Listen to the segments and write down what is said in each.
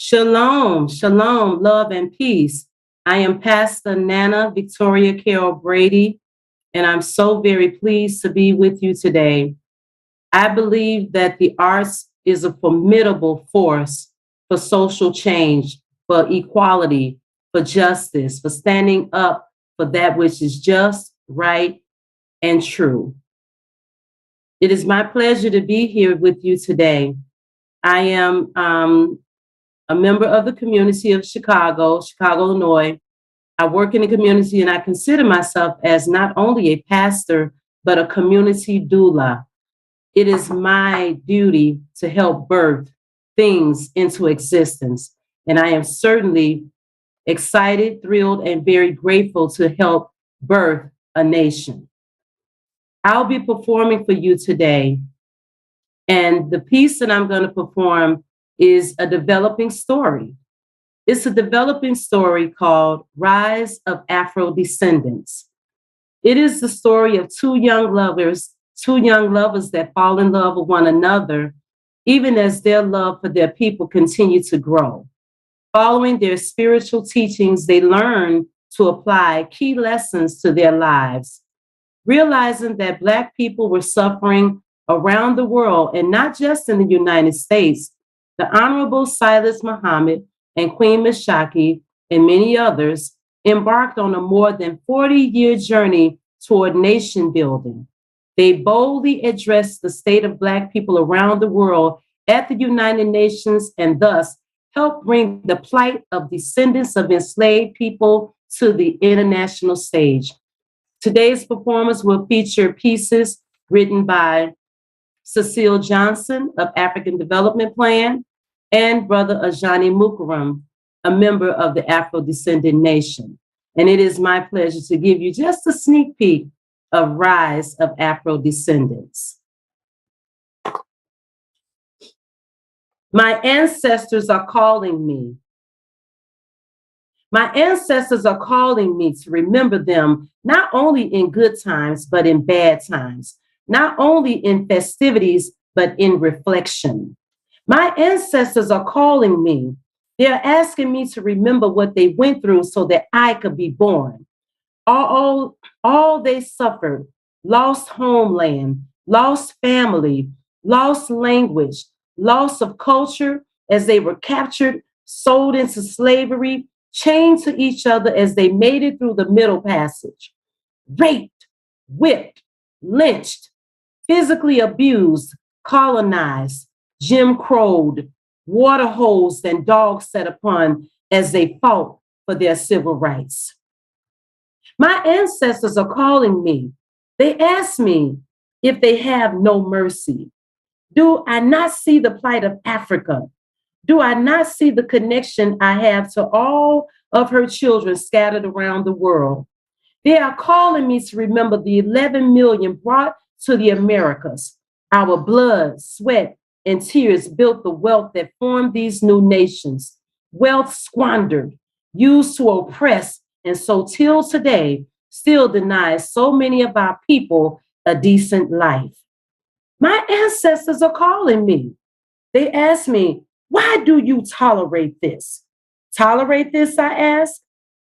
Shalom, shalom, love and peace. I am Pastor Nana Victoria Carol Brady, and I'm so very pleased to be with you today. I believe that the arts is a formidable force for social change, for equality, for justice, for standing up for that which is just, right, and true. It is my pleasure to be here with you today. I am a member of the community of Chicago, Illinois. I work in the community and I consider myself as not only a pastor, but a community doula. It is my duty to help birth things into existence. And I am certainly excited, thrilled, and very grateful to help birth a nation. I'll be performing for you today. And the piece that I'm going to perform is a developing story. It's a developing story called Rise of Afro-Descendants. It is the story of two young lovers that fall in love with one another, even as their love for their people continue to grow. Following their spiritual teachings, they learn to apply key lessons to their lives, realizing that Black people were suffering around the world and not just in the United States. The Honorable Silas Muhammad and Queen Mishaki and many others embarked on a more than 40-year journey toward nation building. They boldly addressed the state of Black people around the world at the United Nations and thus helped bring the plight of descendants of enslaved people to the international stage. Today's performance will feature pieces written by Cecile Johnson of African Development Plan and Brother Ajani Mukaram, a member of the Afro-Descendant Nation. And it is my pleasure to give you just a sneak peek of Rise of Afro-Descendants. My ancestors are calling me. My ancestors are calling me to remember them not only in good times, but in bad times, not only in festivities, but in reflection. My ancestors are calling me. They're asking me to remember what they went through so that I could be born. All they suffered, lost homeland, lost family, lost language, loss of culture as they were captured, sold into slavery, chained to each other as they made it through the Middle Passage, raped, whipped, lynched, physically abused, colonized, Jim Crowed, water hosed, and dogs set upon as they fought for their civil rights. My ancestors are calling me. They ask me if they have no mercy. Do I not see the plight of Africa? Do I not see the connection I have to all of her children scattered around the world? They are calling me to remember the 11 million brought to the Americas. Our blood, sweat, and tears built the wealth that formed these new nations. Wealth squandered, used to oppress, and so till today still denies so many of our people a decent life. My ancestors are calling me. They ask me, why do you tolerate this? Tolerate this, I ask?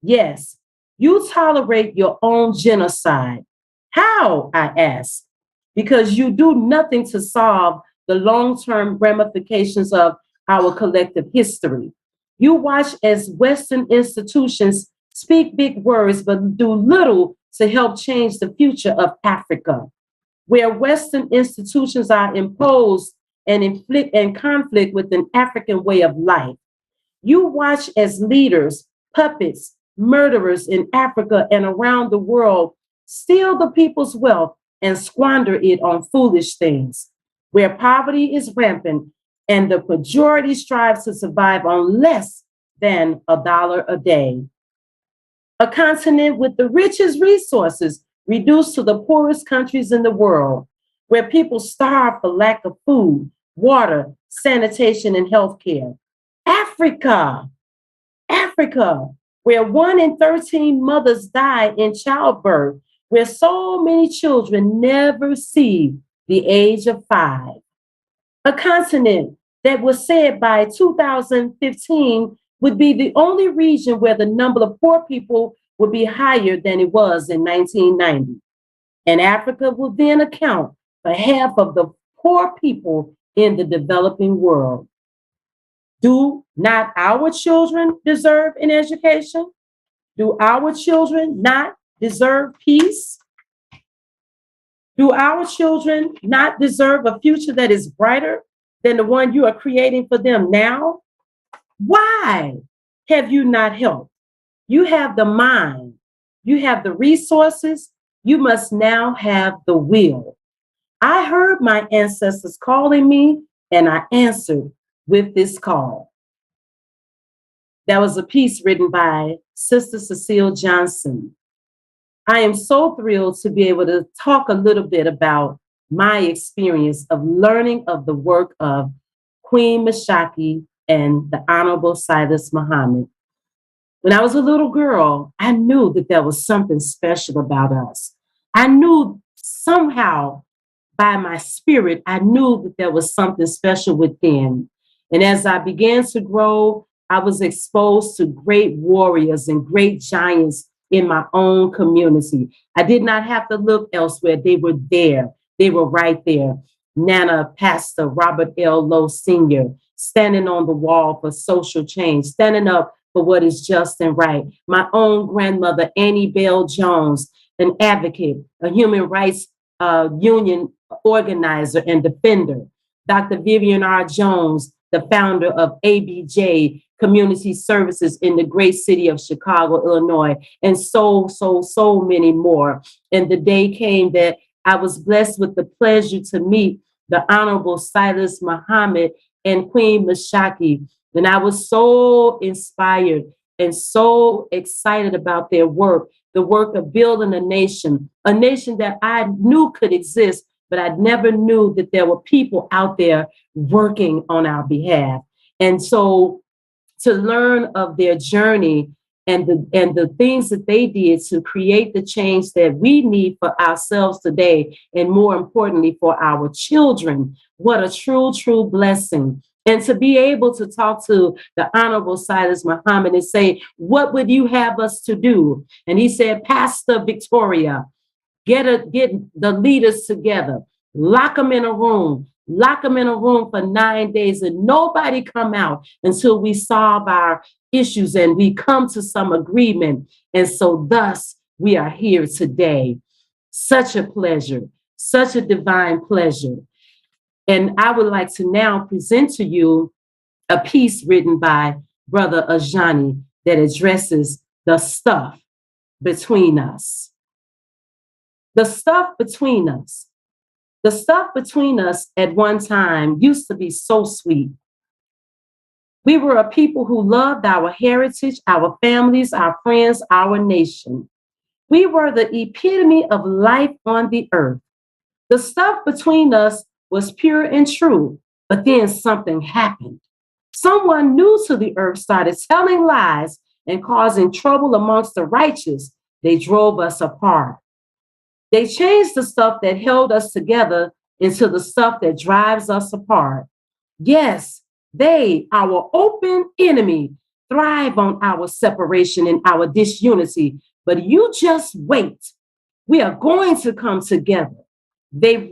Yes, you tolerate your own genocide. How, I ask? Because you do nothing to solve the long-term ramifications of our collective history. You watch as Western institutions speak big words, but do little to help change the future of Africa, where Western institutions are imposed and inflict and conflict with an African way of life. You watch as leaders, puppets, murderers in Africa and around the world steal the people's wealth and squander it on foolish things, where poverty is rampant and the majority strives to survive on less than $1 a day. A continent with the richest resources reduced to the poorest countries in the world, where people starve for lack of food, water, sanitation, and healthcare. Africa, Africa, where 1 in 13 mothers die in childbirth, where so many children never see the age of 5. A continent that was said by 2015 would be the only region where the number of poor people would be higher than it was in 1990. And Africa will then account for half of the poor people in the developing world. Do not our children deserve an education? Do our children not deserve peace? Do our children not deserve a future that is brighter than the one you are creating for them now? Why have you not helped? You have the mind, you have the resources, You must now have the will. I heard my ancestors calling me, and I answered with this call. That was a piece written by Sister Cecile Johnson. I am so thrilled to be able to talk a little bit about my experience of learning of the work of Queen Mashaki and the Honorable Silas Muhammad. When I was a little girl, I knew that there was something special about us. I knew somehow by my spirit, I knew that there was something special within. And as I began to grow, I was exposed to great warriors and great giants in my own community. I did not have to look elsewhere. They were there. They were right there. Nana Pastor Robert L. Lowe Sr., standing on the wall for social change, standing up for what is just and right. My own grandmother, Annie Bell Jones, an advocate, a human rights union organizer and defender. Dr. Vivian R. Jones, the founder of ABJ Community Services in the great city of Chicago, Illinois, and so many more. And the day came that I was blessed with the pleasure to meet the Honorable Silas Muhammad and Queen Mashaki. And I was so inspired and so excited about their work, the work of building a nation that I knew could exist, but I never knew that there were people out there working on our behalf. And so to learn of their journey and the things that they did to create the change that we need for ourselves today, and more importantly, for our children, what a true blessing. And to be able to talk to the Honorable Silas Muhammad and say, what would you have us to do? And he said, Pastor Victoria, get the leaders together, lock them in a room for 9 days, and nobody come out until we solve our issues and we come to some agreement. And so thus we are here today. Such a pleasure, such a divine pleasure. And I would like to now present to you a piece written by Brother Ajani that addresses the stuff between us. The stuff between us. The stuff between us at one time used to be so sweet. We were a people who loved our heritage, our families, our friends, our nation. We were the epitome of life on the earth. The stuff between us was pure and true, but then something happened. Someone new to the earth started telling lies and causing trouble amongst the righteous. They drove us apart. They changed the stuff that held us together into the stuff that drives us apart. Yes, they, our open enemy, thrive on our separation and our disunity. But you just wait. We are going to come together. They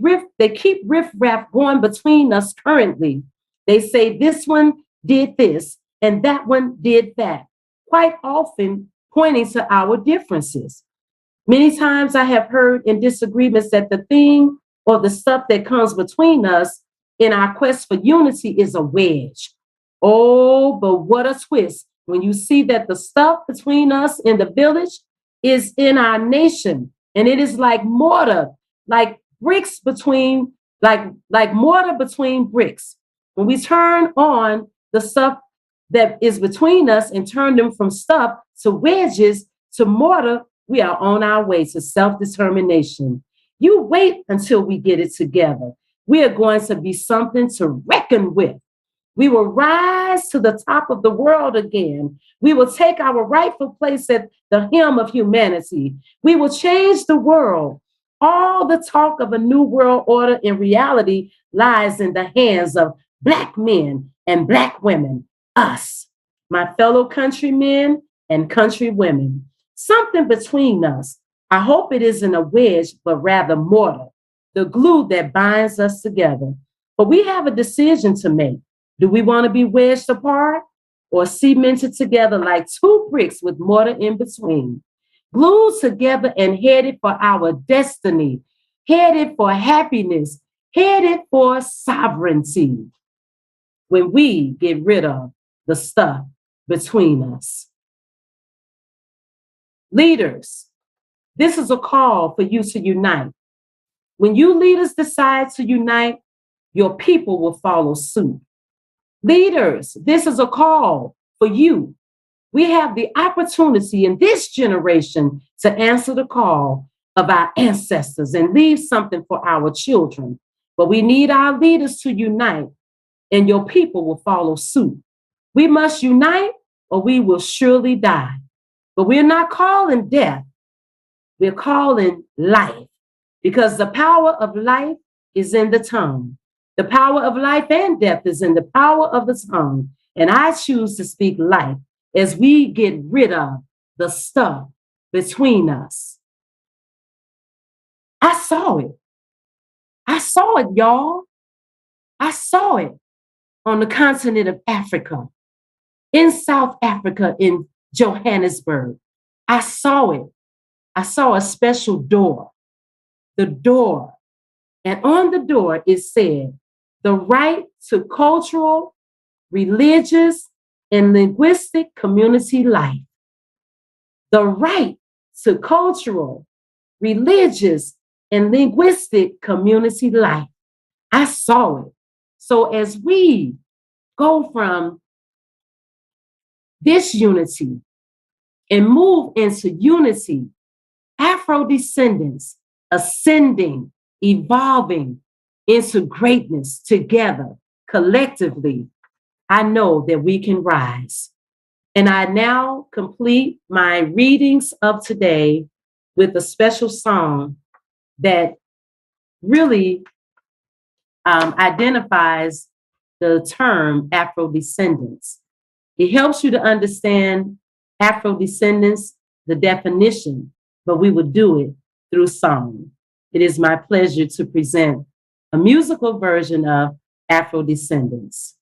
keep riffraff going between us currently. They say this one did this and that one did that, quite often pointing to our differences. Many times I have heard in disagreements that the thing or the stuff that comes between us in our quest for unity is a wedge. Oh, but what a twist when you see that the stuff between us in the village is in our nation. And it is like mortar, like bricks between, like mortar between bricks. When we turn on the stuff that is between us and turn them from stuff to wedges to mortar, we are on our way to self-determination. You wait until we get it together. We are going to be something to reckon with. We will rise to the top of the world again. We will take our rightful place at the helm of humanity. We will change the world. All the talk of a new world order in reality lies in the hands of Black men and Black women, us, my fellow countrymen and countrywomen. Something between us. I hope it isn't a wedge, but rather mortar, the glue that binds us together. But we have a decision to make. Do we want to be wedged apart or cemented together like two bricks with mortar in between? Glued together and headed for our destiny, headed for happiness, headed for sovereignty. When we get rid of the stuff between us. Leaders, This is a call for you to unite. When you leaders decide to unite, your people will follow suit. Leaders, this is a call for you. We have the opportunity in this generation to answer the call of our ancestors and leave something for our children. But we need our leaders to unite, and your people will follow suit. We must unite, or we will surely die. But we're not calling death, we're calling life, because the power of life is in the tongue. The power of life and death is in the power of the tongue. And I choose to speak life as we get rid of the stuff between us. I saw it. I saw it, y'all. I saw it on the continent of Africa, in South Africa, in Johannesburg. I saw it. I saw a special door, the door. And on the door, it said, the right to cultural, religious, and linguistic community life. The right to cultural, religious, and linguistic community life. I saw it. So as we go from this unity and move into unity, Afro-descendants ascending, evolving into greatness together, collectively, I know that we can rise. And I now complete my readings of today with a special song that really identifies the term Afro-descendants. It helps you to understand Afro-descendants, the definition, but we will do it through song. It is my pleasure to present a musical version of Afro-descendants.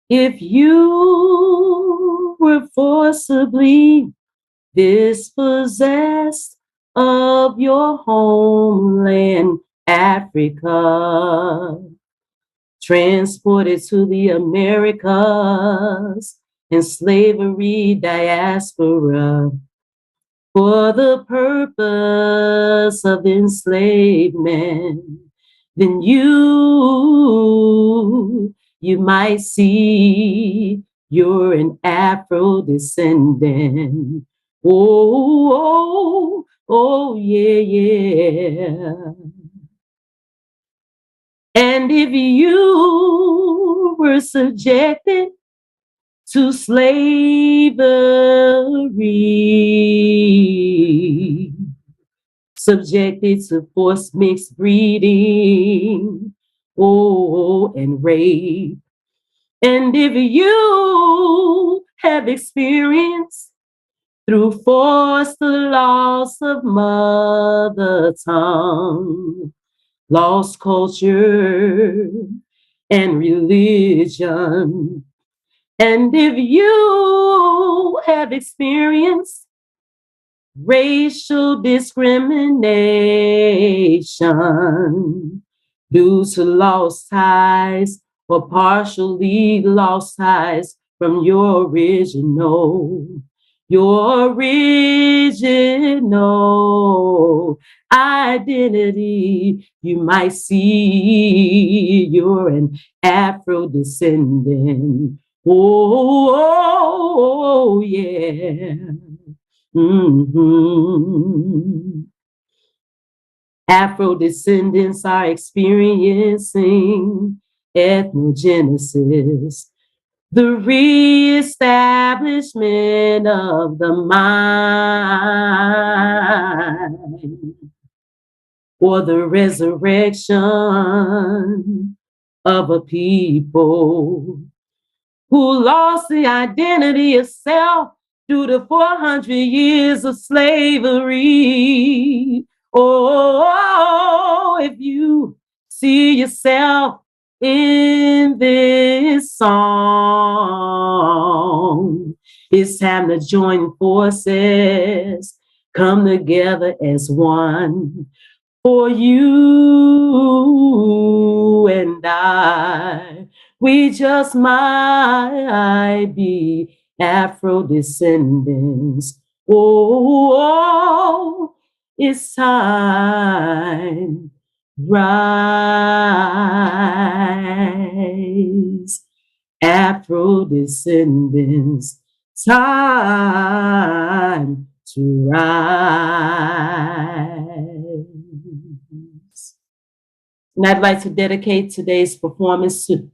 If you were forcibly dispossessed of your homeland, Africa, transported to the Americas in slavery diaspora for the purpose of enslavement, then you might see you're an Afro-descendant. Oh, oh, oh, yeah, yeah. And if you were subjected to slavery, subjected to forced mixed breeding, oh, and rape, and if you have experienced through forced loss of mother tongue, lost culture and religion, and if you have experienced racial discrimination due to lost ties or partially lost ties from your original identity, you might see you're an Afro-descendant. Oh, oh, oh, yeah. Mm-hmm. Afro-descendants are experiencing ethnogenesis, the reestablishment of the mind, or the resurrection of a people who lost the identity of self due to 400 years of slavery. Oh, if you see yourself in this song, it's time to join forces, come together as one. For you and I, we just might be Afro-descendants. Oh, it's time. Rise. Afro-descendants, time to rise. And I'd like to dedicate today's performance to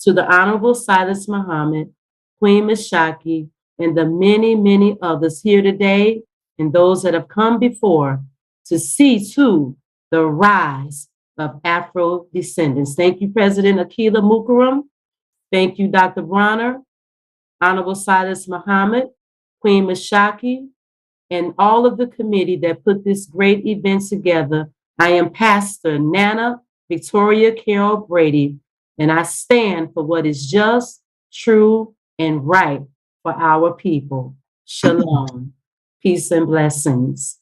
the Honorable Silas Muhammad, Queen Mashaki, and the many, many others here today and those that have come before to see too the rise of Afro descendants. Thank you, President Akila Mukarram. Thank you, Dr. Bronner, Honorable Silas Muhammad, Queen Mashaki, and all of the committee that put this great event together. I am Pastor Nana Victoria Carol Brady, and I stand for what is just, true, and right for our people. Shalom. Peace and blessings.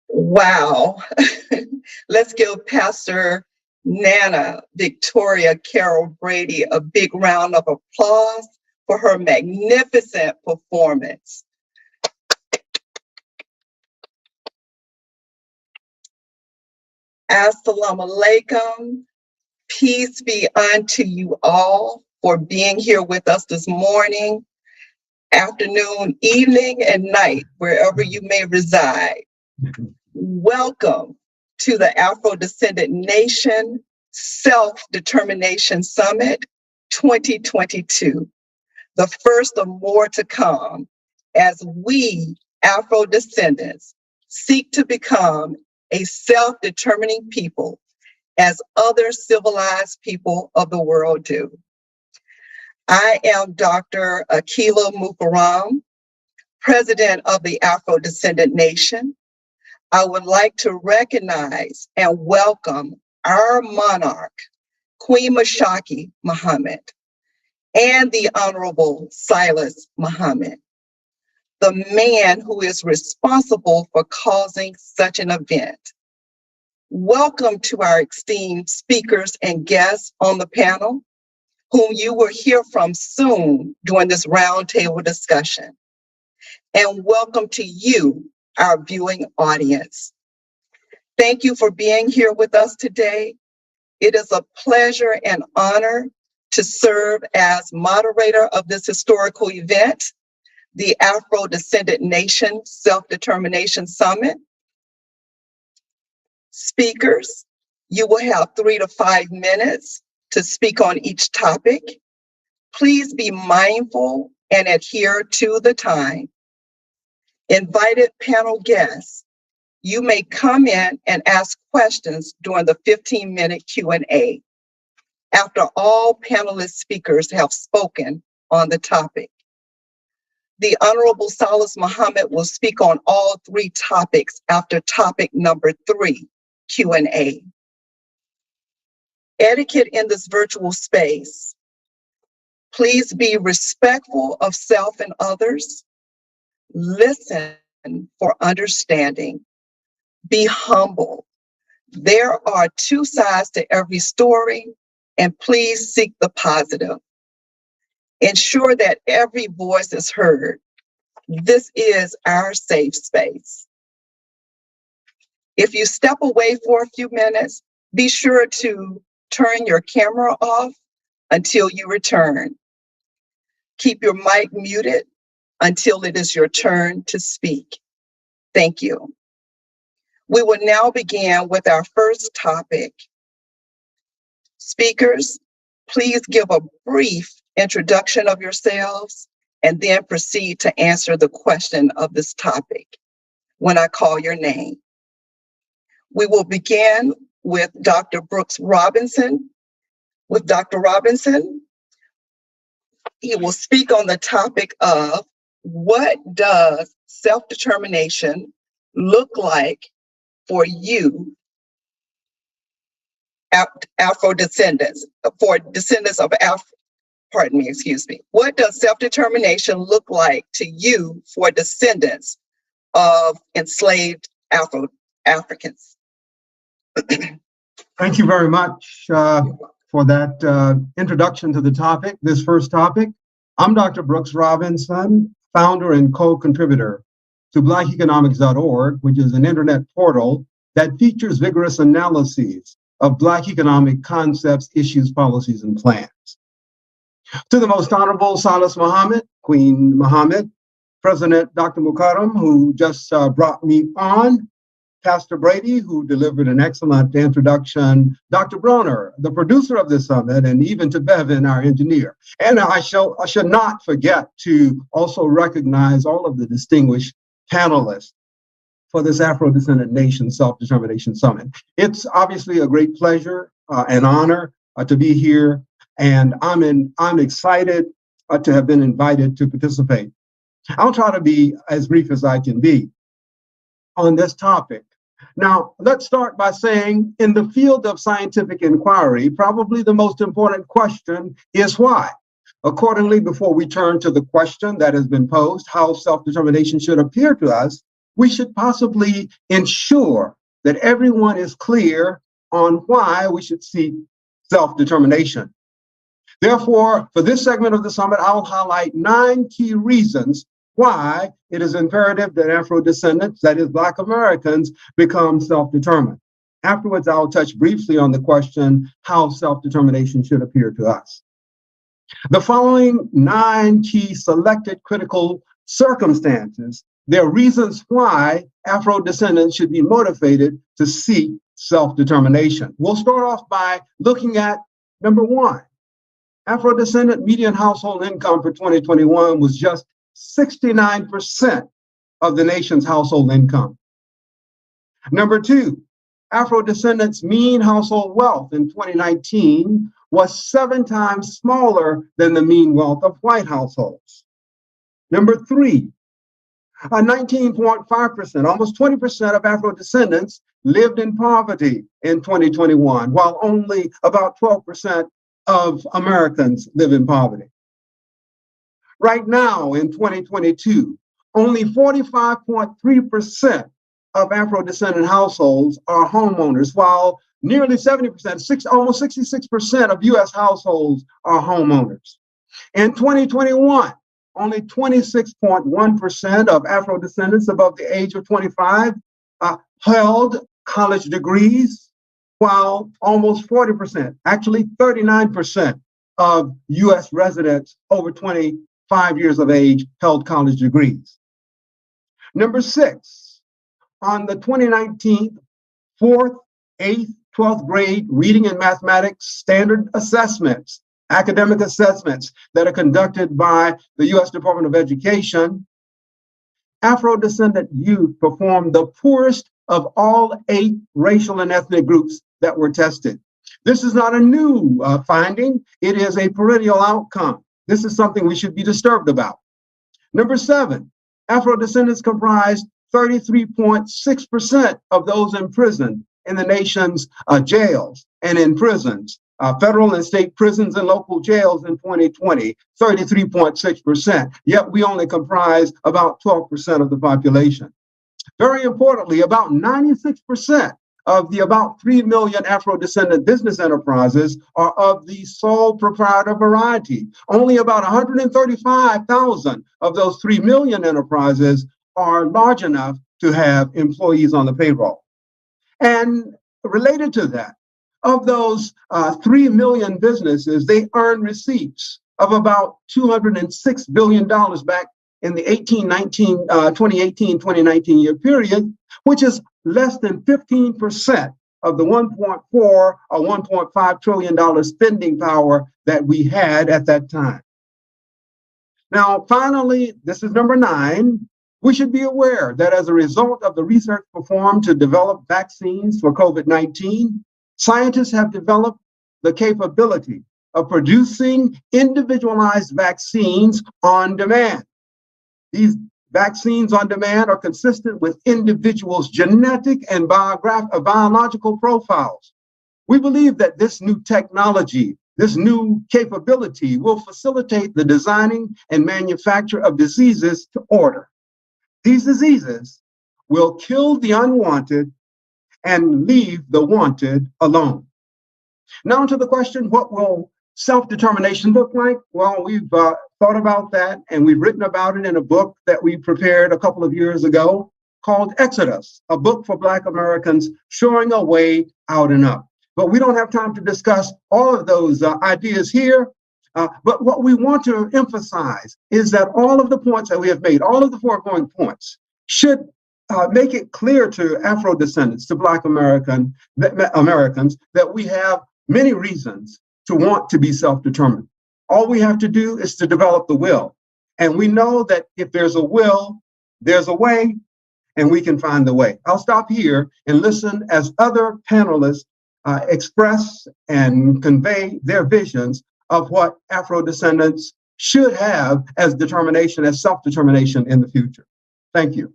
Wow. Let's give Pastor Nana Victoria Carol Brady a big round of applause for her magnificent performance. Assalamu alaikum. Peace be unto you all for being here with us this morning, afternoon, evening, and night, wherever you may reside. Welcome to the Afro-Descendant Nation Self-Determination Summit 2022, the first of more to come as we Afro-Descendants seek to become a self-determining people as other civilized people of the world do. I am Dr. Akila Mukarram, President of the Afro-Descendant Nation. I would like to recognize and welcome our monarch, Queen Mashaki Muhammad, and the Honorable Silas Muhammad, the man who is responsible for causing such an event. Welcome to our esteemed speakers and guests on the panel, whom you will hear from soon during this roundtable discussion. And welcome to you, our viewing audience. Thank you for being here with us today. It is a pleasure and honor to serve as moderator of this historical event, the Afro-Descendant Nation Self-Determination Summit. Speakers, you will have 3 to 5 minutes to speak on each topic. Please be mindful and adhere to the time. Invited panel guests, you may come in and ask questions during the 15-minute Q&A after all panelist speakers have spoken on the topic. The Honorable Silas Muhammad will speak on all 3 topics after topic number 3, Q&A. Etiquette in this virtual space. Please be respectful of self and others. Listen for understanding. Be humble. There are 2 sides to every story, and please seek the positive. Ensure that every voice is heard. This is our safe space. If you step away for a few minutes, be sure to turn your camera off until you return. Keep your mic muted until it is your turn to speak. Thank you. We will now begin with our first topic. Speakers, please give a brief introduction of yourselves and then proceed to answer the question of this topic when I call your name. We will begin with Dr. Brooks Robinson. With Dr. Robinson, he will speak on the topic of what does self-determination look like for you, Afro-descendants, for descendants of What does self-determination look like to you for descendants of enslaved Africans? Thank you very much for that introduction to the topic, this first topic. I'm Dr. Brooks Robinson, founder and co-contributor to blackeconomics.org, which is an internet portal that features vigorous analyses of Black economic concepts, issues, policies, and plans. To the Most Honorable Salas Muhammad, Queen Muhammad, President Dr. Mukarram, who just brought me on, Pastor Brady, who delivered an excellent introduction, Dr. Broner, the producer of this summit, and even to Bevan, our engineer. And I should not forget to also recognize all of the distinguished panelists for this Afro-Descendant Nation Self-Determination Summit. It's obviously a great pleasure and honor to be here, and I'm excited to have been invited to participate. I'll try to be as brief as I can be on this topic. Now, let's start by saying, in the field of scientific inquiry, probably the most important question is why. Accordingly, before we turn to the question that has been posed, how self-determination should appear to us, we should possibly ensure that everyone is clear on why we should seek self-determination. Therefore, for this segment of the summit, I'll highlight 9 key reasons why it is imperative that Afro-descendants, that is Black Americans, become self-determined. Afterwards, I'll touch briefly on the question how self-determination should appear to us. The following 9 key selected critical circumstances, they're reasons why Afro-descendants should be motivated to seek self-determination. We'll start off by looking at number 1. Afro-descendant median household income for 2021 was just 69% of the nation's household income. Number 2, Afro-descendants' mean household wealth in 2019 was 7 times smaller than the mean wealth of white households. Number 3, 19.5%, almost 20% of Afro-descendants lived in poverty in 2021, while only about 12% of Americans live in poverty. Right now, in 2022, only 45.3% of Afro-descendant households are homeowners, while nearly 70%, almost 66% of U.S. households are homeowners. In 2021, only 26.1% of Afro-descendants above the age of 25 held college degrees, while almost 40%, actually 39% of U.S. residents over 25 years of age held college degrees. Number 6, on the 2019 4th, 8th, 12th grade reading and mathematics standard assessments, academic assessments that are conducted by the U.S. Department of Education, Afro-descendant youth performed the poorest of all 8 racial and ethnic groups that were tested. This is not a new finding. It is a perennial outcome. This is something we should be disturbed about. Number 7, Afro-descendants comprised 33.6% of those imprisoned in the nation's jails and in prisons, federal and state prisons and local jails in 2020, 33.6%. Yet we only comprise about 12% of the population. Very importantly, about 96% of the about 3 million Afro-descendant business enterprises are of the sole proprietor variety. Only about 135,000 of those 3 million enterprises are large enough to have employees on the payroll. And related to that, of those 3 million businesses, they earn receipts of about $206 billion back in the 2018-2019 year period, which is less than 15% of the 1.4 or $1.5 trillion spending power that we had at that time. Now, finally, this is number 9. We should be aware that as a result of the research performed to develop vaccines for COVID-19, scientists have developed the capability of producing individualized vaccines on demand. These vaccines on demand are consistent with individuals' genetic and biological profiles. We believe that this new technology, this new capability will facilitate the designing and manufacture of diseases to order. These diseases will kill the unwanted and leave the wanted alone. Now to the question, what will self-determination look like? Well, we've thought about that, and we've written about it in a book that we prepared a couple of years ago called Exodus, a book for Black Americans showing a way out and up. But we don't have time to discuss all of those ideas here. But what we want to emphasize is that all of the points that we have made, all of the foregoing points, should make it clear to Afro-descendants, to Black Americans, that we have many reasons to want to be self-determined. All we have to do is to develop the will. And we know that if there's a will, there's a way, and we can find the way. I'll stop here and listen as other panelists express and convey their visions of what Afro-descendants should have as determination, as self-determination in the future. Thank you.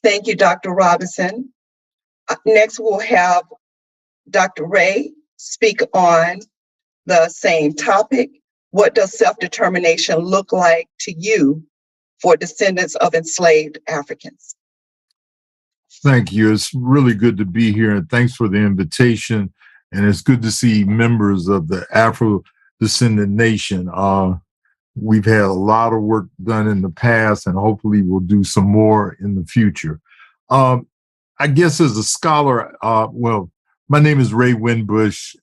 Thank you, Dr. Robinson. Next, we'll have Dr. Ray speak on the same topic. What does self-determination look like to you for descendants of enslaved Africans? Thank you. It's really good to be here, and thanks for the invitation. And it's good to see members of the Afro-Descendant Nation. We've had a lot of work done in the past, and hopefully we'll do some more in the future. I guess as a scholar, well, my name is Ray Winbush,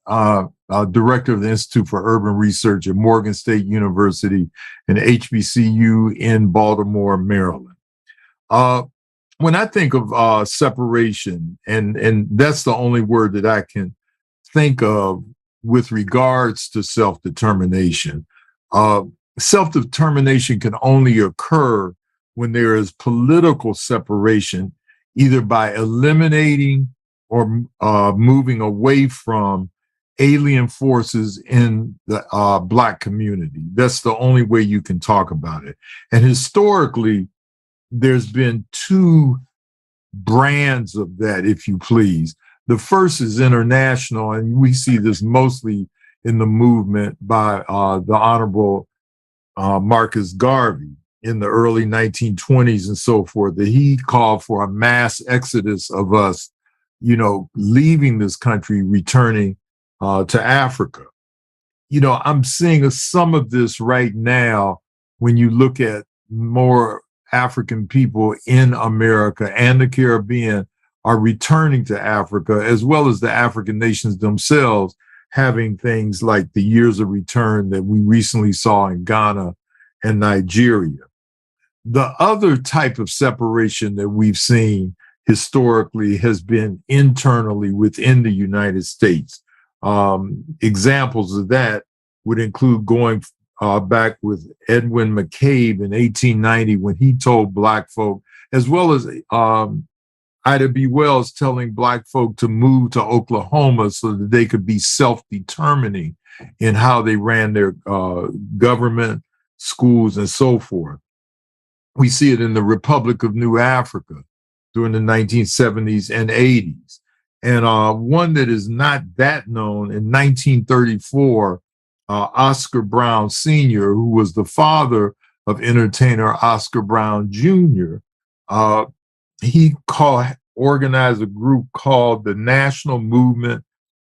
Director of the Institute for Urban Research at Morgan State University and HBCU in Baltimore, Maryland. When I think of separation, and that's the only word that I can think of with regards to self-determination. Self-determination can only occur when there is political separation, either by eliminating or moving away from alien forces in the Black community. That's the only way you can talk about it. And historically, there's been two brands of that, if you please. The first is international, and we see this mostly in the movement by the Honorable Marcus Garvey in the early 1920s and so forth, that he called for a mass exodus of us, leaving this country, returning to Africa. I'm seeing some of this right now when you look at more African people in America and the Caribbean are returning to Africa, as well as the African nations themselves having things like the years of return that we recently saw in Ghana and Nigeria. The other type of separation that we've seen historically has been internally within the United States. Examples of that would include going back with Edwin McCabe in 1890 when he told Black folk, as well as Ida B. Wells telling Black folk to move to Oklahoma so that they could be self-determining in how they ran their government, schools, and so forth. We see it in the Republic of New Africa during the 1970s and 80s. And one that is not that known, in 1934, Oscar Brown Sr., who was the father of entertainer Oscar Brown Jr., he organized a group called the National Movement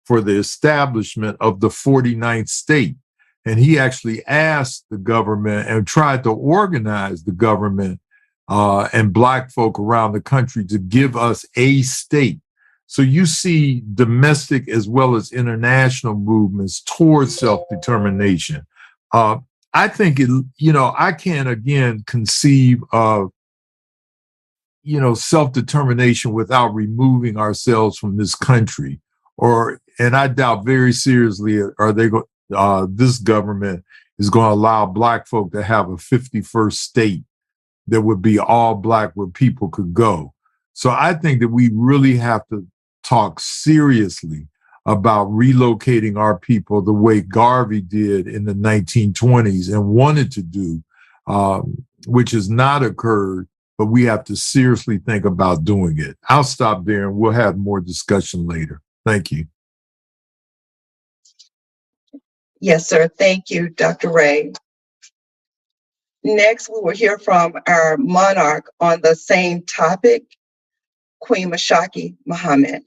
for the Establishment of the 49th State. And he actually asked the government and tried to organize the government and Black folk around the country to give us a state. So you see domestic as well as international movements towards self-determination. I think I can't again conceive of self-determination without removing ourselves from this country. And I doubt very seriously, this government is going to allow Black folk to have a 51st state that would be all Black where people could go. So I think that we really have to talk seriously about relocating our people the way Garvey did in the 1920s and wanted to do, which has not occurred, but we have to seriously think about doing it. I'll stop there and we'll have more discussion later. Thank you. Yes, sir. Thank you, Dr. Ray. Next, we will hear from our monarch on the same topic, Queen Mashaki Muhammad.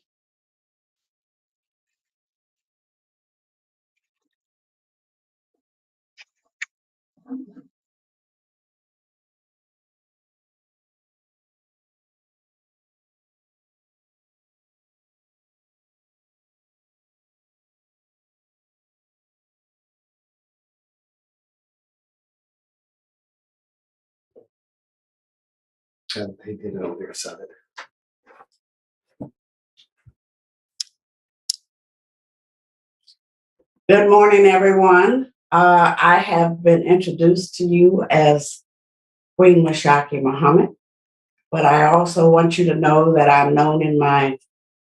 And he did it on their side. Good morning, everyone. I have been introduced to you as Queen Mashaki Muhammad, but I also want you to know that I'm known in my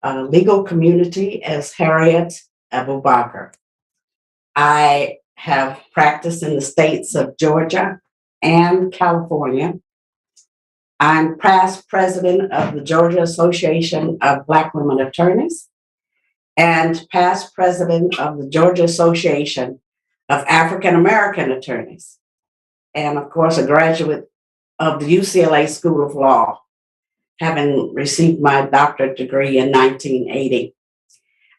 legal community as Harriet Abu Bakr. I have practiced in the states of Georgia and California. I'm past president of the Georgia Association of Black Women Attorneys and past president of the Georgia Association of African American Attorneys, and of course, a graduate of the UCLA School of Law, having received my doctorate degree in 1980.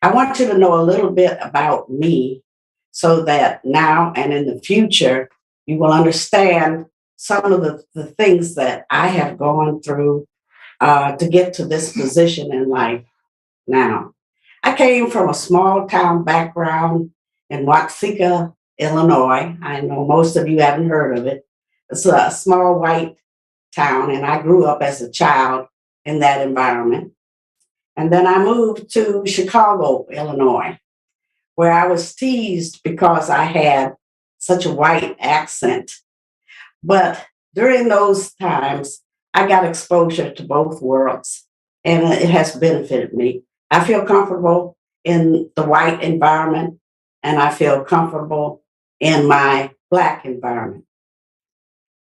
I want you to know a little bit about me so that now and in the future, you will understand some of the things that I have gone through to get to this position in life now. I came from a small town background in Watsika, Illinois. I know most of you haven't heard of it. It's a small white town, and I grew up as a child in that environment. And then I moved to Chicago, Illinois, where I was teased because I had such a white accent. But during those times, I got exposure to both worlds, and it has benefited me. I feel comfortable in the white environment, and I feel comfortable in my Black environment.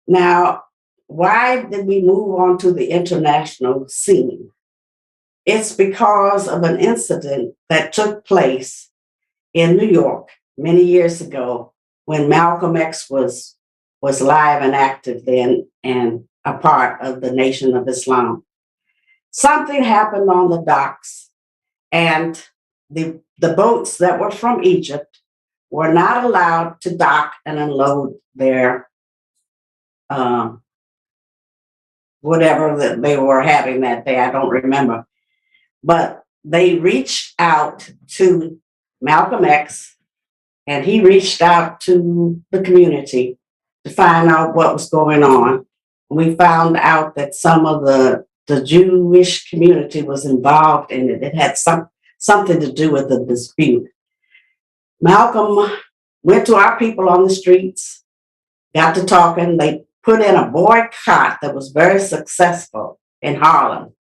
Now, why did we move on to the international scene? It's because of an incident that took place in New York many years ago when Malcolm X was live and active then and a part of the Nation of Islam. Something happened on the docks, and the boats that were from Egypt were not allowed to dock and unload their whatever that they were having that day. I don't remember. But they reached out to Malcolm X, and he reached out to the community to find out what was going on. We found out that some of the Jewish community was involved in it. It had something to do with the dispute. Malcolm went to our people on the streets, got to talking. They put in a boycott that was very successful in Harlem.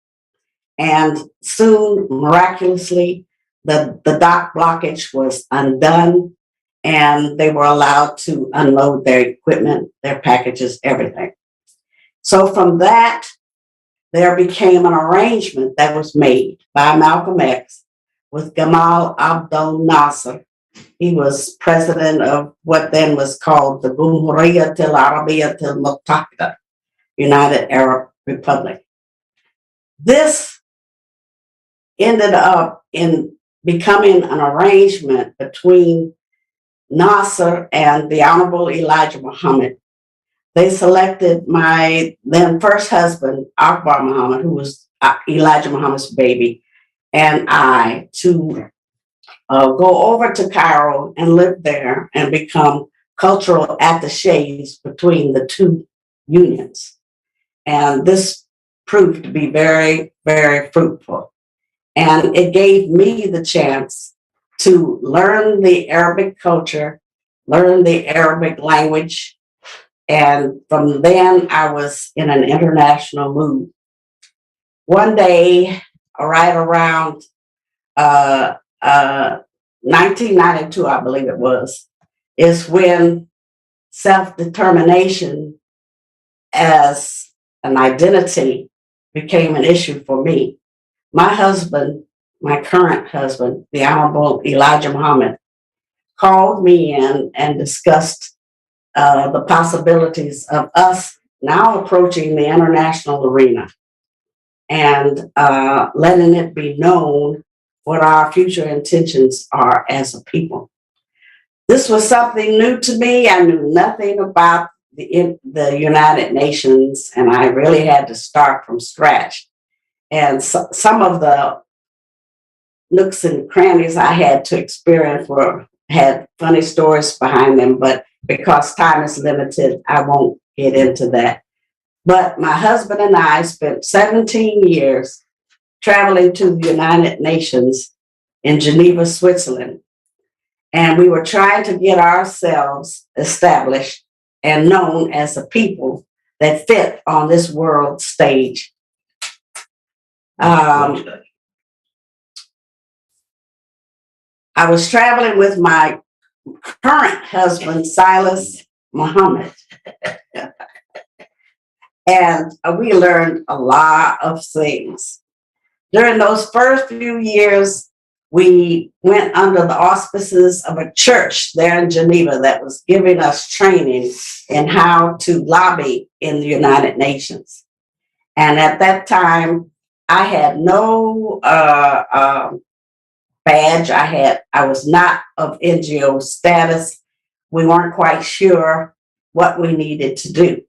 And soon, miraculously, the dock blockage was undone, and they were allowed to unload their equipment, their packages, everything. So from that, there became an arrangement that was made by Malcolm X with Gamal Abdel Nasser. He was president of what then was called the Jumhuriyat al-Arabiyyat al-Muttahida, United Arab Republic. This ended up in becoming an arrangement between Nasser and the Honorable Elijah Muhammad. They selected my then first husband, Akbar Muhammad, who was Elijah Muhammad's baby, and I to go over to Cairo and live there and become cultural attachés between the two unions. And this proved to be very, very fruitful. And it gave me the chance to learn the Arabic culture, learn the Arabic language. And from then I was in an international mood. One day, right around 1992, I believe it was, is when self-determination as an identity became an issue for me. My husband, my current husband, the Honorable Elijah Muhammad, called me in and discussed the possibilities of us now approaching the international arena and letting it be known what our future intentions are as a people. This was something new to me. I knew nothing about the United Nations, and I really had to start from scratch. And some of the nooks and crannies I had to experience had funny stories behind them, but because time is limited, I won't get into that. But my husband and I spent 17 years traveling to the United Nations in Geneva, Switzerland. And we were trying to get ourselves established and known as a people that fit on this world stage. I was traveling with my current husband, Silas Muhammad. And we learned a lot of things. During those first few years, we went under the auspices of a church there in Geneva that was giving us training in how to lobby in the United Nations. And at that time, I had no badge. I was not of NGO status. We weren't quite sure what we needed to do.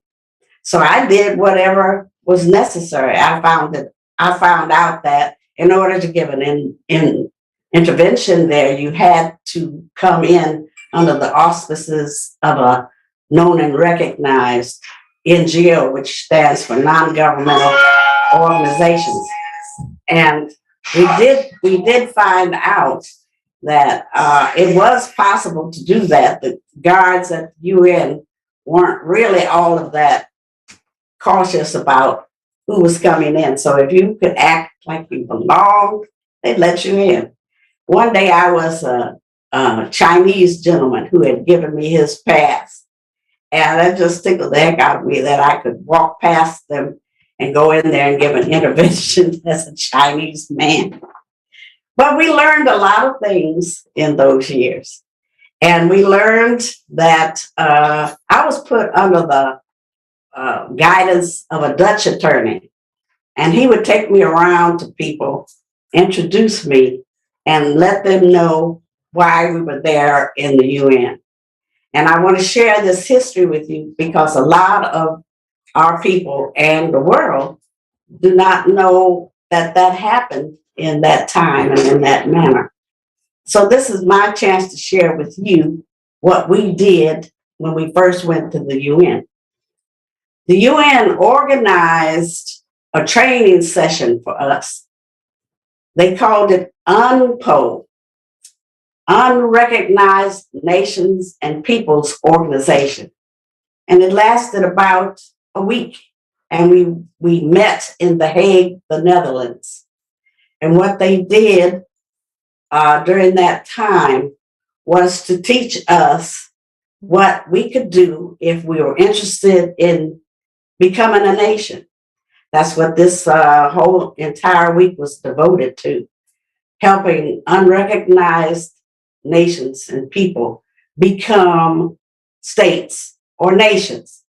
So I did whatever was necessary. I found out that in order to give an intervention there, you had to come in under the auspices of a known and recognized NGO, which stands for non-governmental organizations. And we did find out that it was possible to do that. The guards at the UN weren't really all of that cautious about who was coming in. So if you could act like you belonged, they'd let you in. One day I was a Chinese gentleman who had given me his pass. And that just tickled the heck out of me that I could walk past them and go in there and give an intervention as a Chinese man. But we learned a lot of things in those years. And we learned that I was put under the guidance of a Dutch attorney. And he would take me around to people, introduce me, and let them know why we were there in the UN. And I want to share this history with you because a lot of our people and the world do not know that that happened in that time and in that manner. So this is my chance to share with you what we did when we first went to the UN. The UN organized a training session for us. They called it UNPO, Unrecognized Nations and Peoples Organization. And it lasted about a week. And we met in The Hague, the Netherlands. And what they did during that time was to teach us what we could do if we were interested in becoming a nation. That's what this whole entire week was devoted to, helping unrecognized nations and people become states or nations.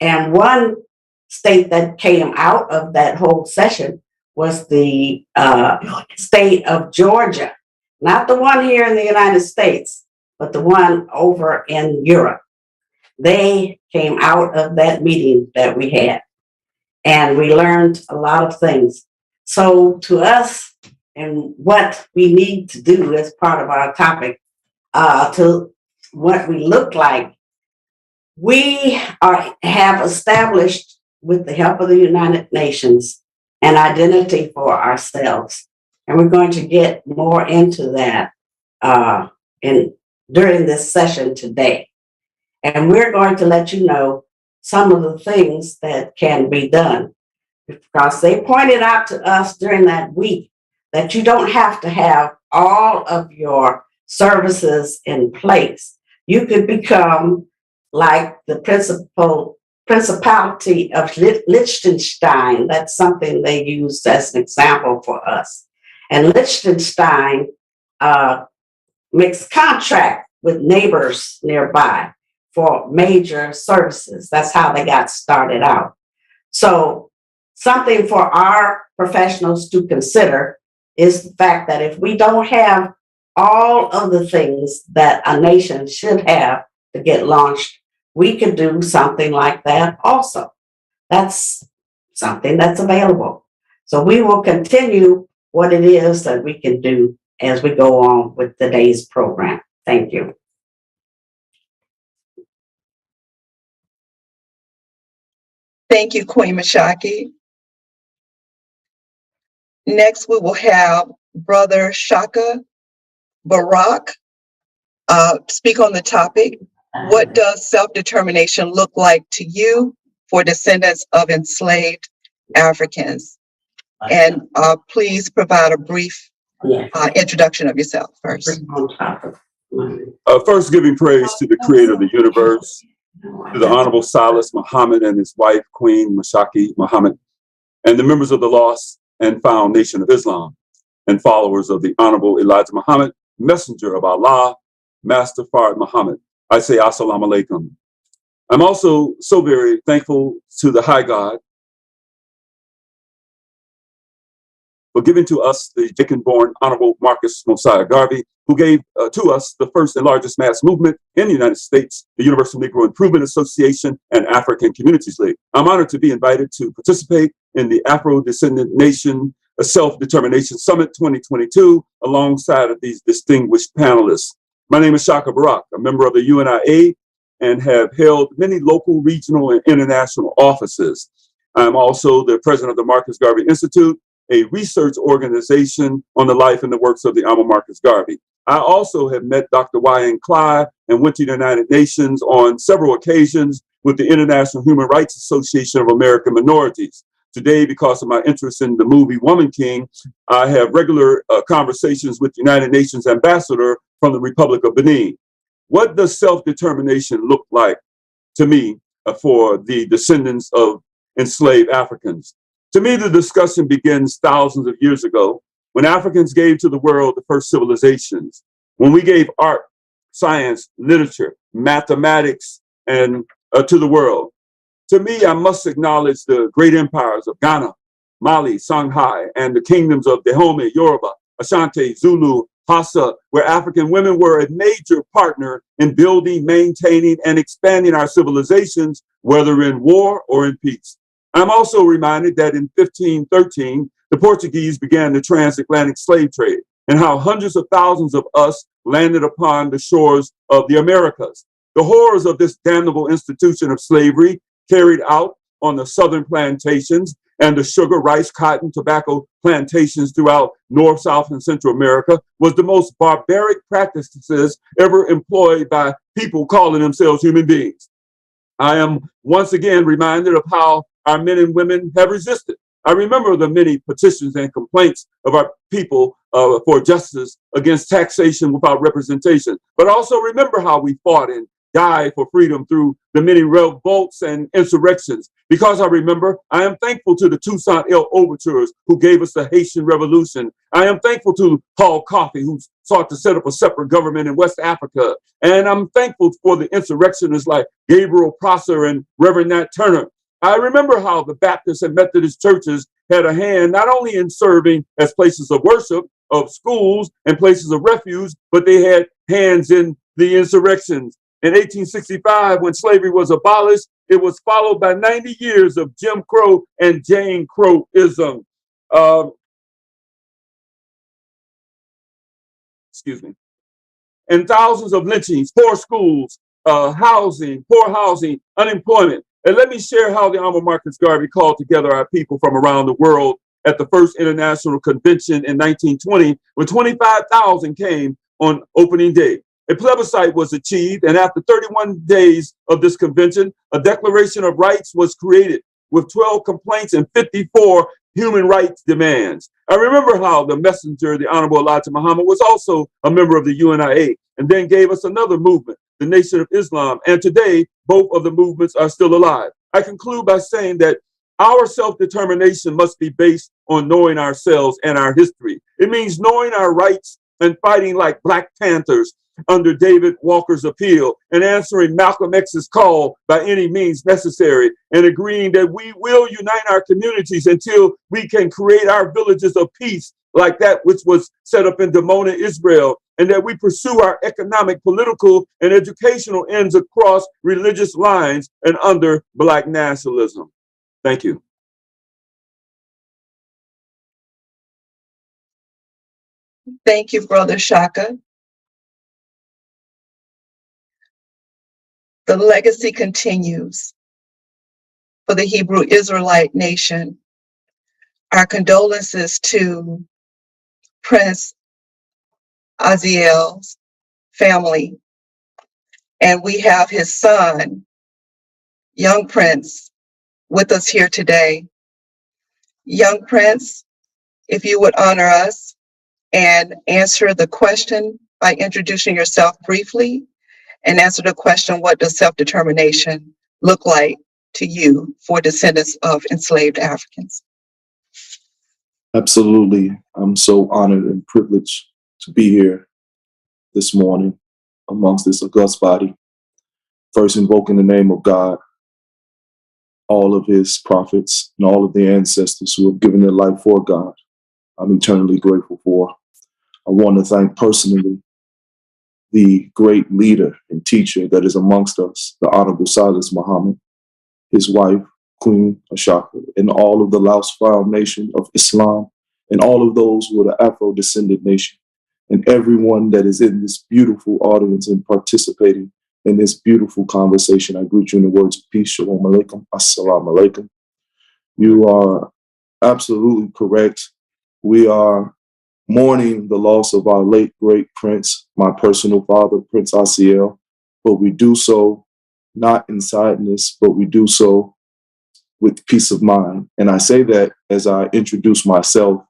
And one state that came out of that whole session was the state of Georgia, not the one here in the United States, but the one over in Europe. They came out of that meeting that we had, and we learned a lot of things. So to us, and what we need to do as part of our topic, to what we look like, we have established, with the help of the United Nations, an identity for ourselves. And we're going to get more into that during this session today. And we're going to let you know some of the things that can be done, because they pointed out to us during that week that you don't have to have all of your services in place. You could become like the Principality of Liechtenstein. That's something they used as an example for us. And Liechtenstein makes contract with neighbors nearby for major services. That's how they got started out. So something for our professionals to consider is the fact that if we don't have all of the things that a nation should have to get launched, we could do something like that also. That's something that's available. So we will continue what it is that we can do as we go on with today's program. Thank you. Thank you, Queen Mashaki. Next, we will have Brother Shaka Barak speak on the topic, what does self-determination look like to you for descendants of enslaved Africans? And please provide a brief introduction of yourself first. First, giving praise to the creator of the universe, to the Honorable Silas Muhammad and his wife, Queen Mashaki Muhammad, and the members of the Lost and Found Nation of Islam, and followers of the Honorable Elijah Muhammad, Messenger of Allah, Master Fard Muhammad. I say Assalamu alaikum. I'm also so very thankful to the High God for giving to us the Jamaican-born Honorable Marcus Mosiah Garvey, who gave to us the first and largest mass movement in the United States, the Universal Negro Improvement Association and African Communities League. I'm honored to be invited to participate in the Afro-Descendant Nation Self-Determination Summit 2022 alongside of these distinguished panelists. My name is Shaka Barak, a member of the UNIA, and have held many local, regional, and international offices. I'm also the president of the Marcus Garvey Institute, a research organization on the life and the works of the Honorable Marcus Garvey. I also have met Dr. Y.N. Clyde and went to the United Nations on several occasions with the International Human Rights Association of American Minorities. Today, because of my interest in the movie Woman King, I have regular conversations with the United Nations ambassador from the Republic of Benin. What does self-determination look like to me for the descendants of enslaved Africans? To me, the discussion begins thousands of years ago when Africans gave to the world the first civilizations, when we gave art, science, literature, mathematics, and to the world. To me, I must acknowledge the great empires of Ghana, Mali, Songhai, and the kingdoms of Dahomey, Yoruba, Ashanti, Zulu, Hausa, where African women were a major partner in building, maintaining, and expanding our civilizations, whether in war or in peace. I'm also reminded that in 1513, the Portuguese began the transatlantic slave trade and how hundreds of thousands of us landed upon the shores of the Americas. The horrors of this damnable institution of slavery carried out on the southern plantations and the sugar, rice, cotton, tobacco plantations throughout North, South, and Central America was the most barbaric practices ever employed by people calling themselves human beings. I am once again reminded of how our men and women have resisted. I remember the many petitions and complaints of our people for justice against taxation without representation, but also remember how we fought and died for freedom through the many revolts and insurrections. Because I remember, I am thankful to the Toussaint L. Overtures who gave us the Haitian Revolution. I am thankful to Paul Coffey who sought to set up a separate government in West Africa. And I'm thankful for the insurrectionists like Gabriel Prosser and Reverend Nat Turner. I remember how the Baptist and Methodist churches had a hand not only in serving as places of worship, of schools, and places of refuge, but they had hands in the insurrections. In 1865, when slavery was abolished, it was followed by 90 years of Jim Crow and Jane Crow-ism. And thousands of lynchings, poor schools, poor housing, unemployment. And let me share how the Honorable Marcus Garvey called together our people from around the world at the first International Convention in 1920, when 25,000 came on opening day. A plebiscite was achieved, and after 31 days of this convention, a Declaration of Rights was created with 12 complaints and 54 human rights demands. I remember how the messenger, the Honorable Elijah Muhammad, was also a member of the UNIA and then gave us another movement, the Nation of Islam. And today, both of the movements are still alive. I conclude by saying that our self-determination must be based on knowing ourselves and our history. It means knowing our rights and fighting like Black Panthers under David Walker's appeal and answering Malcolm X's call by any means necessary, and agreeing that we will unite our communities until we can create our villages of peace like that which was set up in Dimona, Israel, and that we pursue our economic, political, and educational ends across religious lines and under Black nationalism. Thank you. Thank you, Brother Shaka. The legacy continues for the Hebrew Israelite nation. Our condolences to Prince Aziel's family. And we have his son, young Prince, with us here today. Young Prince, if you would honor us and answer the question by introducing yourself briefly, and answer the question, what does self-determination look like to you for descendants of enslaved Africans? Absolutely. I'm so honored and privileged to be here this morning amongst this august body. First, invoking the name of God, all of his prophets, and all of their ancestors who have given their life for God. I'm eternally grateful for. I want to thank personally the great leader and teacher that is amongst us, the Honorable Silas Muhammad, his wife, Queen Ashaka, and all of the Laos File Nation of Islam, and all of those who are the Afro-descendant nation, and everyone that is in this beautiful audience and participating in this beautiful conversation. I greet you in the words of peace. Shalom alaikum. Assalamu alaikum. You are absolutely correct. We are mourning the loss of our late great Prince, my personal father, Prince Asiel, but we do so not in sadness, but we do so with peace of mind. And I say that as I introduce myself,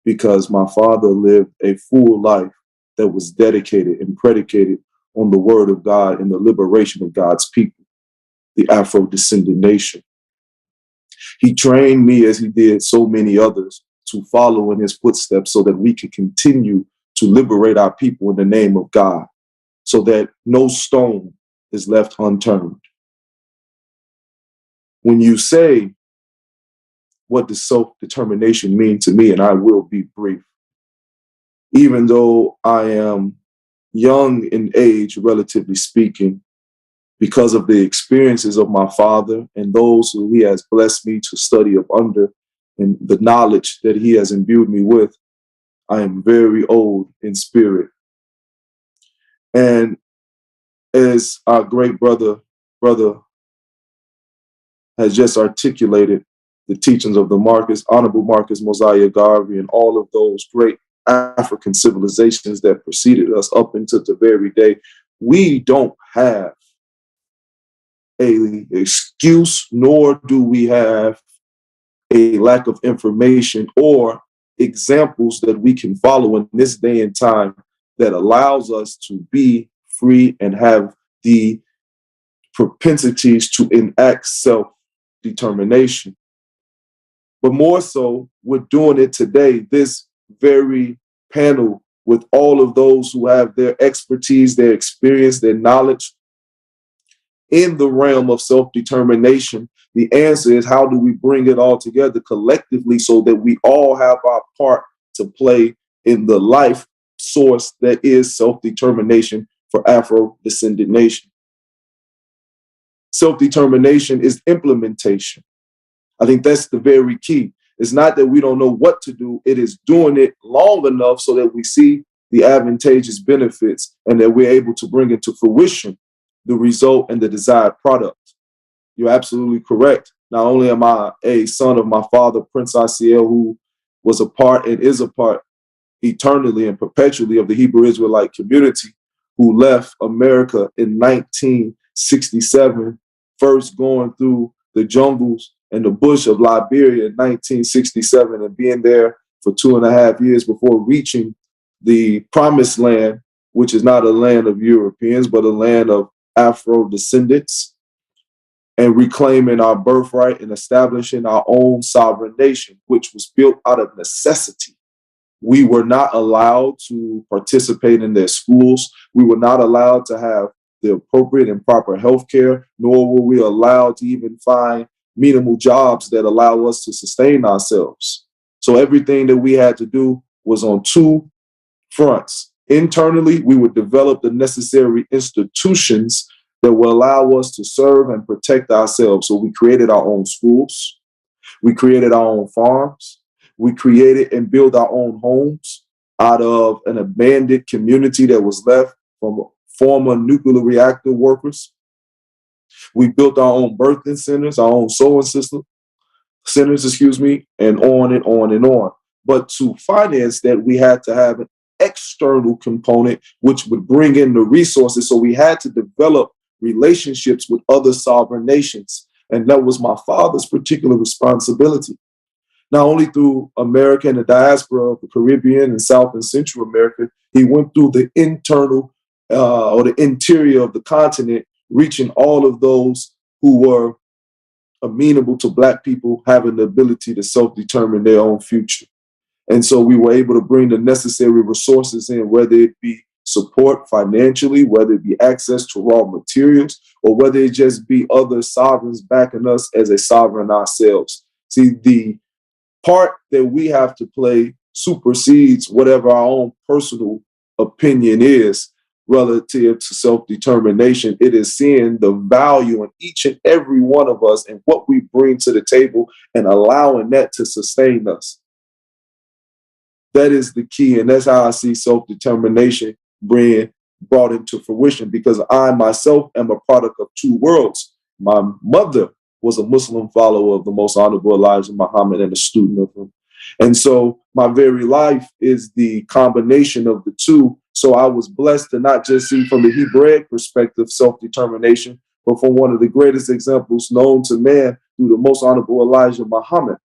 because my father lived a full life that was dedicated and predicated on the word of God and the liberation of God's people, the Afro-descendant nation. He trained me, as he did so many others, to follow in his footsteps so that we could continue to liberate our people in the name of God, so that no stone is left unturned. When you say, what does self-determination mean to me? And I will be brief. Even though I am young in age, relatively speaking, because of the experiences of my father and those who he has blessed me to study up under and the knowledge that he has imbued me with, I am very old in spirit. And as our great brother has just articulated the teachings of the Honorable Marcus Mosiah Garvey and all of those great African civilizations that preceded us up into the very day, we don't have an excuse, nor do we have a lack of information or examples that we can follow in this day and time that allows us to be free and have the propensities to enact self-determination. But more so, we're doing it today, this very panel, with all of those who have their expertise, their experience, their knowledge in the realm of self-determination. The answer is, how do we bring it all together collectively so that we all have our part to play in the life source that is self-determination for Afro-descendant nation? Self-determination is implementation. I think that's the very key. It's not that we don't know what to do. It is doing it long enough so that we see the advantageous benefits and that we're able to bring into fruition the result and the desired product. You're absolutely correct. Not only am I a son of my father, Prince Asiel, who was a part and is a part eternally and perpetually of the Hebrew Israelite community, who left America in 1967, first going through the jungles and the bush of Liberia in 1967 and being there for 2.5 years before reaching the promised land, which is not a land of Europeans, but a land of Afro-descendants, and reclaiming our birthright and establishing our own sovereign nation, which was built out of necessity. We were not allowed to participate in their schools. We were not allowed to have the appropriate and proper health care, nor were we allowed to even find minimal jobs that allow us to sustain ourselves. So everything that we had to do was on two fronts. Internally, we would develop the necessary institutions that will allow us to serve and protect ourselves. So we created our own schools. We created our own farms. We created and built our own homes out of an abandoned community that was left from former nuclear reactor workers. We built our own birthing centers, our own sewing centers, and on and on and on. But to finance that, we had to have an external component, which would bring in the resources. So we had to develop relationships with other sovereign nations. And that was my father's particular responsibility. Not only through America and the diaspora of the Caribbean and South and Central America, he went through the internal or the interior of the continent, reaching all of those who were amenable to Black people having the ability to self-determine their own future. And so we were able to bring the necessary resources in, whether it be support financially, whether it be access to raw materials, or whether it just be other sovereigns backing us as a sovereign ourselves. See, the part that we have to play supersedes whatever our own personal opinion is relative to self-determination. It is seeing the value in each and every one of us and what we bring to the table and allowing that to sustain us. That is the key, and that's how I see self-determination being brought into fruition, because I myself am a product of two worlds. My mother was a Muslim follower of the most honorable Elijah Muhammad and a student of him. And so my very life is the combination of the two. So I was blessed to not just see from the Hebraic perspective self-determination, but from one of the greatest examples known to man through the most honorable Elijah Muhammad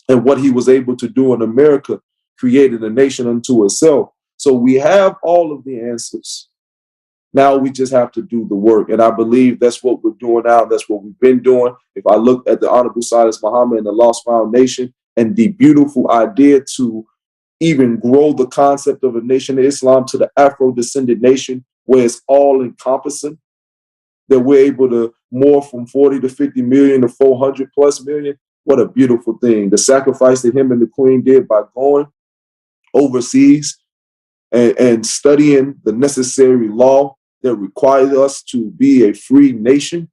and what he was able to do in America, created a nation unto itself. So we have all of the answers. Now we just have to do the work. And I believe that's what we're doing now. That's what we've been doing. If I look at the Honorable Silas Muhammad and the Lost Foundation and the beautiful idea to even grow the concept of a nation of Islam to the Afro-descendant nation, where it's all encompassing, that we're able to morph from 40 to 50 million to 400 plus million. What a beautiful thing. The sacrifice that him and the Queen did by going overseas and studying the necessary law that requires us to be a free nation.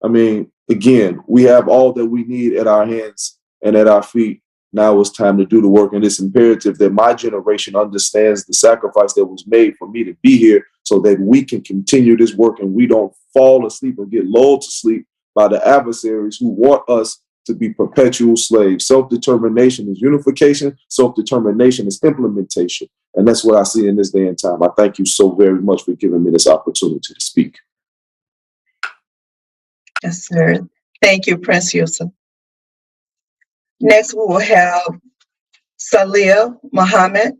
I mean, again, we have all that we need at our hands and at our feet. Now it's time to do the work, and it's imperative that my generation understands the sacrifice that was made for me to be here so that we can continue this work and we don't fall asleep and get lulled to sleep by the adversaries who want us to be perpetual slaves. Self-determination is unification. Self-determination is implementation. And that's what I see in this day and time. I thank you so very much for giving me this opportunity to speak. Yes, sir. Thank you, Prince Yusuf. Next, we will have Salih Muhammad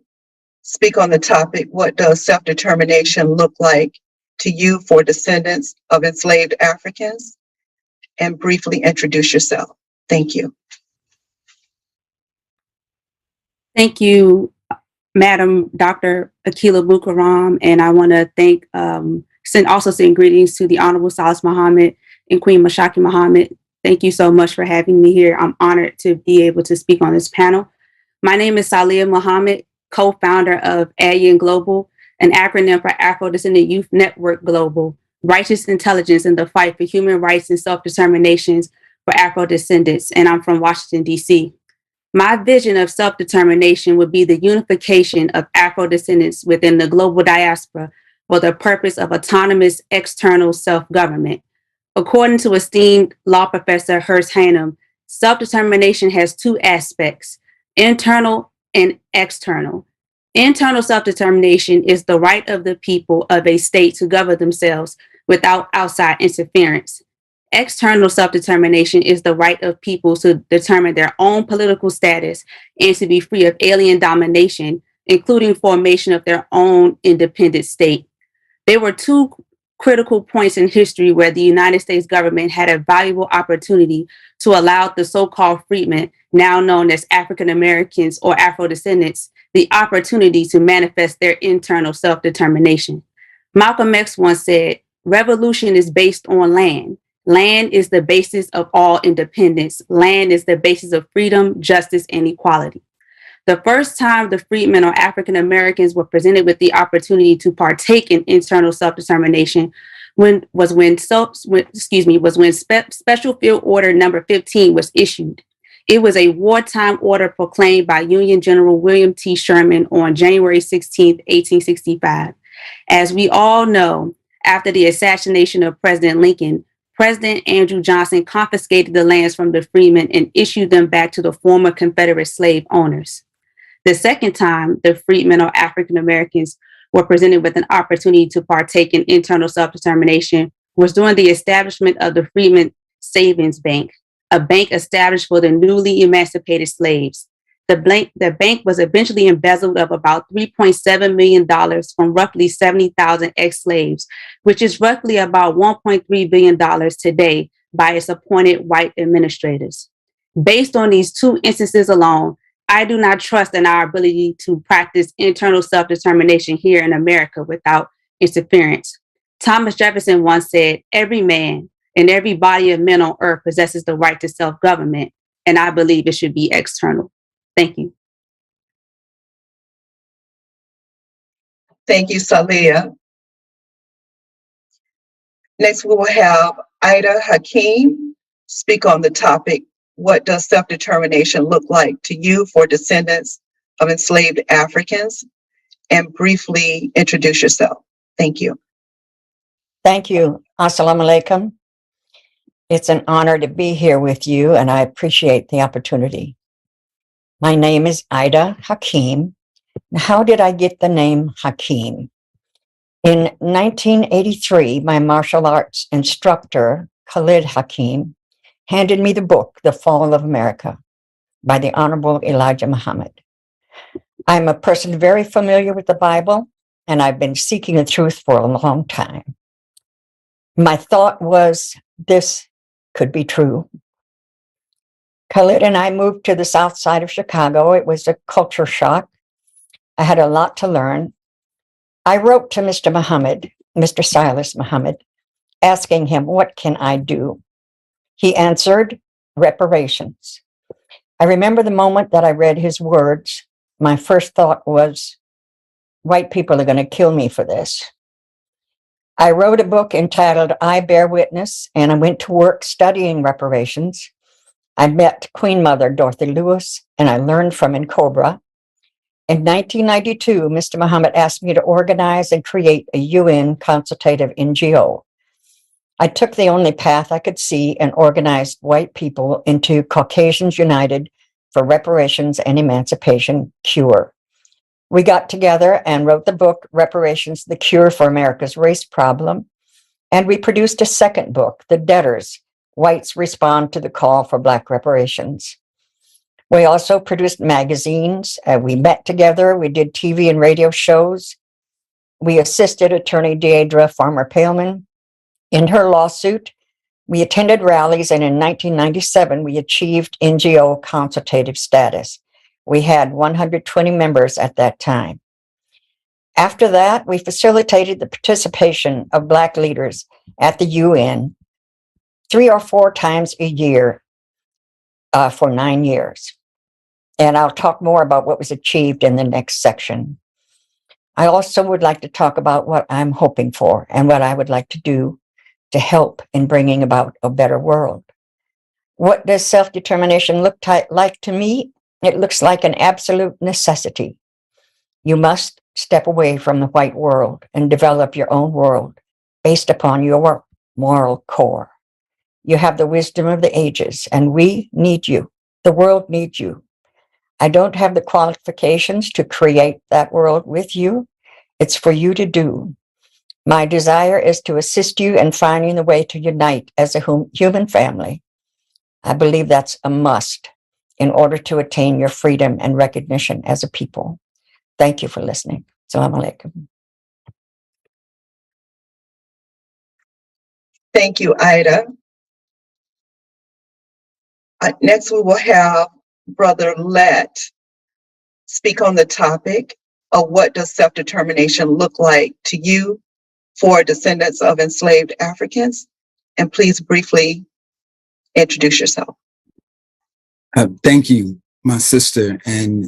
speak on the topic, what does self-determination look like to you for descendants of enslaved Africans? And briefly introduce yourself. Thank you. Thank you, Madam Dr. Akila Bukaram, and I want to thank, send greetings to the Honorable Salis Muhammad and Queen Mashaki Muhammad. Thank you so much for having me here. I'm honored to be able to speak on this panel. My name is Salih Muhammad, co-founder of AYN Global, an acronym for Afro-Descendant Youth Network Global, Righteous Intelligence in the Fight for Human Rights and Self-Determinations for Afro-Descendants, and I'm from Washington, D.C. My vision of self-determination would be the unification of Afro-descendants within the global diaspora for the purpose of autonomous external self-government. According to esteemed law professor Hurst Hanum, self-determination has two aspects, internal and external. Internal self-determination is the right of the people of a state to govern themselves without outside interference. External self-determination is the right of people to determine their own political status and to be free of alien domination, including formation of their own independent state. There were two critical points in history where the United States government had a valuable opportunity to allow the so-called freedmen, now known as African Americans or Afro-descendants, the opportunity to manifest their internal self-determination. Malcolm X once said, "Revolution is based on land. Land is the basis of all independence. Land is the basis of freedom, justice, and equality." The first time the freedmen or African Americans were presented with the opportunity to partake in internal self-determination was when Special Field Order Number 15 was issued. It was a wartime order proclaimed by Union General William T. Sherman on January 16, 1865. As we all know, after the assassination of President Lincoln, President Andrew Johnson confiscated the lands from the freedmen and issued them back to the former Confederate slave owners. The second time the freedmen or African Americans were presented with an opportunity to partake in internal self-determination was during the establishment of the Freedmen Savings Bank, a bank established for the newly emancipated slaves. The bank was eventually embezzled of about $3.7 million from roughly 70,000 ex-slaves, which is roughly about $1.3 billion today by its appointed white administrators. Based on these two instances alone, I do not trust in our ability to practice internal self-determination here in America without interference. Thomas Jefferson once said, "Every man and every body of men on earth possesses the right to self-government," and I believe it should be external. Thank you. Thank you, Salia. Next, we will have Ida Hakeem speak on the topic, "What does self-determination look like to you for descendants of enslaved Africans?" And briefly introduce yourself. Thank you. Thank you. Assalamu alaikum. It's an honor to be here with you, and I appreciate the opportunity. My name is Ida Hakeem. How did I get the name Hakeem? In 1983, my martial arts instructor, Khalid Hakeem, handed me the book, The Fall of America, by the Honorable Elijah Muhammad. I'm a person very familiar with the Bible, and I've been seeking the truth for a long time. My thought was, this could be true. Khalid and I moved to the south side of Chicago. It was a culture shock. I had a lot to learn. I wrote to Mr. Muhammad, Mr. Silas Muhammad, asking him, what can I do? He answered, reparations. I remember the moment that I read his words. My first thought was, white people are going to kill me for this. I wrote a book entitled I Bear Witness, and I went to work studying reparations. I met Queen Mother Dorothy Lewis, and I learned from Cobra. In 1992, Mr. Muhammad asked me to organize and create a UN consultative NGO. I took the only path I could see and organized white people into Caucasians United for Reparations and Emancipation Cure. We got together and wrote the book, Reparations, the Cure for America's Race Problem. And we produced a second book, The Debtors, Whites Respond to the Call for Black Reparations. We also produced magazines. We met together. We did TV and radio shows. We assisted attorney Deidre Farmer-Pahlman in her lawsuit. We attended rallies, and in 1997, we achieved NGO consultative status. We had 120 members at that time. After that, we facilitated the participation of Black leaders at the UN 3 or 4 times a year for 9 years. And I'll talk more about what was achieved in the next section. I also would like to talk about what I'm hoping for and what I would like to do to help in bringing about a better world. What does self-determination look like to me? It looks like an absolute necessity. You must step away from the white world and develop your own world based upon your moral core. You have the wisdom of the ages, and we need you. The world needs you. I don't have the qualifications to create that world with you. It's for you to do. My desire is to assist you in finding the way to unite as a human family. I believe that's a must in order to attain your freedom and recognition as a people. Thank you for listening. Assalamu alaikum. Thank you, Ida. Next, we will have Brother Let speak on the topic of what does self-determination look like to you for descendants of enslaved Africans. And please briefly introduce yourself. Thank you, my sister, and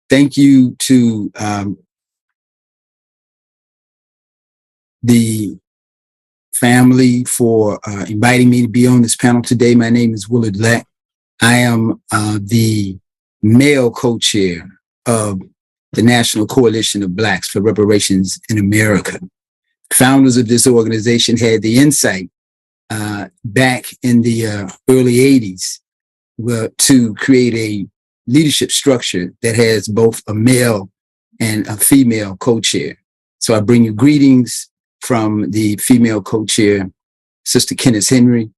thank you to the family for inviting me to be on this panel today. My name is Willard Leck. I am the male co-chair of the National Coalition of Blacks for Reparations in America. Founders of this organization had the insight back in the early 80s to create a leadership structure that has both a male and a female co-chair. So I bring you greetings from the female co-chair, Sister Kenneth Henry.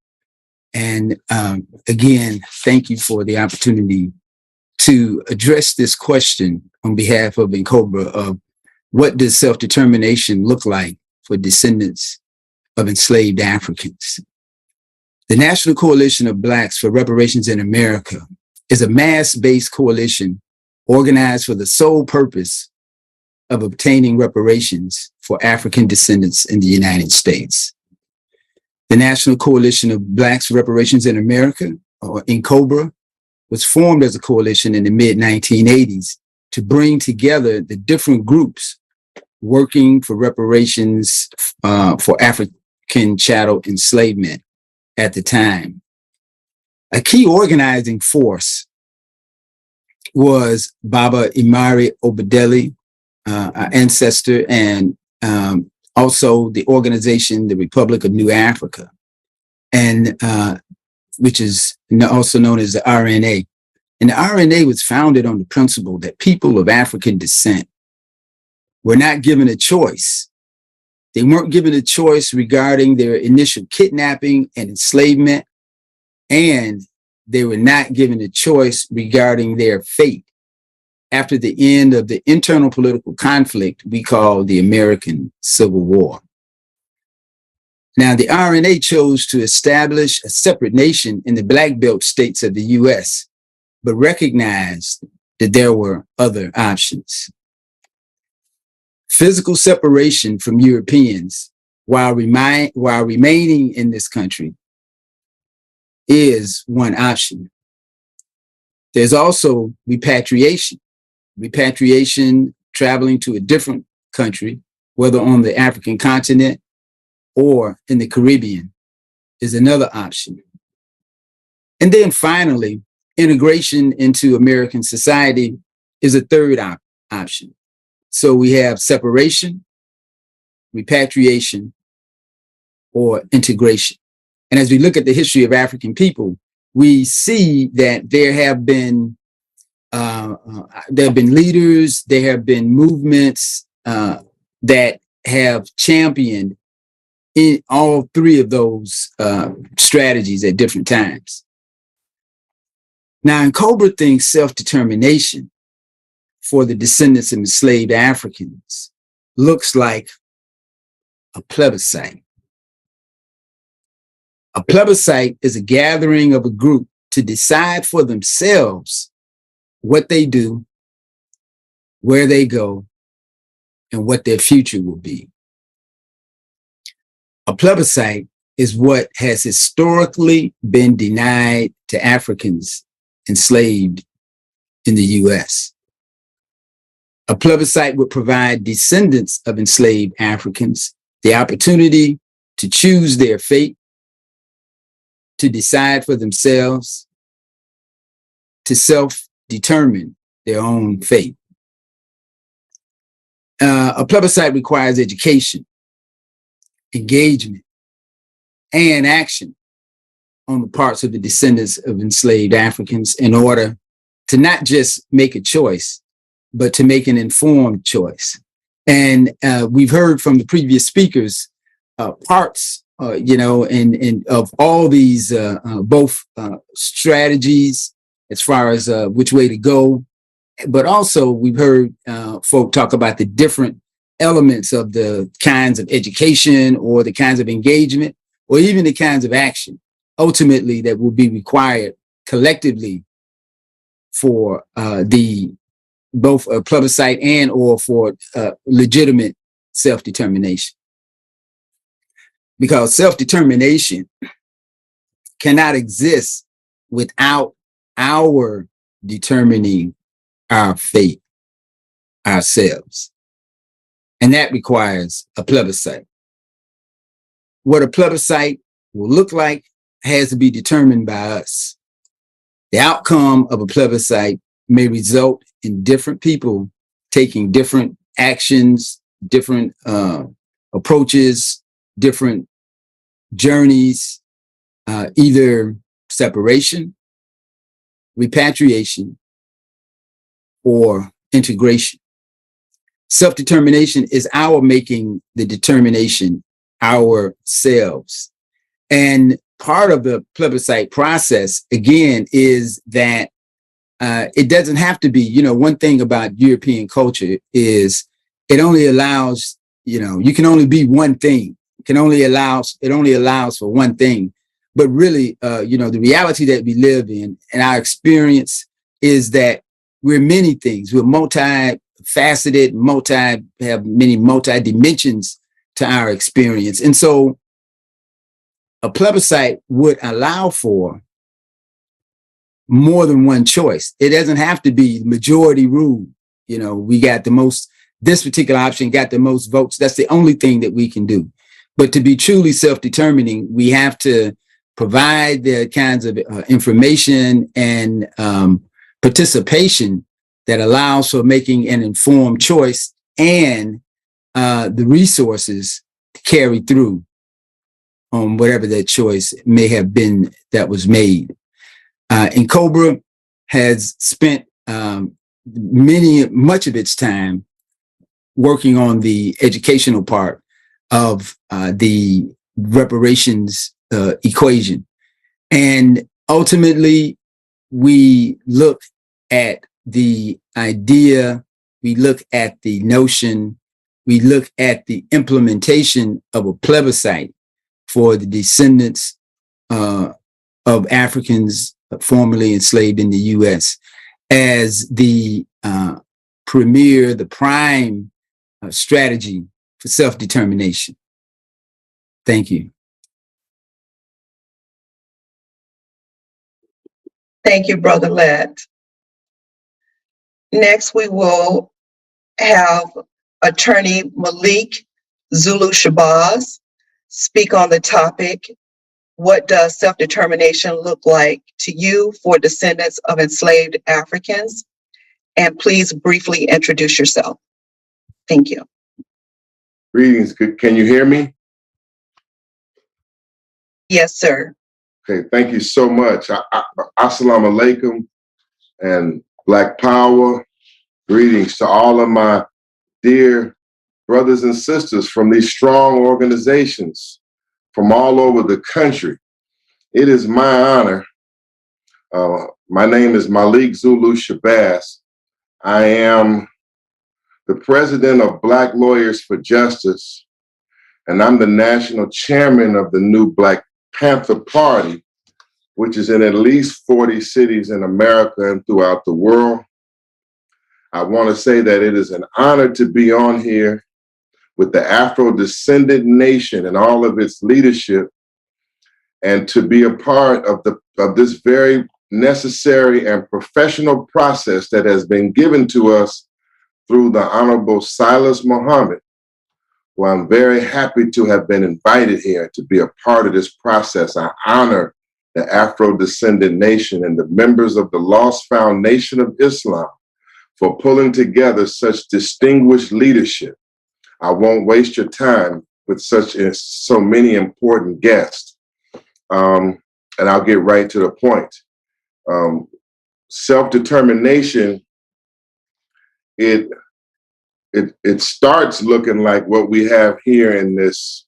And again, thank you for the opportunity to address this question on behalf of NCOBRA of what does self-determination look like for descendants of enslaved Africans. The National Coalition of Blacks for Reparations in America is a mass-based coalition organized for the sole purpose of obtaining reparations for African descendants in the United States. The National Coalition of Blacks for Reparations in America, or NCOBRA, was formed as a coalition in the mid-1980s to bring together the different groups working for reparations for African chattel enslavement at the time. A key organizing force was Baba Imari Obadeli, our ancestor, and also the organization, the Republic of New Africa, and which is also known as the RNA. And the RNA was founded on the principle that people of African descent were not given a choice. They weren't given a choice regarding their initial kidnapping and enslavement, and they were not given a choice regarding their fate after the end of the internal political conflict we call the American Civil War. Now, the RNA chose to establish a separate nation in the Black Belt states of the US, but recognized that there were other options. Physical separation from Europeans while remaining in this country is one option. There's also repatriation. Repatriation, traveling to a different country, whether on the African continent or in the Caribbean, is another option. And then finally, integration into American society is a third option. So we have separation, repatriation, or integration. And as we look at the history of African people, we see that there have been leaders, there have been movements that have championed in all three of those strategies at different times. Now, NCOBRA thinks self-determination for the descendants of enslaved Africans looks like a plebiscite. A plebiscite is a gathering of a group to decide for themselves what they do, where they go, and what their future will be. A plebiscite is what has historically been denied to Africans enslaved in the US. A plebiscite would provide descendants of enslaved Africans the opportunity to choose their fate, to decide for themselves, to self-determine their own fate. A plebiscite requires education, engagement, and action on the parts of the descendants of enslaved Africans in order to not just make a choice, but to make an informed choice. And we've heard from the previous speakers parts, and of all these both strategies as far as which way to go, but also we've heard folk talk about the different elements of the kinds of education or the kinds of engagement or even the kinds of action ultimately that will be required collectively for the both a plebiscite and or for legitimate self-determination. Because self-determination cannot exist without our determining our fate ourselves. And that requires a plebiscite. What a plebiscite will look like has to be determined by us. The outcome of a plebiscite may result in different people taking different actions, different approaches, different journeys, either separation, repatriation, or integration. Self-determination is our making the determination ourselves. And part of the plebiscite process, again, is that it doesn't have to be, one thing about European culture is it only allows, you can only be one thing. It only allows for one thing. But really, the reality that we live in and our experience is that we're many things. We're multifaceted, have many multi-dimensions to our experience. And so a plebiscite would allow for more than one choice. It doesn't have to be majority rule. We got the most, this particular option got the most votes. That's the only thing that we can do. But to be truly self-determining, we have to provide the kinds of information and participation that allows for making an informed choice and the resources to carry through on whatever that choice may have been that was made. And Cobra has spent much of its time working on the educational part of the reparations equation. And ultimately, we look at the idea, we look at the notion, we look at the implementation of a plebiscite for the descendants of Africans formerly enslaved in the U.S. as the prime strategy for self-determination. Thank you. Thank you, Brother Lett. Next, we will have Attorney Malik Zulu Shabazz speak on the topic, what does self-determination look like to you for descendants of enslaved Africans? And please briefly introduce yourself. Thank you. Greetings. Can you hear me? Yes, sir. Okay, thank you so much. Assalamu alaikum and Black Power. Greetings to all of my dear brothers and sisters from these strong organizations from all over the country. It is my honor. My name is Malik Zulu Shabazz. I am the president of Black Lawyers for Justice, and I'm the national chairman of the new Black Panther Party, which is in at least 40 cities in America and throughout the world. I want to say that it is an honor to be on here with the Afro-descendant nation and all of its leadership, and to be a part of this very necessary and professional process that has been given to us through the Honorable Silas Muhammad. Well, I'm very happy to have been invited here to be a part of this process. I honor the Afro-descendant nation and the members of the Lost Foundation of Islam for pulling together such distinguished leadership. I won't waste your time with so many important guests. And I'll get right to the point. Self-determination, it starts looking like what we have here in this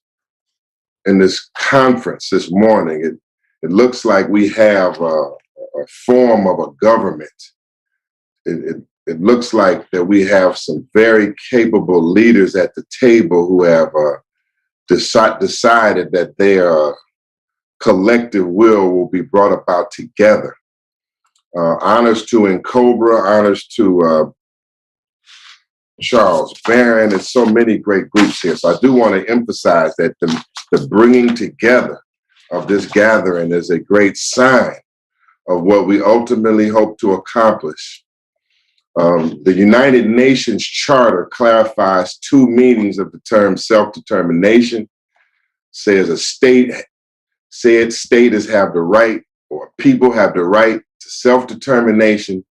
conference this morning. It looks like we have a form of a government. It looks like that we have some very capable leaders at the table who have decided that their collective will be brought about together. Honors to Cobra, honors to Charles, Barron, and so many great groups here. So I do want to emphasize that the bringing together of this gathering is a great sign of what we ultimately hope to accomplish. The United Nations Charter clarifies two meanings of the term self-determination. Says a state, said states have the right, or people have the right to self-determination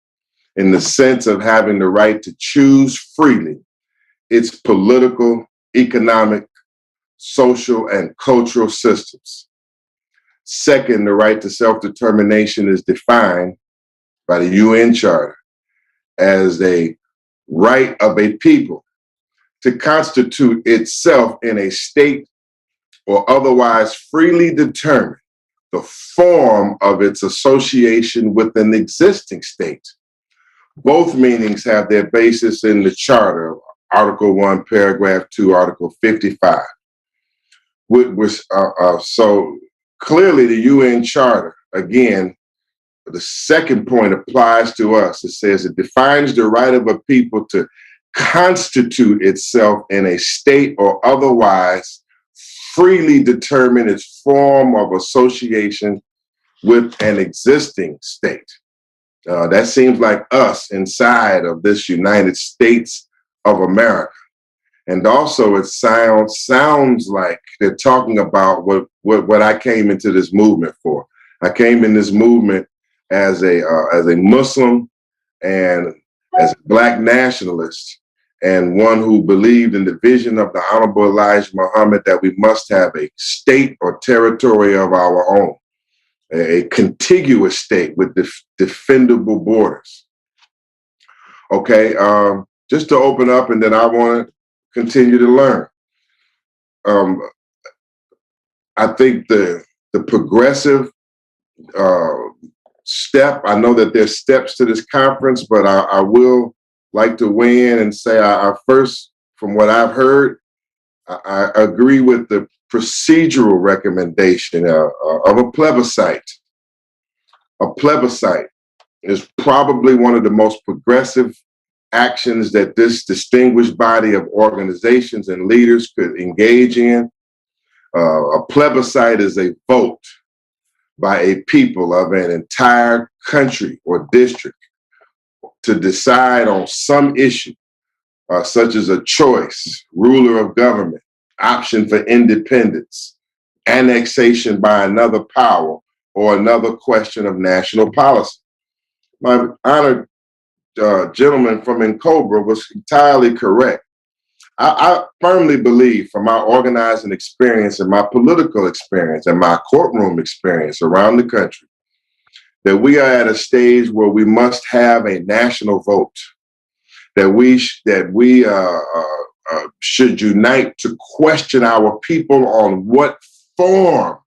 in the sense of having the right to choose freely its political, economic, social, and cultural systems. Second, the right to self-determination is defined by the UN Charter as a right of a people to constitute itself in a state or otherwise freely determine the form of its association with an existing state. Both meanings have their basis in the Charter, Article 1, Paragraph 2, Article 55. So clearly the UN Charter, again, the second point applies to us. It says it defines the right of a people to constitute itself in a state or otherwise freely determine its form of association with an existing state. That seems like us inside of this United States of America. And also it sounds like they're talking about what I came into this movement for. I came in this movement as a Muslim and as a Black nationalist, and one who believed in the vision of the Honorable Elijah Muhammad that we must have a state or territory of our own, a contiguous state with defendable borders. Okay, just to open up, and then I want to continue to learn. I think the progressive step, I know that there's steps to this conference, but I will like to weigh in and say I first, from what I've heard, I agree with the procedural recommendation of a plebiscite. A plebiscite is probably one of the most progressive actions that this distinguished body of organizations and leaders could engage in. A plebiscite is a vote by a people of an entire country or district to decide on some issue, such as a choice, ruler of government, option for independence, annexation by another power, or another question of national policy. My honored gentleman from N'Cobra was entirely correct. I firmly believe, from my organizing experience and my political experience and my courtroom experience around the country, that we are at a stage where we must have a national vote, that we should unite to question our people on what form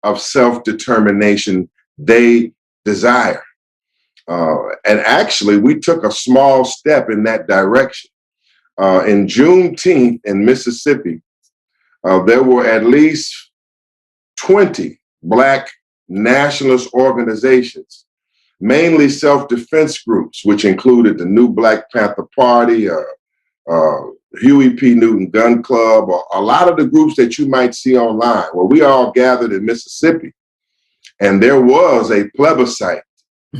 of self-determination they desire. And actually, we took a small step in that direction. In Juneteenth in Mississippi, there were at least 20 Black nationalist organizations, mainly self-defense groups, which included the New Black Panther Party, Huey P. Newton Gun Club, or a lot of the groups that you might see online, where we all gathered in Mississippi. And there was a plebiscite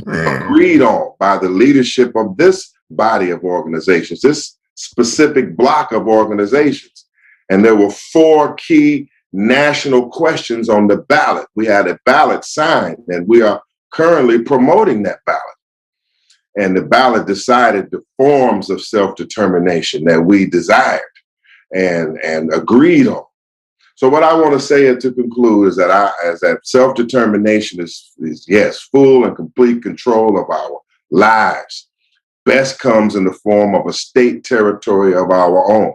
agreed on by the leadership of this body of organizations, this specific block of organizations. And there were 4 key national questions on the ballot. We had a ballot signed, and we are currently promoting that ballot. And the ballot decided the forms of self-determination that we desired and agreed on. So what I want to say to conclude is that self-determination is yes, full and complete control of our lives. Best comes in the form of a state territory of our own.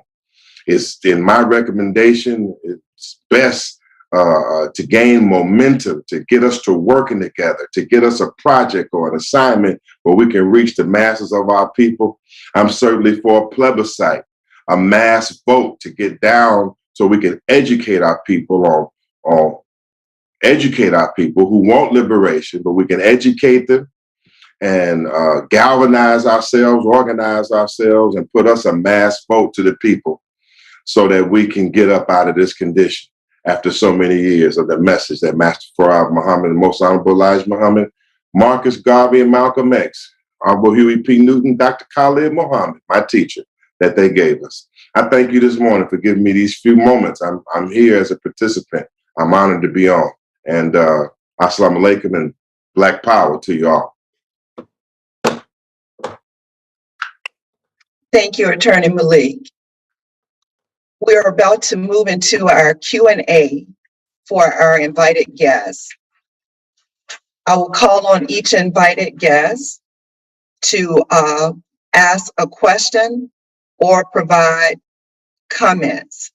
It's, in my recommendation, it's best to gain momentum, to get us to working together, to get us a project or an assignment where we can reach the masses of our people. I'm certainly for a plebiscite, a mass vote to get down so we can educate our people on educate our people who want liberation, but we can educate them and galvanize ourselves, organize ourselves, and put us a mass vote to the people so that we can get up out of this condition after so many years of the message that Master Farad Muhammad and Most Honorable Elijah Muhammad, Marcus Garvey, and Malcolm X, Honorable Huey P. Newton, Dr. Khalid Muhammad, my teacher, that they gave us. I thank you this morning for giving me these few moments. I'm here as a participant. I'm honored to be on. And assalamu alaikum and Black Power to you all. Thank you, Attorney Malik. We're about to move into our Q&A for our invited guests. I will call on each invited guest to ask a question or provide comments.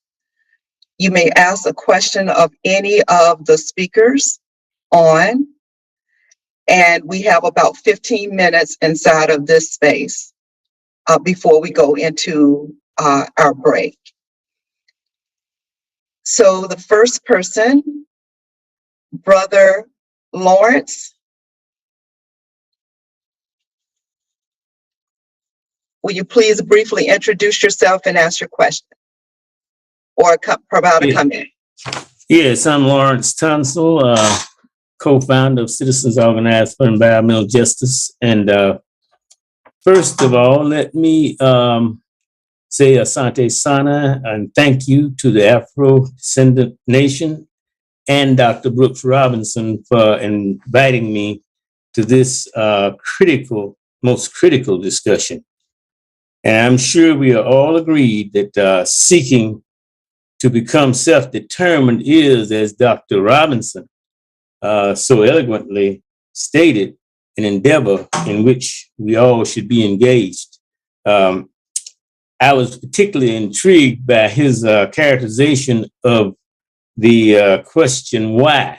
You may ask a question of any of the speakers on, and we have about 15 minutes inside of this space before we go into our break. So the first person, Brother Lawrence, will you please briefly introduce yourself and ask your question or provide a comment? Yes, I'm Lawrence Tunsil, co-founder of Citizens Organized for Environmental Justice. And first of all, let me say Asante Sana and thank you to the Afro-Descendant Nation and Dr. Brooks Robinson for inviting me to this most critical discussion. And I'm sure we are all agreed that seeking to become self-determined is, as Dr. Robinson so eloquently stated, an endeavor in which we all should be engaged. I was particularly intrigued by his characterization of the question, why?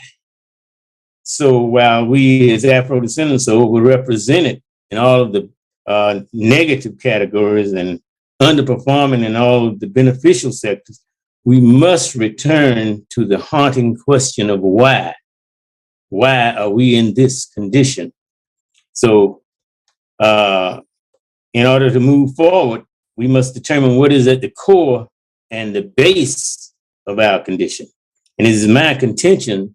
So while we as Afro-descendants are overrepresented in all of the negative categories and underperforming in all of the beneficial sectors, we must return to the haunting question of why. Why are we in this condition? So in order to move forward, we must determine what is at the core and the base of our condition. And it is my contention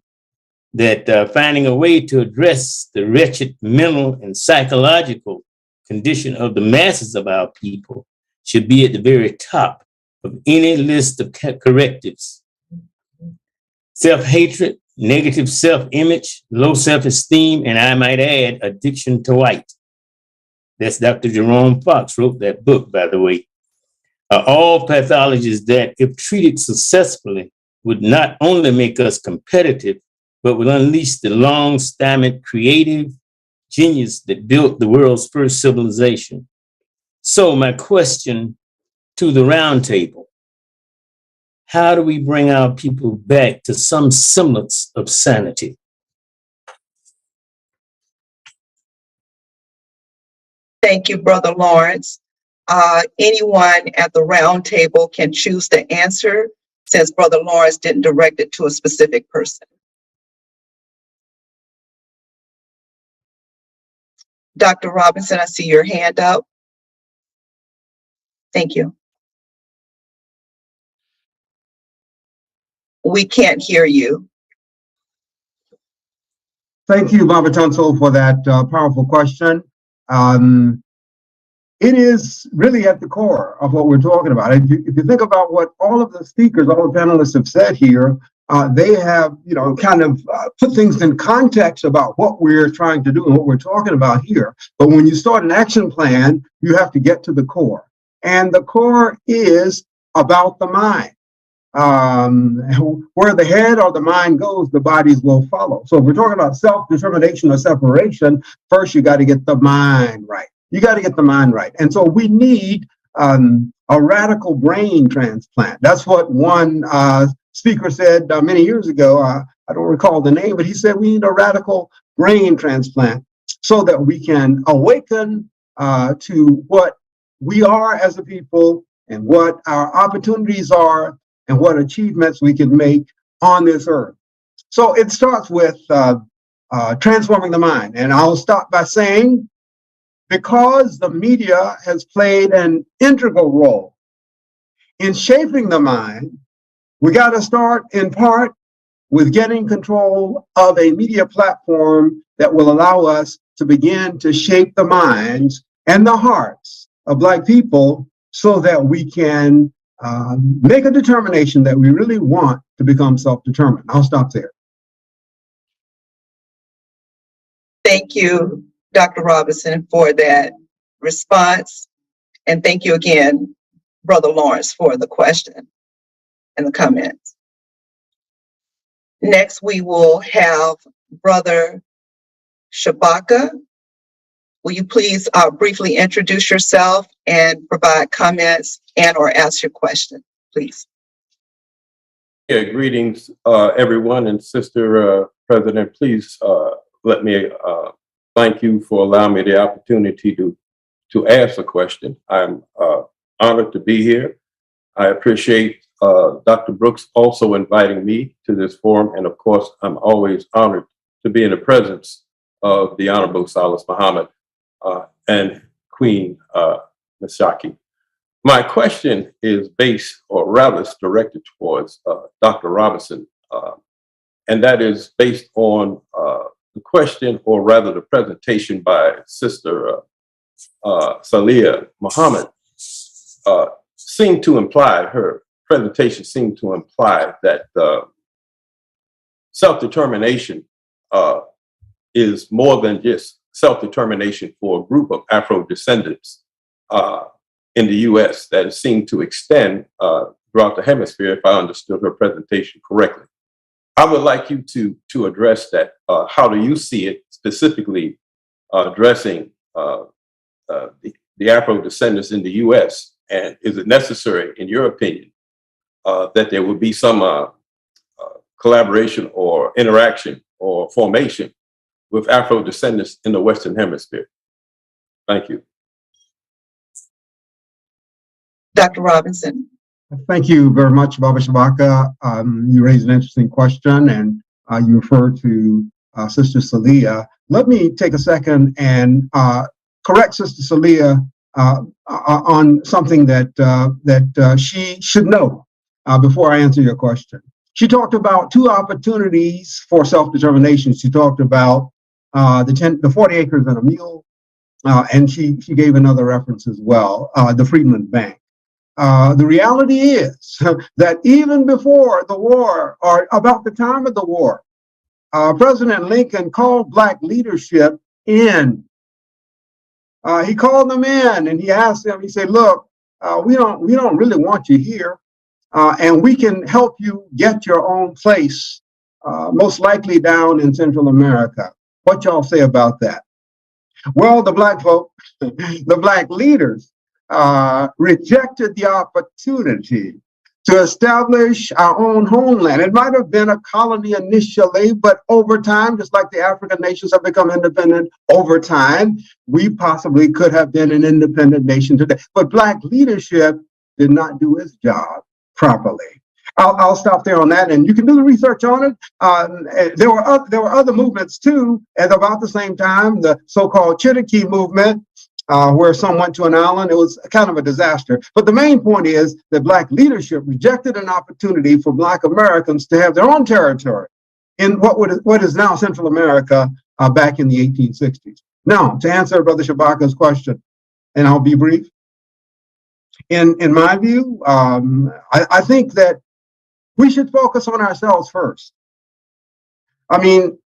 that finding a way to address the wretched mental and psychological condition of the masses of our people should be at the very top of any list of correctives. Self-hatred, negative self-image, low self-esteem, and I might add, addiction to white. That's Dr. Jerome Fox wrote that book, by the way. Are all pathologies that, if treated successfully, would not only make us competitive, but will unleash the long-stammered creative genius that built the world's first civilization. So my question to the roundtable, how do we bring our people back to some semblance of sanity? Thank you, Brother Lawrence. Anyone at the round table can choose to answer since Brother Lawrence didn't direct it to a specific person. Dr. Robinson, I see your hand up. Thank you. We can't hear you. Thank you, Baba Tunsil, for that powerful question. It is really at the core of what we're talking about. If you think about what all of the speakers, all the panelists have said here, they have, kind of put things in context about what we're trying to do and what we're talking about here. But when you start an action plan, you have to get to the core. And the core is about the mind. Where the head or the mind goes, the bodies will follow. So if we're talking about self-determination or separation, first you got to get the mind right. You got to get the mind right. And so we need a radical brain transplant. That's what one speaker said many years ago. I don't recall the name, but he said we need a radical brain transplant so that we can awaken to what we are as a people and what our opportunities are and what achievements we can make on this earth. So it starts with transforming the mind. And I'll stop by saying because the media has played an integral role in shaping the mind, we got to start in part with getting control of a media platform that will allow us to begin to shape the minds and the hearts of Black people so that we can make a determination that we really want to become self-determined. I'll stop there. Thank you, Dr. Robinson, for that response. And thank you again, Brother Lawrence, for the question and the comments. Next, we will have Brother Shabaka. Will you please briefly introduce yourself and provide comments and or ask your question, please? Yeah, greetings, everyone, and Sister President, please let me thank you for allowing me the opportunity to ask a question. I'm honored to be here. I appreciate Dr. Brooks also inviting me to this forum, and of course, I'm always honored to be in the presence of the Honorable Salas Muhammad and Queen Mashaki. My question is based, or rather it's directed towards Dr. Robinson, and that is based on the question, or rather the presentation by Sister Salia Muhammad seemed to imply, her presentation seemed to imply that self-determination is more than just self-determination for a group of Afro-descendants in the US, that it seemed to extend throughout the hemisphere, if I understood her presentation correctly. I would like you to address that. How do you see it specifically addressing the Afro-descendants in the US? And is it necessary, in your opinion, that there would be some collaboration or interaction or formation with Afro-descendants in the Western Hemisphere? Thank you. Dr. Robinson. Thank you very much, Baba Shabaka. You raised an interesting question, and you referred to Sister Salia. Let me take a second and correct Sister Salia on something that she should know before I answer your question. She talked about two opportunities for self-determination. She talked about the 40 acres and a mule, and she gave another reference as well, the Freedmen's Bank. The reality is that even before the war, or about the time of the war, President Lincoln called Black leadership in. He called them in and he asked them, he said, look, we don't really want you here, and we can help you get your own place, most likely down in Central America. What y'all say about that? Well, the Black folk, the Black leaders, rejected the opportunity to establish our own homeland. It might have been a colony initially, but over time, just like the African nations have become independent over time, we possibly could have been an independent nation today. But Black leadership did not do its job properly. I'll stop there on that, and you can do the research on it. There were other movements too, at about the same time, the so-called Cherokee movement, where some went to an island. It was kind of a disaster. But the main point is that Black leadership rejected an opportunity for Black Americans to have their own territory in what is now Central America back in the 1860s. Now, to answer Brother Shabaka's question, and I'll be brief. In my view, I think that we should focus on ourselves first. I mean,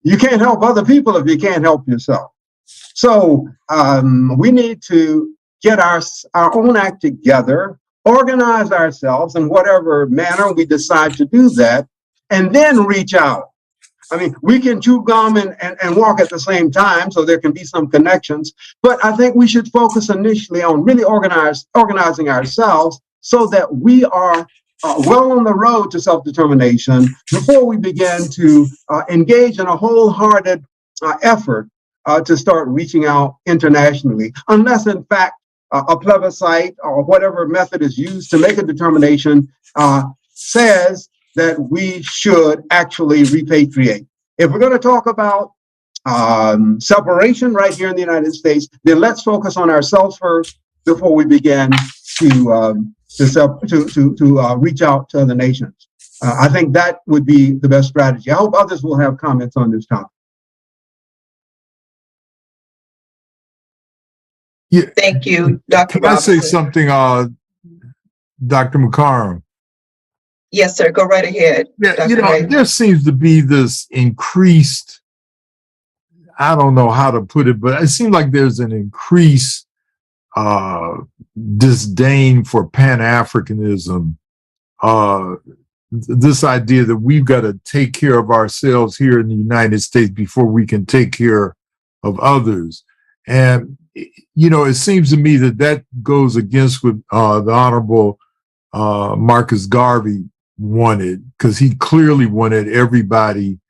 you can't help other people if you can't help yourself. So we need to get our own act together, organize ourselves in whatever manner we decide to do that, and then reach out. I mean, we can chew gum and walk at the same time, so there can be some connections. But I think we should focus initially on really organizing ourselves so that we are well on the road to self-determination before we begin to engage in a wholehearted effort to start reaching out internationally, unless in fact a plebiscite or whatever method is used to make a determination says that we should actually repatriate. If we're going to talk about separation right here in the United States, then let's focus on ourselves first before we begin to reach out to other nations. I think that would be the best strategy. I hope others will have comments on this topic. Yeah. Thank you, Dr. Can I say something, Dr. McCarron? Yes, sir. Go right ahead. Yeah, Dr. you know, Ray. there seems to be this increased, I don't know how to put it, but it seems like there's an increased disdain for Pan-Africanism. This idea that we've got to take care of ourselves here in the United States before we can take care of others. And, you know, it seems to me that that goes against what the Honorable Marcus Garvey wanted, because he clearly wanted everybody,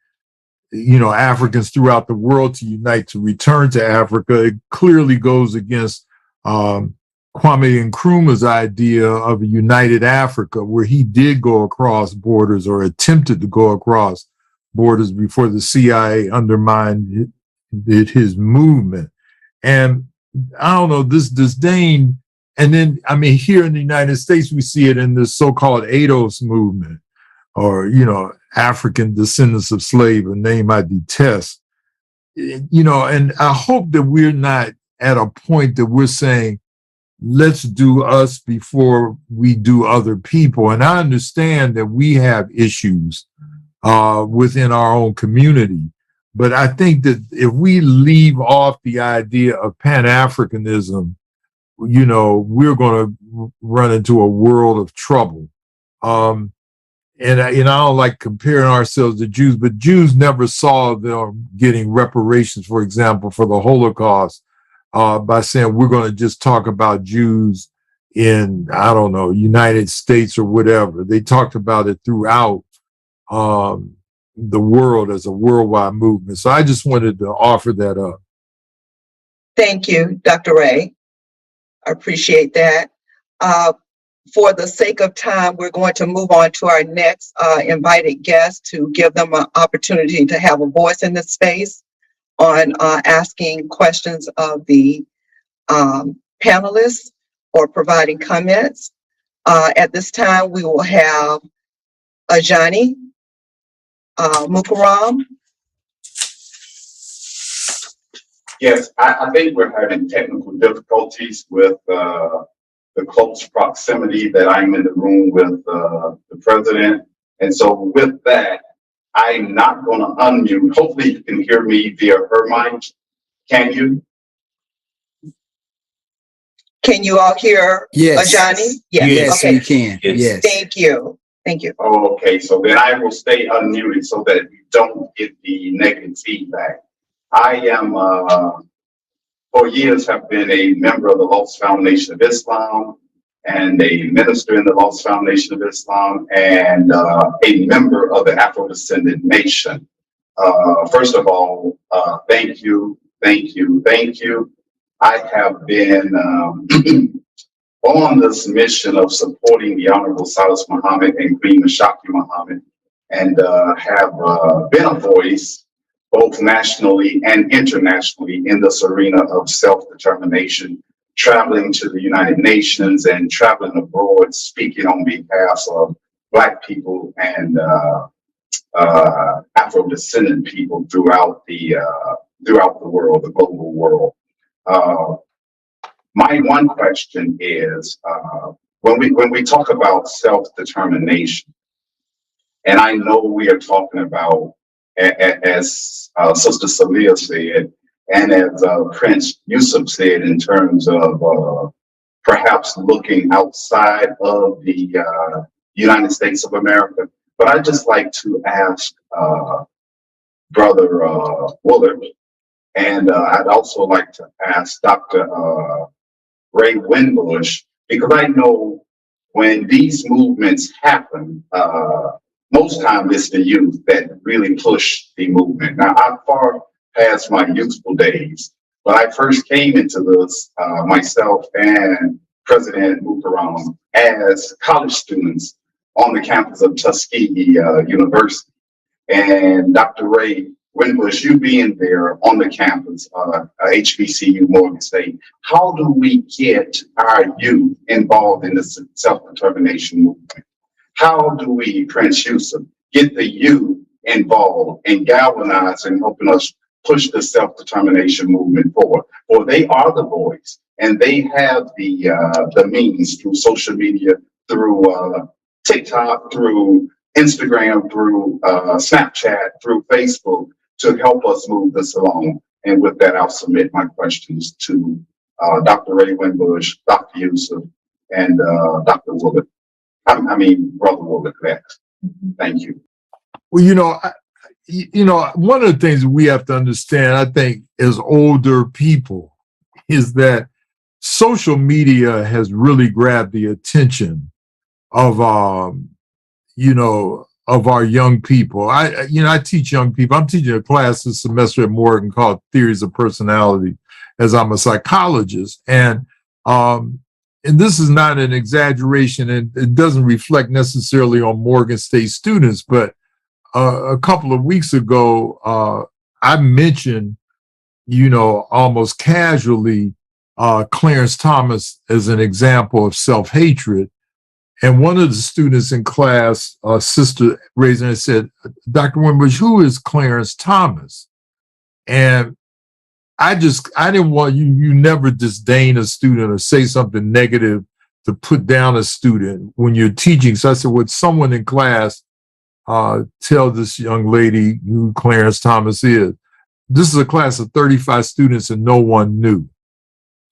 you know, Africans throughout the world to unite to return to Africa. It clearly goes against Kwame Nkrumah's idea of a united Africa, where he did go across borders or attempted to go across borders before the CIA undermined his movement. And I don't know, this disdain. And then, I mean, here in the United States, we see it in this so-called ADOS movement, or, you know, African descendants of slave, a name I detest. You know, and I hope that we're not at a point that we're saying, let's do us before we do other people. And I understand that we have issues within our own community. But I think that if we leave off the idea of Pan-Africanism, you know, we're going to run into a world of trouble. And I don't like comparing ourselves to Jews, but Jews never saw them getting reparations, for example, for the Holocaust, by saying we're going to just talk about Jews in, I don't know, United States or whatever. They talked about it throughout the world as a worldwide movement. So I just wanted to offer that up. Thank you, Dr. Ray. I appreciate that. For the sake of time, we're going to move on to our next invited guest to give them an opportunity to have a voice in this space on asking questions of the panelists or providing comments. At this time, we will have Ajani Mukaram. Yes, I think we're having technical difficulties with the close proximity that I'm in the room with the president. And so with that, I'm not going to unmute. Hopefully you can hear me via her mic. Can you? Can you all hear Ajani? Yes, okay. we can. Yes. Thank you. Thank you. Okay, so then I will stay unmuted so that we don't get the negative feedback. I am, for years, have been a member of the Lost Foundation of Islam and a minister in the Lost Foundation of Islam and a member of the Afro-Descendant Nation. First of all, thank you. I have been on this mission of supporting the Honorable Salis Muhammad and Queen Mashaki Muhammad, and have been a voice both nationally and internationally in this arena of self-determination, traveling to the United Nations and traveling abroad, speaking on behalf of Black people and Afro-descendant people throughout the world, the global world. My one question is, when we talk about self-determination, and I know we are talking about, as Sister Celia said, and as Prince Yusuf said, in terms of perhaps looking outside of the United States of America. But I'd just like to ask Brother Willard, and I'd also like to ask Dr. Ray Winbush, because I know when these movements happen, most times it's the youth that really push the movement. Now, I'm far past my youthful days, but I first came into this, myself and President Mukaram, as college students on the campus of Tuskegee University. And Dr. Ray, Winbush, you being there on the campus, HBCU Morgan State, how do we get our youth involved in the self-determination movement? How do we, Prince Yusuf, get the youth involved and galvanize and helping us push the self-determination movement forward? For they are the voice, and they have the means through social media, through TikTok, through Instagram, through Snapchat, through Facebook, to help us move this along. And with that, I'll submit my questions to Dr. Ray Winbush, Dr. Yusuf, and Dr. Willard. Brother Willard. Thank you. Well, one of the things we have to understand, I think, as older people, is that social media has really grabbed the attention of of our young people. I teach young people. I'm teaching a class this semester at Morgan called Theories of Personality, as I'm a psychologist. And this is not an exaggeration, and it doesn't reflect necessarily on Morgan State students, but a couple of weeks ago, I mentioned, almost casually, Clarence Thomas as an example of self-hatred. And one of the students in class, sister raised her and said, Dr. Winbush, who is Clarence Thomas? And I didn't want you never disdain a student or say something negative to put down a student when you're teaching. So I said, would someone in class tell this young lady who Clarence Thomas is? This is a class of 35 students and no one knew.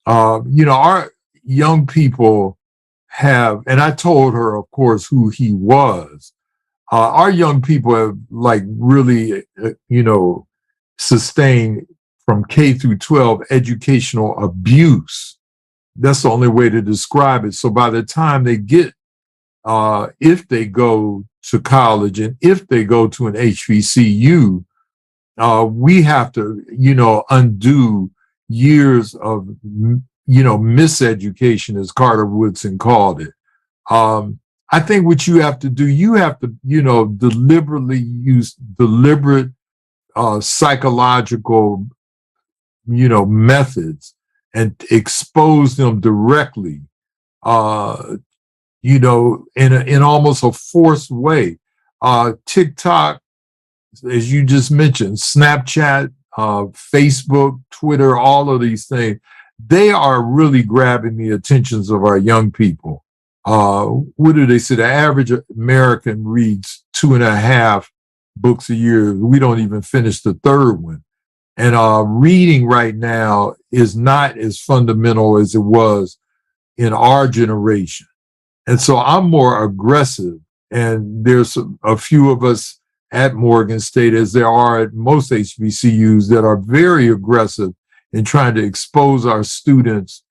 Our young people have, and I told her, of course, who he was. Our young people have really, sustained from K through 12 educational abuse. That's the only way to describe it. So by the time they get, if they go to college and if they go to an HBCU, we have to, undo years of, miseducation, as Carter Woodson called it. I think what you have to do, you have to, deliberately use deliberate psychological, methods and expose them directly, in almost a forced way. TikTok, as you just mentioned, Snapchat, Facebook, Twitter, all of these things, they are really grabbing the attentions of our young people. What do they say? The average American reads 2.5 books a year. We don't even finish the third one. And reading right now is not as fundamental as it was in our generation. And so I'm more aggressive. And there's a few of us at Morgan State, as there are at most HBCUs, that are very aggressive in trying to expose our students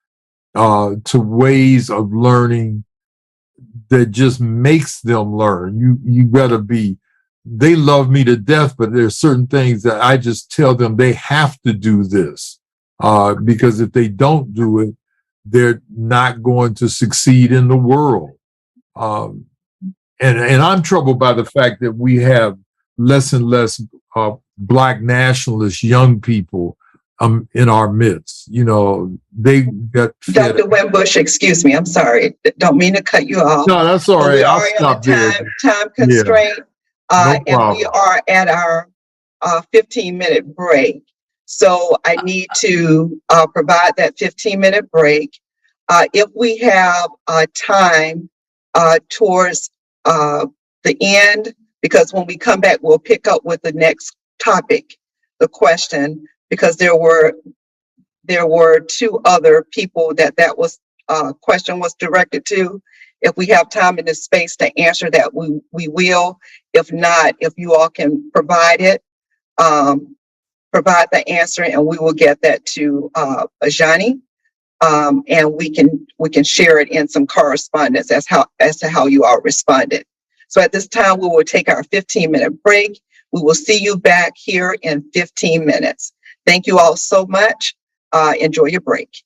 to ways of learning that just makes them learn. You gotta be, they love me to death, but there's certain things that I just tell them they have to do this, because if they don't do it, they're not going to succeed in the world. And I'm troubled by the fact that we have less and less Black nationalist young people in our midst. They got Dr. Winbush, excuse me, I'm sorry. Don't mean to cut you off. No, that's all right. We I'll are stop in a there. time constraint, No and problem. we are at our 15-minute break. So I need to provide that 15-minute break. If we have time towards the end, because when we come back, we'll pick up with the next topic, the question, because there were two other people that was question was directed to. If we have time in this space to answer that, we will. If not, if you all can provide it, provide the answer, and we will get that to Ajani, and we can share it in some correspondence as to how you all responded. So at this time, we will take our 15-minute break. We will see you back here in 15 minutes. Thank you all so much. Enjoy your break.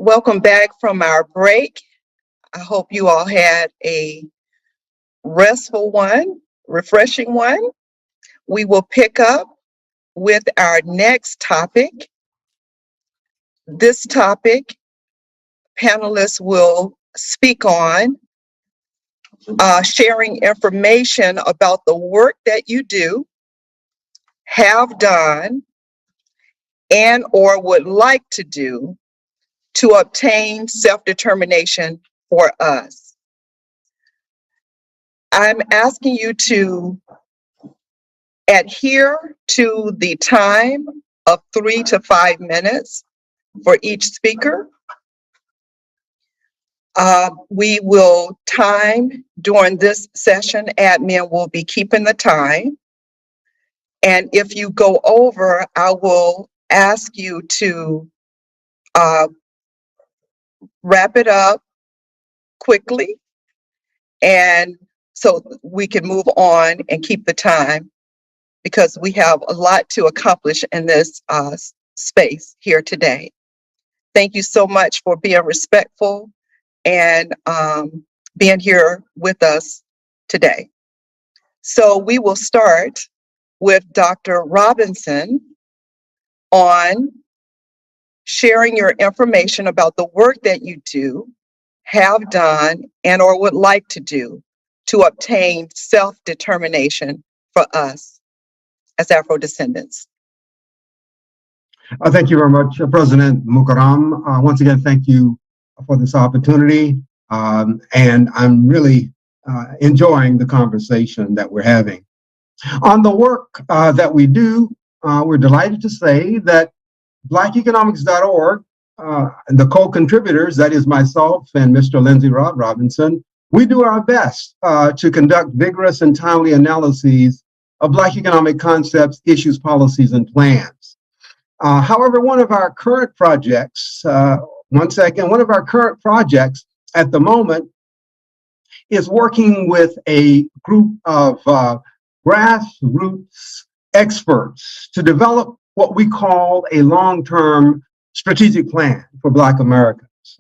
Welcome back from our break. I hope you all had a restful one, refreshing one. We will pick up with our next topic. This topic, panelists will speak on sharing information about the work that you do, have done, and or would like to do to obtain self-determination for us. I'm asking you to adhere to the time of 3 to 5 minutes for each speaker. We will time during this session. Admin will be keeping the time. And if you go over, I will ask you to wrap it up quickly, and so we can move on and keep the time, because we have a lot to accomplish in this space here today. Thank you so much for being respectful and being here with us today. So we will start with Dr. Robinson on sharing your information about the work that you do, have done, and or would like to do to obtain self-determination for us as Afro-descendants. Thank you very much, President Mukaram. Once again, thank you for this opportunity. And I'm really enjoying the conversation that we're having. On the work that we do, we're delighted to say that blackeconomics.org, the co-contributors, that is myself and Mr. Lindsay Rod Robinson, we do our best to conduct vigorous and timely analyses of Black economic concepts, issues, policies, and plans. However, one of our current projects at the moment is working with a group of grassroots experts to develop what we call a long-term strategic plan for Black Americans.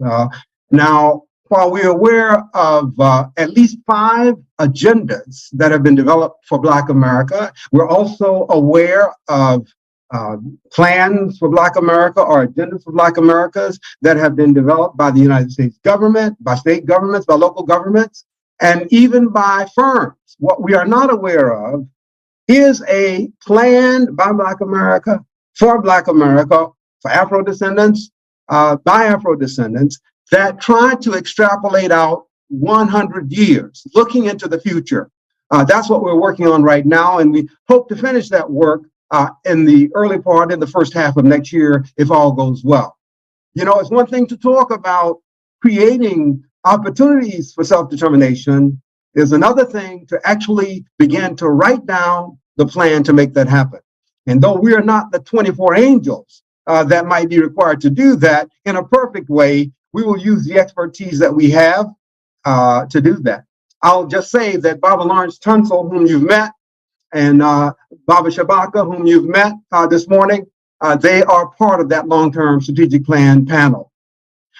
Now, while we're aware of at least 5 agendas that have been developed for Black America, we're also aware of plans for Black America or agendas for Black Americas that have been developed by the United States government, by state governments, by local governments, and even by firms. What we are not aware of is a plan by Black America, for Afro-descendants, by Afro-descendants, that try to extrapolate out 100 years, looking into the future. That's what we're working on right now, and we hope to finish that work in the early part, in the first half of next year, if all goes well. You know, it's one thing to talk about creating opportunities for self-determination. Is another thing to actually begin to write down the plan to make that happen. And though we are not the 24 angels that might be required to do that in a perfect way, we will use the expertise that we have to do that. I'll just say that Baba Lawrence Tunsil, whom you've met, and Baba Shabaka, whom you've met this morning, they are part of that long-term strategic plan panel.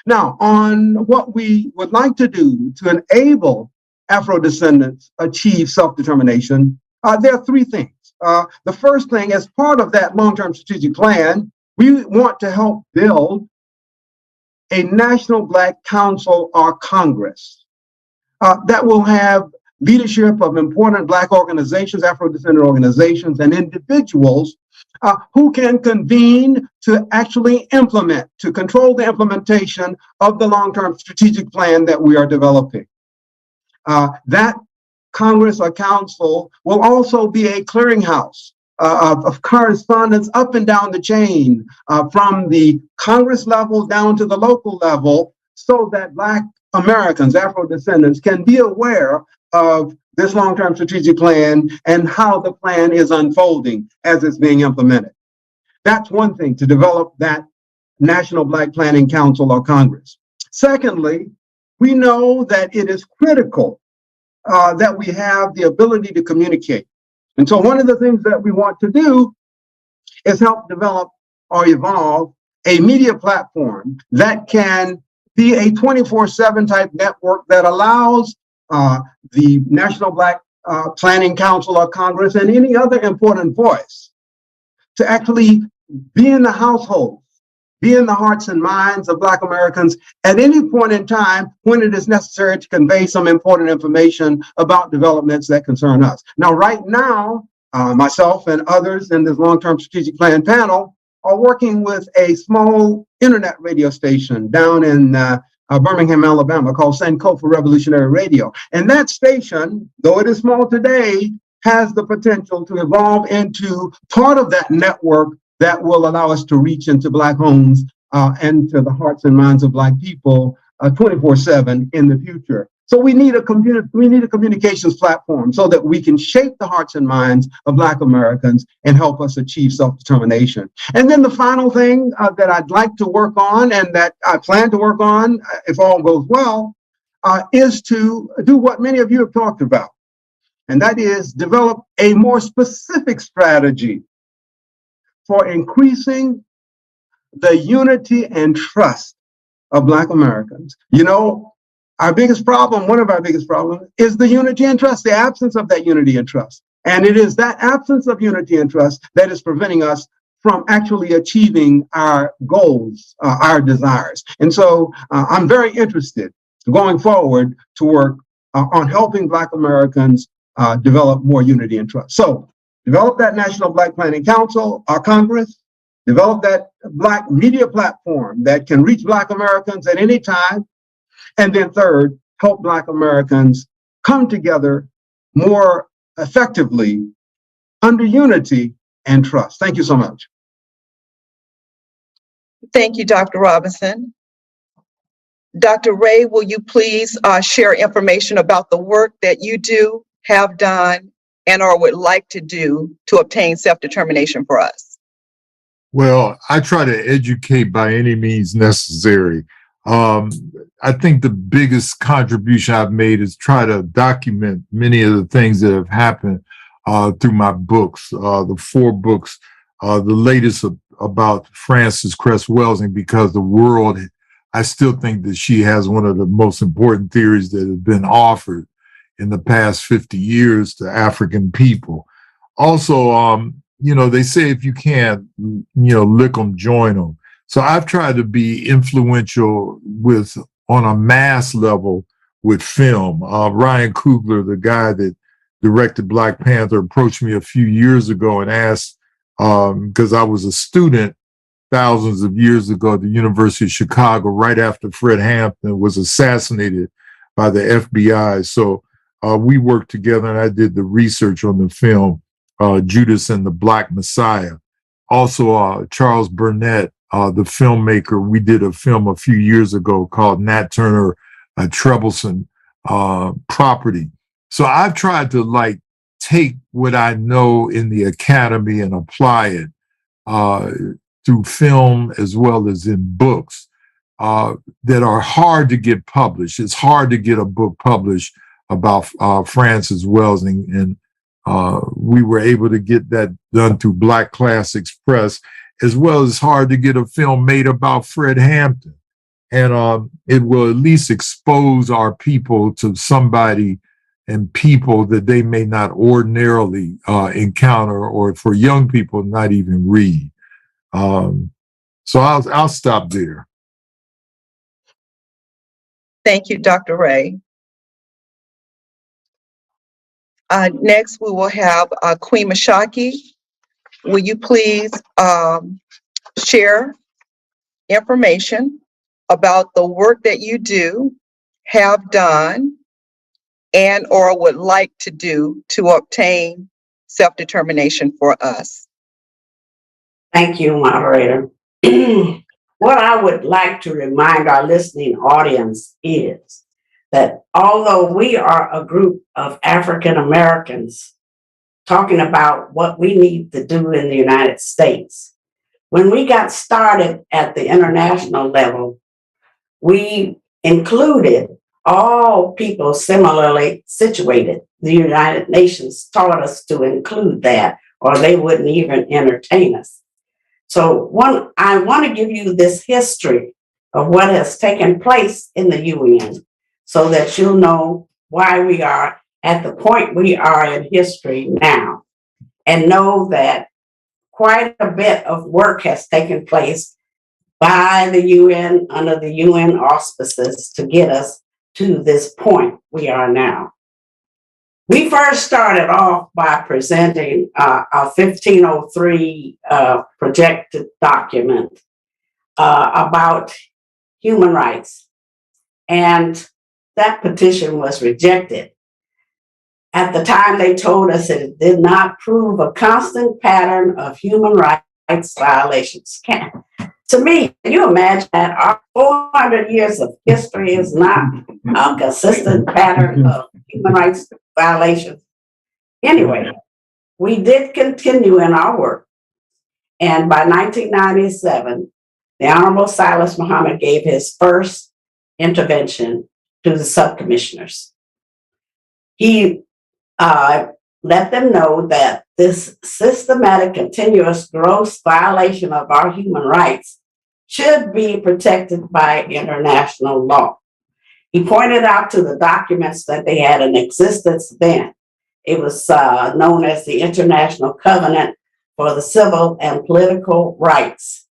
Now, on what we would like to do to enable Afro-descendants achieve self-determination, there are 3 things. The first thing, as part of that long-term strategic plan, we want to help build a National Black Council or Congress that will have leadership of important Black organizations, Afro-descendant organizations, and individuals who can convene to actually implement, to control the implementation of the long-term strategic plan that we are developing. That Congress or Council will also be a clearinghouse of correspondence up and down the chain, from the Congress level down to the local level, so that Black Americans, Afro-descendants, can be aware of this long-term strategic plan and how the plan is unfolding as it's being implemented. That's one thing, to develop that National Black Planning Council or Congress. Secondly, we know that it is critical that we have the ability to communicate. And so one of the things that we want to do is help develop or evolve a media platform that can be a 24/7 type network that allows the National Black Planning Council of Congress and any other important voice to actually be in the household, be in the hearts and minds of Black Americans at any point in time when it is necessary to convey some important information about developments that concern us. Now, right now, myself and others in this long-term strategic plan panel are working with a small internet radio station down in Birmingham, Alabama, called Sankofa Revolutionary Radio. And that station, though it is small today, has the potential to evolve into part of that network that will allow us to reach into Black homes and to the hearts and minds of Black people 24/7 in the future. So we need a communications platform so that we can shape the hearts and minds of Black Americans and help us achieve self-determination. And then the final thing that I'd like to work on, and that I plan to work on if all goes well, is to do what many of you have talked about, and that is develop a more specific strategy for increasing the unity and trust of Black Americans. You know, our biggest problem, one of our biggest problems, is the unity and trust, the absence of that unity and trust. And it is that absence of unity and trust that is preventing us from actually achieving our goals, our desires. And so I'm very interested going forward to work on helping Black Americans develop more unity and trust. So develop that National Black Planning Council, our Congress, develop that Black media platform that can reach Black Americans at any time. And then third, help Black Americans come together more effectively under unity and trust. Thank you so much. Thank you, Dr. Robinson. Dr. Ray, will you please share information about the work that you do, have done, and or would like to do to obtain self-determination for us? Well, I try to educate by any means necessary. I think the biggest contribution I've made is try to document many of the things that have happened through my books, the 4 books, the latest about Frances Cress Welsing, because the world, I still think that she has one of the most important theories that have been offered in the past 50 years to African people. Also, you know, they say if you can't, you know, lick them, join them. So I've tried to be influential on a mass level with film. Ryan Coogler, the guy that directed Black Panther, approached me a few years ago and asked, because I was a student thousands of years ago at the University of Chicago, right after Fred Hampton was assassinated by the FBI. So we worked together and I did the research on the film, Judas and the Black Messiah. Also, Charles Burnett, the filmmaker, we did a film a few years ago called Nat Turner, Troublesome Property. So I've tried to like take what I know in the academy and apply it through film as well as in books that are hard to get published. It's hard to get a book published about Frances Welsing, and we were able to get that done through Black Classics Press, as well as hard to get a film made about Fred Hampton. And it will at least expose our people to somebody and people that they may not ordinarily encounter, or for young people not even read. So I'll stop there. Thank you, Dr. Ray. Next, we will have Queen Mashaki. Will you please share information about the work that you do, have done, and or would like to do to obtain self-determination for us? Thank you, moderator. What I would like to remind our listening audience is that although we are a group of African Americans talking about what we need to do in the United States, when we got started at the international level, we included all people similarly situated. The United Nations taught us to include that, or they wouldn't even entertain us. So I want to give you this history of what has taken place in the UN so that you'll know why we are at the point we are in history now, and know that quite a bit of work has taken place by the UN under the UN auspices to get us to this point we are now. We first started off by presenting a 1503 projected document about human rights, and that petition was rejected. At the time, they told us that it did not prove a constant pattern of human rights violations. To me, can you imagine that our 400 years of history is not a consistent pattern of human rights violations? Anyway, we did continue in our work. And by 1997, the Honorable Silas Muhammad gave his first intervention to the subcommissioners. He let them know that this systematic, continuous, gross violation of our human rights should be protected by international law. He pointed out to the documents that they had in existence then. It was known as the International Covenant for the Civil and Political Rights.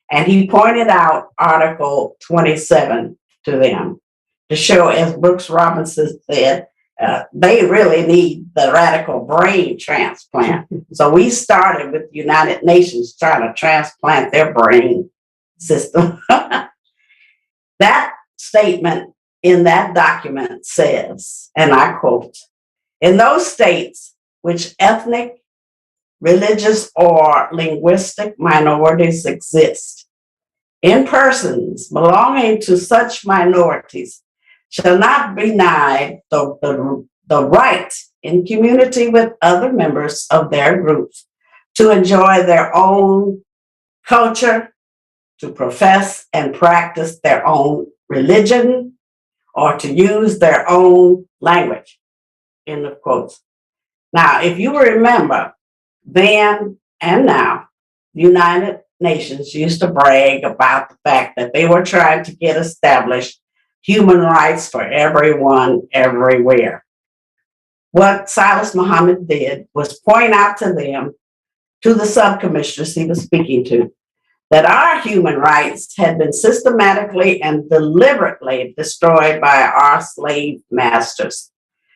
And he pointed out Article 27 to them to show, as Brooks Robinson said, they really need the radical brain transplant. So we started with the United Nations trying to transplant their brain system. That statement in that document says, and I quote, "In those states which ethnic, religious, or linguistic minorities exist, in persons belonging to such minorities shall not be denied the right in community with other members of their groups to enjoy their own culture, to profess and practice their own religion, or to use their own language," end of quotes. Now, if you remember, then and now, the United Nations used to brag about the fact that they were trying to get established human rights for everyone, everywhere. What Silas Muhammad did was point out to them, to the subcommissioners he was speaking to, that our human rights had been systematically and deliberately destroyed by our slave masters.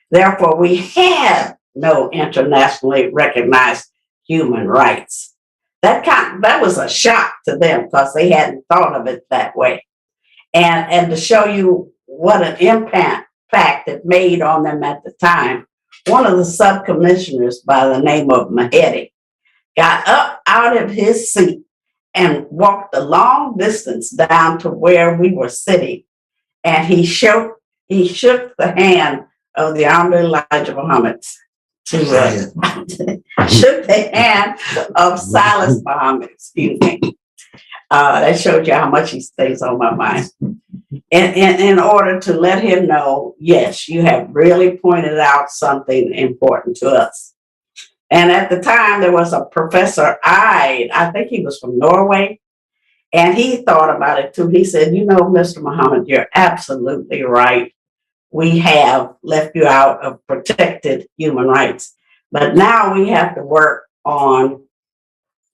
Therefore, we had no internationally recognized human rights. That was a shock to them because they hadn't thought of it that way. And to show you what an impact it made on them at the time, one of the subcommissioners by the name of Mahedi got up out of his seat and walked a long distance down to where we were sitting. And he shook the hand of the Honorable Elijah Muhammad shook the hand of Silas Muhammad, excuse me. That showed you how much he stays on my mind. In order to let him know, yes, you have really pointed out something important to us. And at the time, there was a Professor Ide, I think he was from Norway, and he thought about it too. He said, "You know, Mr. Muhammad, you're absolutely right. We have left you out of protected human rights. But now we have to work on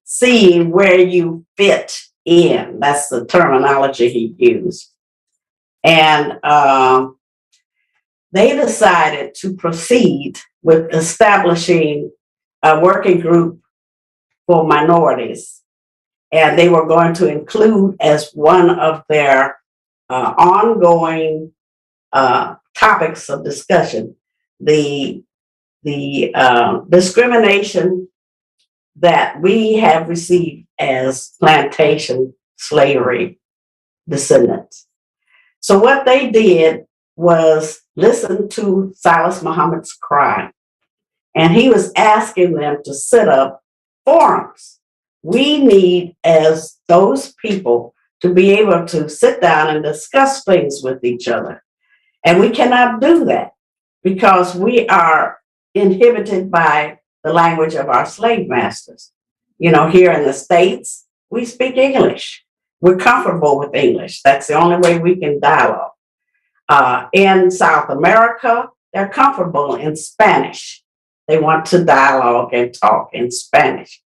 seeing where you fit in." That's the terminology he used. And they decided to proceed with establishing a working group for minorities. And they were going to include as one of their ongoing topics of discussion the discrimination that we have received as plantation slavery descendants. So what they did was listen to Silas Muhammad's cry, and he was asking them to set up forums. We need, as those people, to be able to sit down and discuss things with each other. And we cannot do that because we are inhibited by the language of our slave masters. You know, here in the States, we speak English. We're comfortable with English. That's the only way we can dialogue. In South America, they're comfortable in Spanish. They want to dialogue and talk in Spanish.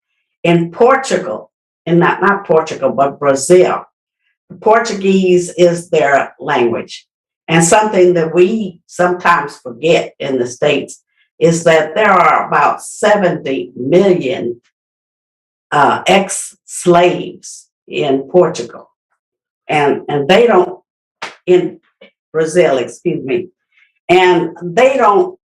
In Portugal, and not Portugal, but Brazil, Portuguese is their language. And something that we sometimes forget in the States is that there are about 70 million ex-slaves in Portugal. And they don't, in Brazil, excuse me, and they don't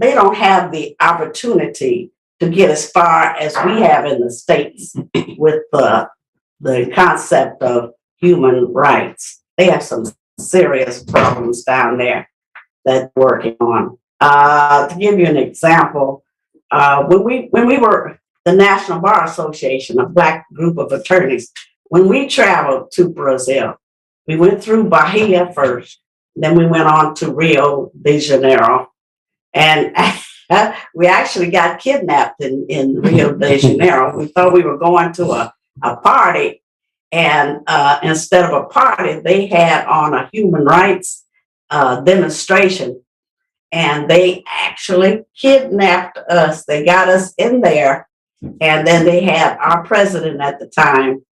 have the opportunity to get as far as we have in the States with the concept of human rights. They have some serious problems down there that they're working on. To give you an example, when we were the National Bar Association, a Black group of attorneys, when we traveled to Brazil, we went through Bahia first, then we went on to Rio de Janeiro, and we actually got kidnapped in Rio de Janeiro. We thought we were going to a party, and instead of a party, they had on a human rights demonstration, and they actually kidnapped us. They got us in there, and then they had our president at the time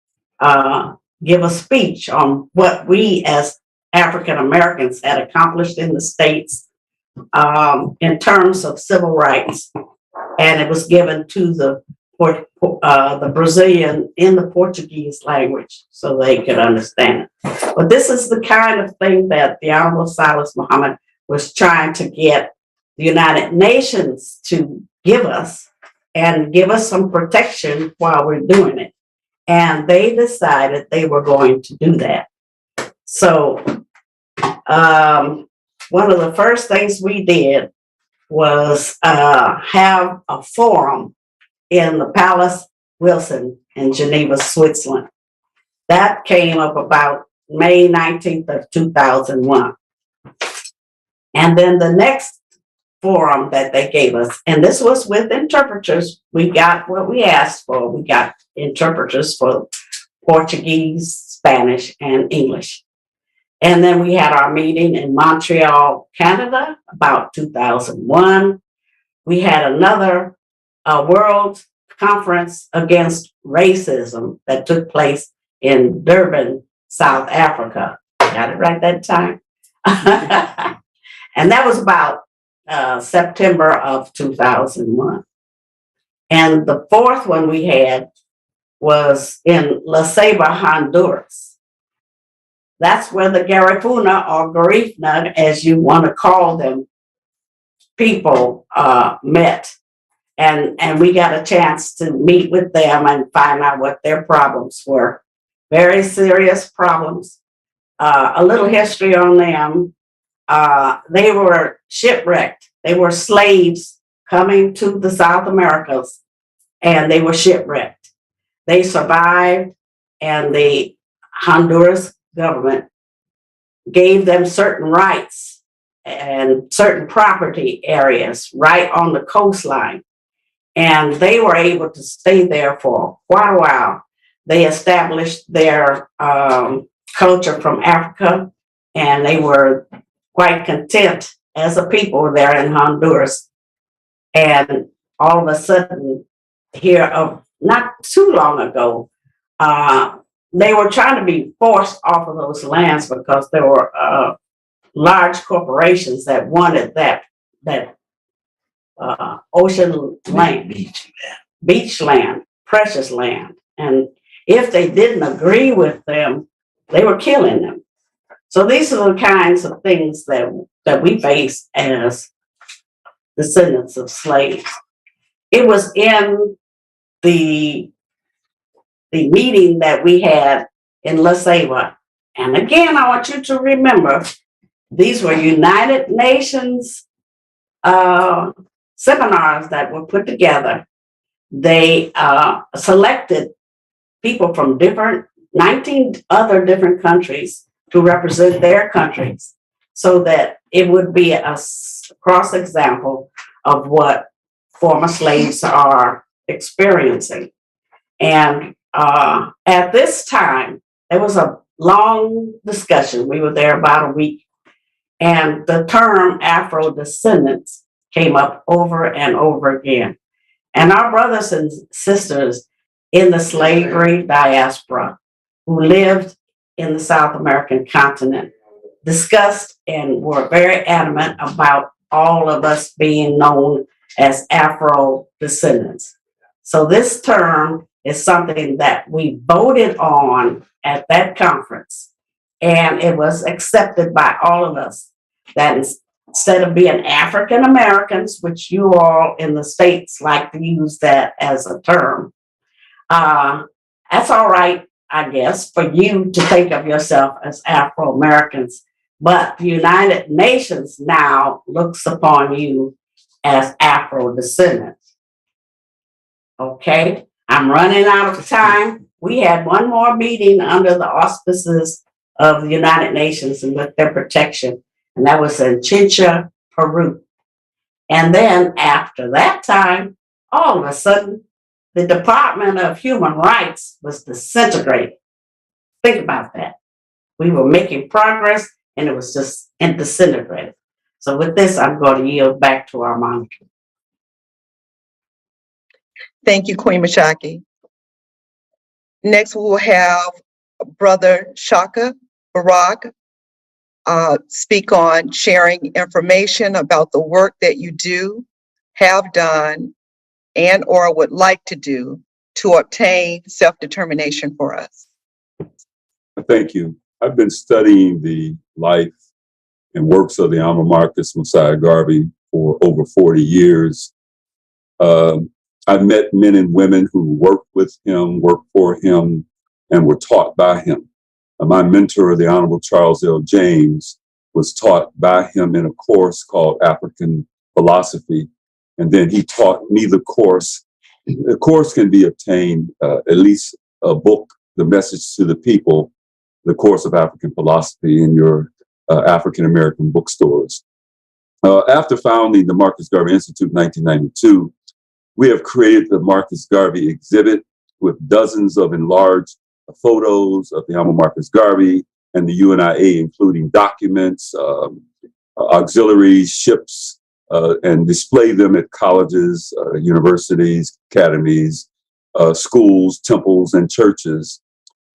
give a speech on what we as African Americans had accomplished in the States in terms of civil rights, and it was given to the Brazilian in the Portuguese language so they could understand it. But this is the kind of thing that the Honorable Silas Muhammad was trying to get the United Nations to give us and give us some protection while we're doing it. And they decided they were going to do that. So one of the first things we did was have a forum in the Palace Wilson in Geneva, Switzerland. That came up about May 19th of 2001. And then the next forum that they gave us, and this was with interpreters. We got what we asked for. We got interpreters for Portuguese, Spanish, and English. And then we had our meeting in Montreal, Canada, about 2001. We had another World Conference Against Racism that took place in Durban, South Africa. Got it right that time? And that was about September of 2001. And the fourth one we had was in La Ceiba, Honduras. That's where the Garifuna or Garifuna, as you want to call them, people met. And we got a chance to meet with them and find out what their problems were. Very serious problems. A little history on them. They were shipwrecked. They were slaves coming to the South Americas, and they were shipwrecked. They survived, and the Honduras government gave them certain rights and certain property areas right on the coastline. And they were able to stay there for quite a while. They established their culture from Africa, and they were quite content as a people there in Honduras. And all of a sudden, here, not too long ago, they were trying to be forced off of those lands because there were large corporations that wanted that ocean land, beach land, precious land. And if they didn't agree with them, they were killing them. So these are the kinds of things that we face as descendants of slaves. It was in the meeting that we had in La Ceiba. And again, I want you to remember, these were United Nations seminars that were put together. They selected people from 19 other different countries to represent their countries so that it would be a cross example of what former slaves are experiencing. And At this time, there was a long discussion. We were there about a week, and the term Afro-descendants came up over and over again. And our brothers and sisters in the slavery diaspora who lived in the South American continent discussed and were very adamant about all of us being known as Afro-descendants. So this term is something that we voted on at that conference, and it was accepted by all of us that instead of being African Americans, which you all in the States like to use that as a term, that's all right, I guess, for you to think of yourself as Afro Americans. But the United Nations now looks upon you as Afro-descendants. Okay, I'm running out of time. We had one more meeting under the auspices of the United Nations and with their protection, and that was in Chincha, Peru. And then after that time, all of a sudden, the Department of Human Rights was disintegrated. Think about that. We were making progress, and it was just disintegrated. So with this, I'm going to yield back to our monitor. Thank you, Queen Mashaki. Next, we will have Brother Shaka Barak speak on sharing information about the work that you do, have done, and or would like to do to obtain self-determination for us. Thank you. I've been studying the life and works of the Honorable Marcus Mosiah Garvey for over 40 years. I've met men and women who worked with him, worked for him, and were taught by him. My mentor, the Honorable Charles L. James, was taught by him in a course called African Philosophy. And then he taught me the course. The course can be obtained, at least a book, The Message to the People, the course of African philosophy in your African-American bookstores. After founding the Marcus Garvey Institute in 1992, we have created the Marcus Garvey exhibit with dozens of enlarged photos of the Honorable Marcus Garvey and the UNIA, including documents, auxiliaries, ships, and display them at colleges, universities, academies, schools, temples, and churches.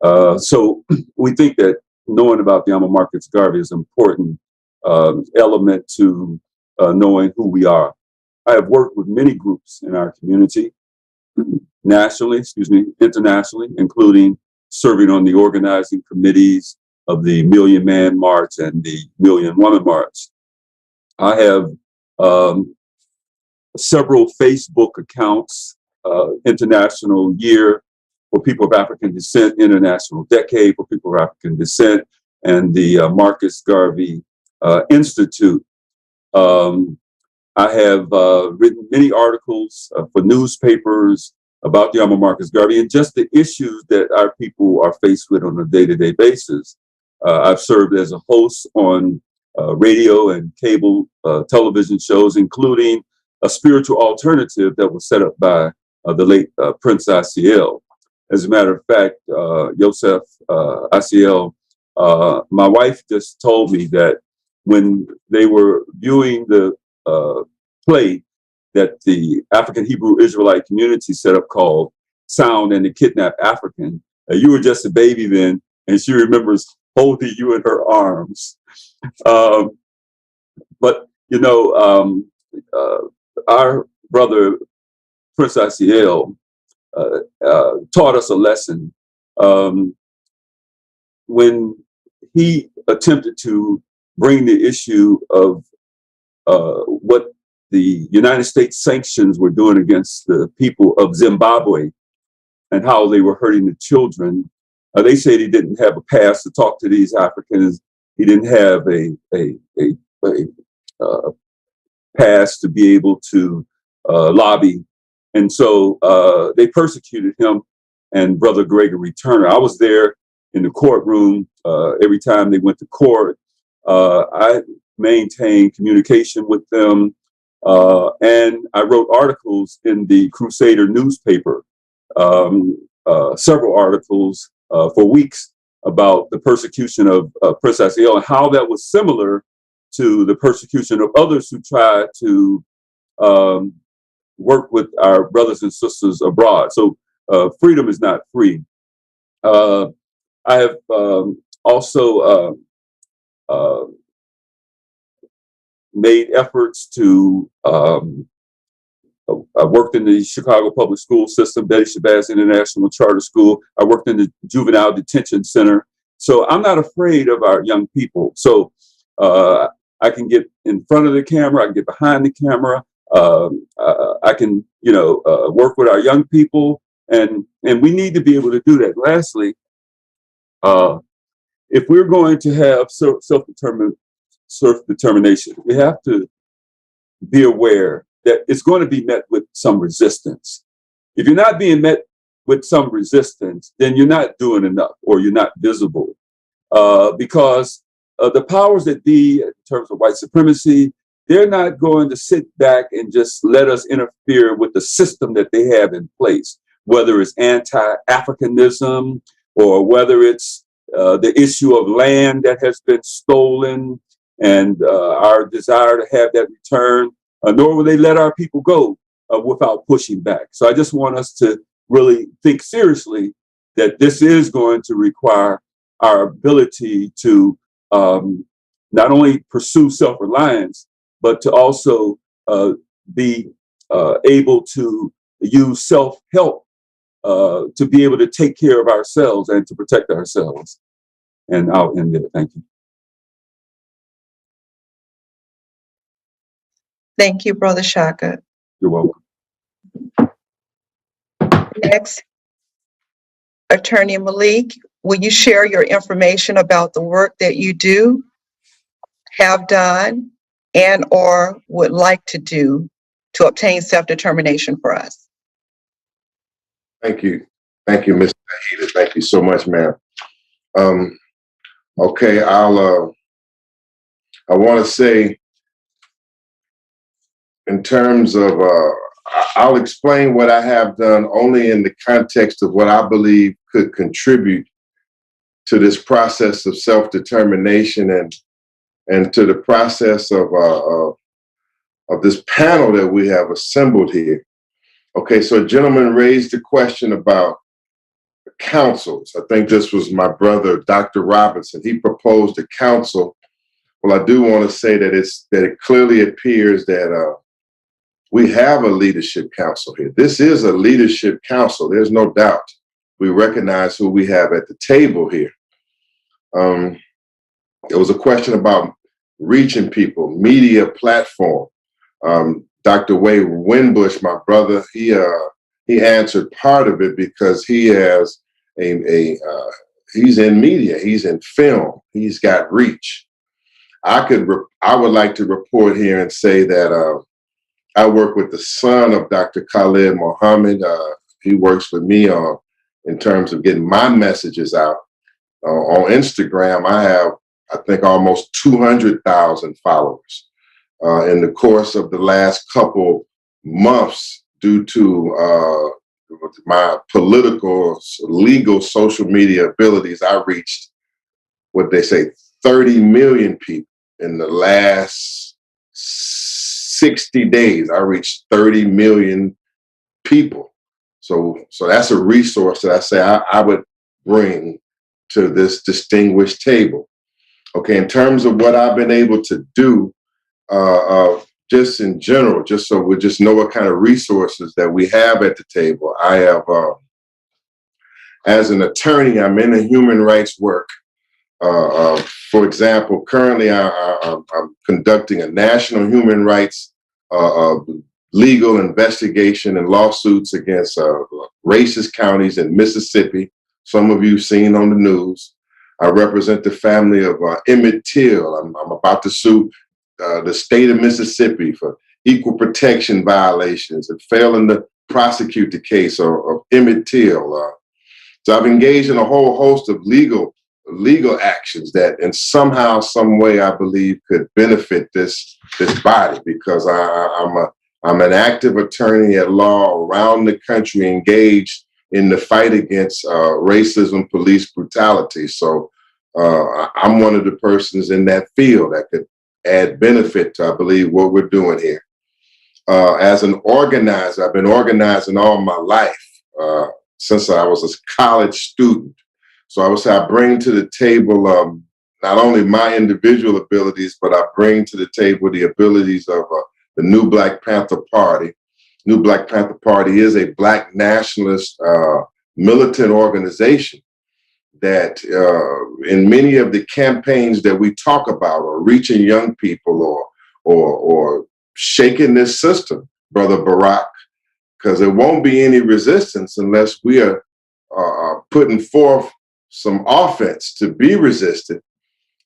So we think that knowing about the Honorable Marcus Garvey is an important element to knowing who we are. I have worked with many groups in our community, internationally, including serving on the organizing committees of the Million Man March and the Million Woman March. I have several Facebook accounts, International Year for People of African Descent, International Decade for People of African Descent, and the Marcus Garvey Institute. I have written many articles for newspapers about the Honorable Marcus Garvey and just the issues that our people are faced with on a day-to-day basis. I've served as a host on radio and cable television shows, including a spiritual alternative that was set up by the late Prince ICL. As a matter of fact, Yosef ICL, my wife just told me that when they were viewing the play that the African Hebrew Israelite community set up called Sound and the Kidnapped African, you were just a baby then, and she remembers holding you in her arms. But, you know, our brother, Prince ICL, taught us a lesson when he attempted to bring the issue of what the United States sanctions were doing against the people of Zimbabwe and how they were hurting the children. They said he didn't have a pass to talk to these Africans. He didn't have a pass to be able to lobby. And so they persecuted him and Brother Gregory Turner. I was there in the courtroom every time they went to court. I maintained communication with them. And I wrote articles in the Crusader newspaper several articles for weeks about the persecution of Princess Yael and how that was similar to the persecution of others who tried to work with our brothers and sisters abroad. So freedom is not free. I have also made efforts to, I worked in the Chicago public school system, Betty Shabazz International Charter School. I worked in the Juvenile Detention Center. So I'm not afraid of our young people. So I can get in front of the camera, I can get behind the camera. I can, work with our young people, and we need to be able to do that. Lastly, if we're going to have self-determination, we have to be aware that it's going to be met with some resistance. If you're not being met with some resistance, then you're not doing enough, or you're not visible, because the powers that be, in terms of white supremacy, they're not going to sit back and just let us interfere with the system that they have in place, whether it's anti-Africanism or whether it's the issue of land that has been stolen and our desire to have that return, nor will they let our people go without pushing back. So I just want us to really think seriously that this is going to require our ability to not only pursue self-reliance, but to also be able to use self-help to be able to take care of ourselves and to protect ourselves. And I'll end there. Thank you. Thank you, Brother Shaka. You're welcome. Next, Attorney Malik, will you share your information about the work that you do, have done, and or would like to do to obtain self-determination for us? Thank you. Thank you, Ms. Nahida. Thank you so much, ma'am. Okay, I want to say, in terms of, I'll explain what I have done only in the context of what I believe could contribute to this process of self-determination and to the process of this panel that we have assembled here. Okay, so a gentleman raised the question about councils. I think this was my brother, Dr. Robinson. He proposed a council. Well, I do want to say that it clearly appears that we have a leadership council here. This is a leadership council. There's no doubt. We recognize who we have at the table here. There was a question about reaching people, media platform. Dr. Wade Winbush, my brother, he answered part of it because he has he's in media, he's in film, he's got reach. I would like to report here and say that I work with the son of Dr. Khalid Mohammed. He works with me in terms of getting my messages out. On Instagram, I have, I think, almost 200,000 followers. In the course of the last couple months, due to my political, legal, social media abilities, I reached, what they say, 30 million people in the last 60 days. I reached 30 million people. So that's a resource that I say I would bring to this distinguished table. Okay, in terms of what I've been able to do, just in general, just so we just know what kind of resources that we have at the table. I have, as an attorney, I'm in a human rights work. For example, currently I'm conducting a national human rights legal investigation and lawsuits against racist counties in Mississippi. Some of you have seen on the news. I represent the family of Emmett Till. I'm about to sue the state of Mississippi for equal protection violations and failing to prosecute the case of Emmett Till. So I've engaged in a whole host of legal actions that in somehow, some way, I believe could benefit this body, because I'm an active attorney at law around the country, engaged in the fight against racism, police brutality. So I'm one of the persons in that field that could add benefit to, I believe, what we're doing here. As an organizer, I've been organizing all my life since I was a college student. So I would say I bring to the table not only my individual abilities, but I bring to the table the abilities of the New Black Panther Party. New Black Panther Party is a Black nationalist militant organization that in many of the campaigns that we talk about, or reaching young people, or shaking this system, Brother Barack, because there won't be any resistance unless we are putting forth some offense to be resisted.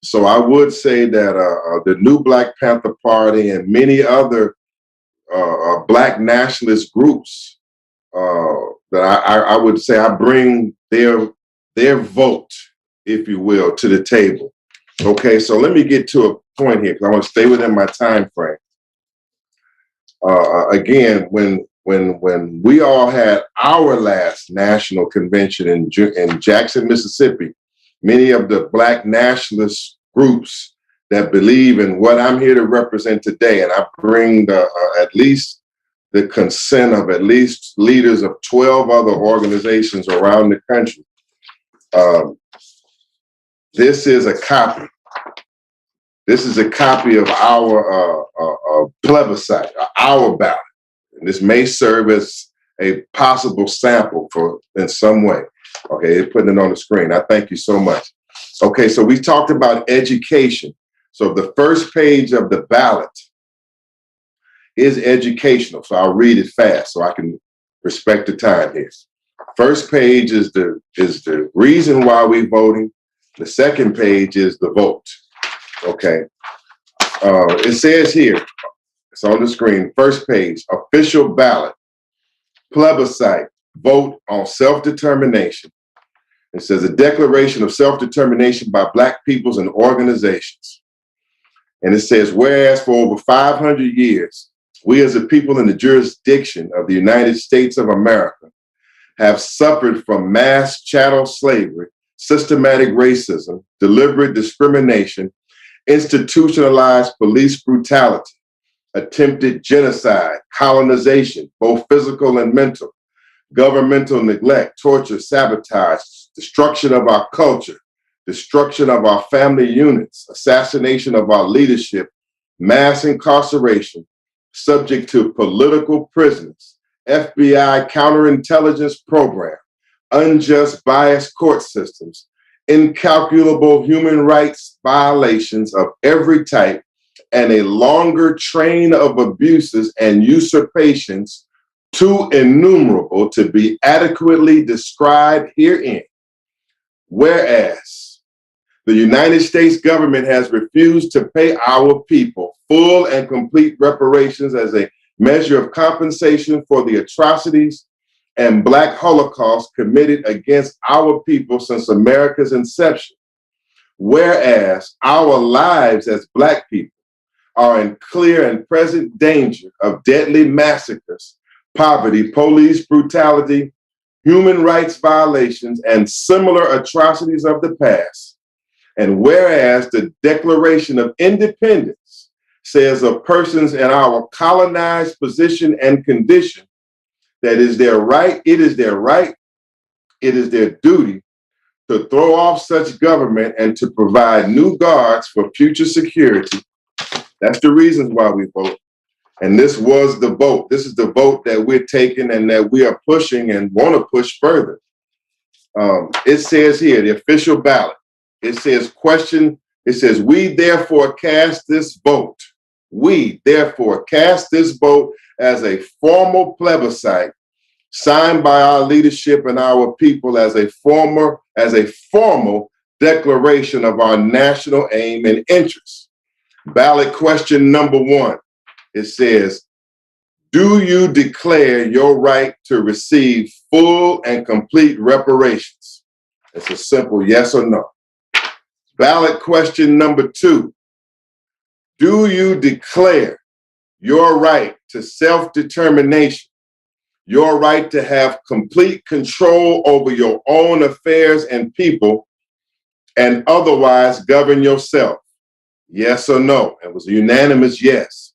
So I would say that the New Black Panther Party and many other Black nationalist groups that I would say I bring their vote, if you will, to the table. Okay, so let me get to a point here because I want to stay within my time frame. Again, when we all had our last national convention in Jackson, Mississippi, many of the Black nationalist groups that believe in what I'm here to represent today, and I bring at least the consent of at least leaders of 12 other organizations around the country. This is a copy. This is a copy of our plebiscite, our ballot. And this may serve as a possible sample in some way. Okay, they're putting it on the screen. I thank you so much. Okay, so we talked about education. So the first page of the ballot is educational. So I'll read it fast so I can respect the time here. First page is the reason why we're voting. The second page is the vote. Okay. It says here, it's on the screen, first page, official ballot, plebiscite, vote on self-determination. It says a declaration of self-determination by Black peoples and organizations. And it says, whereas for over 500 years, we as a people in the jurisdiction of the United States of America have suffered from mass chattel slavery, systematic racism, deliberate discrimination, institutionalized police brutality, attempted genocide, colonization, both physical and mental, governmental neglect, torture, sabotage, destruction of our culture, destruction of our family units, assassination of our leadership, mass incarceration, subject to political prisoners, FBI counterintelligence program, unjust biased court systems, incalculable human rights violations of every type, and a longer train of abuses and usurpations too innumerable to be adequately described herein. Whereas the United States government has refused to pay our people full and complete reparations as a measure of compensation for the atrocities and Black Holocaust committed against our people since America's inception. Whereas our lives as Black people are in clear and present danger of deadly massacres, poverty, police brutality, human rights violations, and similar atrocities of the past. And whereas the Declaration of Independence says of persons in our colonized position and condition that it is their right, it is their duty to throw off such government and to provide new guards for future security. That's the reasons why we vote. And this was the vote. This is the vote that we're taking and that we are pushing and want to push further. It says here, the official ballot, it says we therefore cast this vote. We therefore cast this vote as a formal plebiscite signed by our leadership and our people as a formal declaration of our national aim and interest. Ballot question number 1. It says, do you declare your right to receive full and complete reparations? It's a simple yes or no. Ballot question number 2. Do you declare your right to self-determination your right to have complete control over your own affairs and people, and otherwise govern yourself? Yes or no? It was a unanimous yes.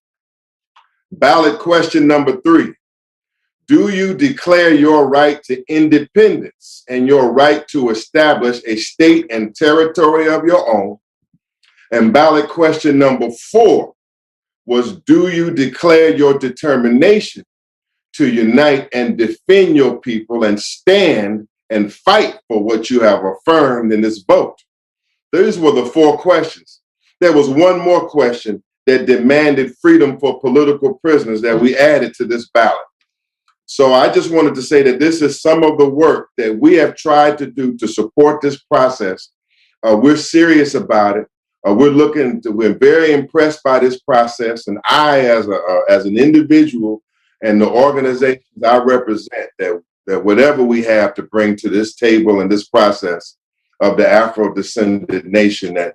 Ballot question number 3. Do you declare your right to independence and your right to establish a state and territory of your own? And ballot question number 4 was, do you declare your determination to unite and defend your people and stand and fight for what you have affirmed in this vote? These were the 4 questions. There was one more question that demanded freedom for political prisoners that we added to this ballot. So I just wanted to say that this is some of the work that we have tried to do to support this process. We're serious about it. We're very impressed by this process. And I, as an individual and the organizations I represent, that whatever we have to bring to this table and this process of the Afro-descendant nation, that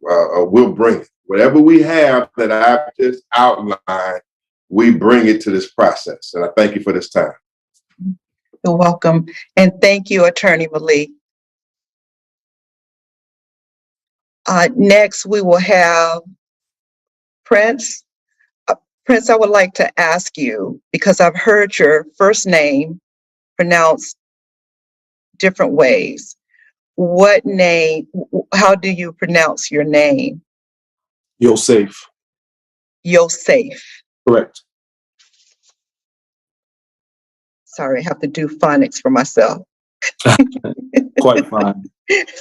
we'll bring it. Whatever we have that I've just outlined, we bring it to this process. And I thank you for this time. You're welcome. And thank you, Attorney Malik. Next, we will have Prince. Prince, I would like to ask you, because I've heard your first name pronounced different ways. What name, how do you pronounce your name? Yosef. Yosef. Correct. Sorry, I have to do phonics for myself. Quite fine.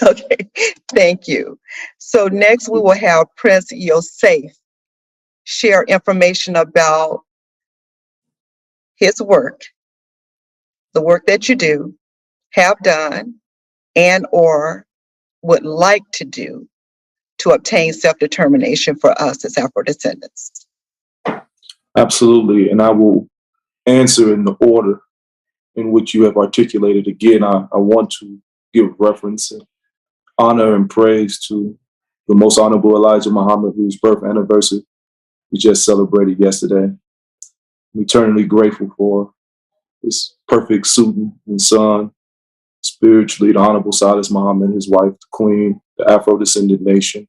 Okay, thank you. So next we will have Prince Yosef share information about his work, the work that you do, have done, and or would like to do to obtain self-determination for us as Afro-descendants. Absolutely, and I will answer in the order in which you have articulated. Again, I want to give reference and honor and praise to the Most Honorable Elijah Muhammad, whose birth anniversary we just celebrated yesterday. I'm eternally grateful for his perfect student and son, spiritually the Honorable Silas Muhammad, his wife, the Queen, the Afro-descendant nation,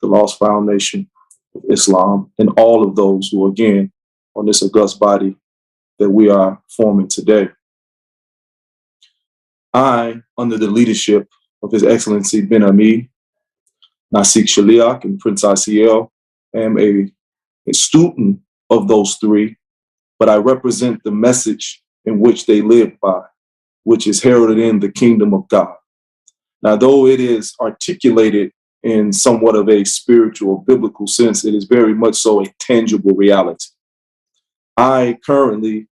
the lost found nation of Islam, and all of those who are, again, on this august body that we are forming today. I, under the leadership of His Excellency Ben Ami, Nasik Shaliak, and Prince ICL, am a student of those three, but I represent the message in which they live by, which is heralded in the kingdom of God. Now, though it is articulated in somewhat of a spiritual, biblical sense, it is very much so a tangible reality. I currently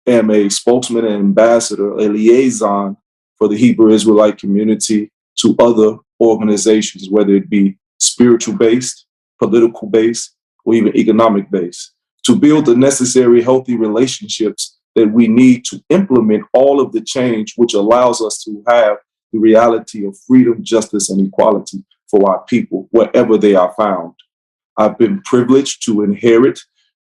am a spokesman and ambassador, a liaison for the Hebrew Israelite community to other organizations, whether it be spiritual-based, political-based, or even economic-based, to build the necessary healthy relationships that we need to implement all of the change which allows us to have the reality of freedom, justice, and equality for our people, wherever they are found. I've been privileged to inherit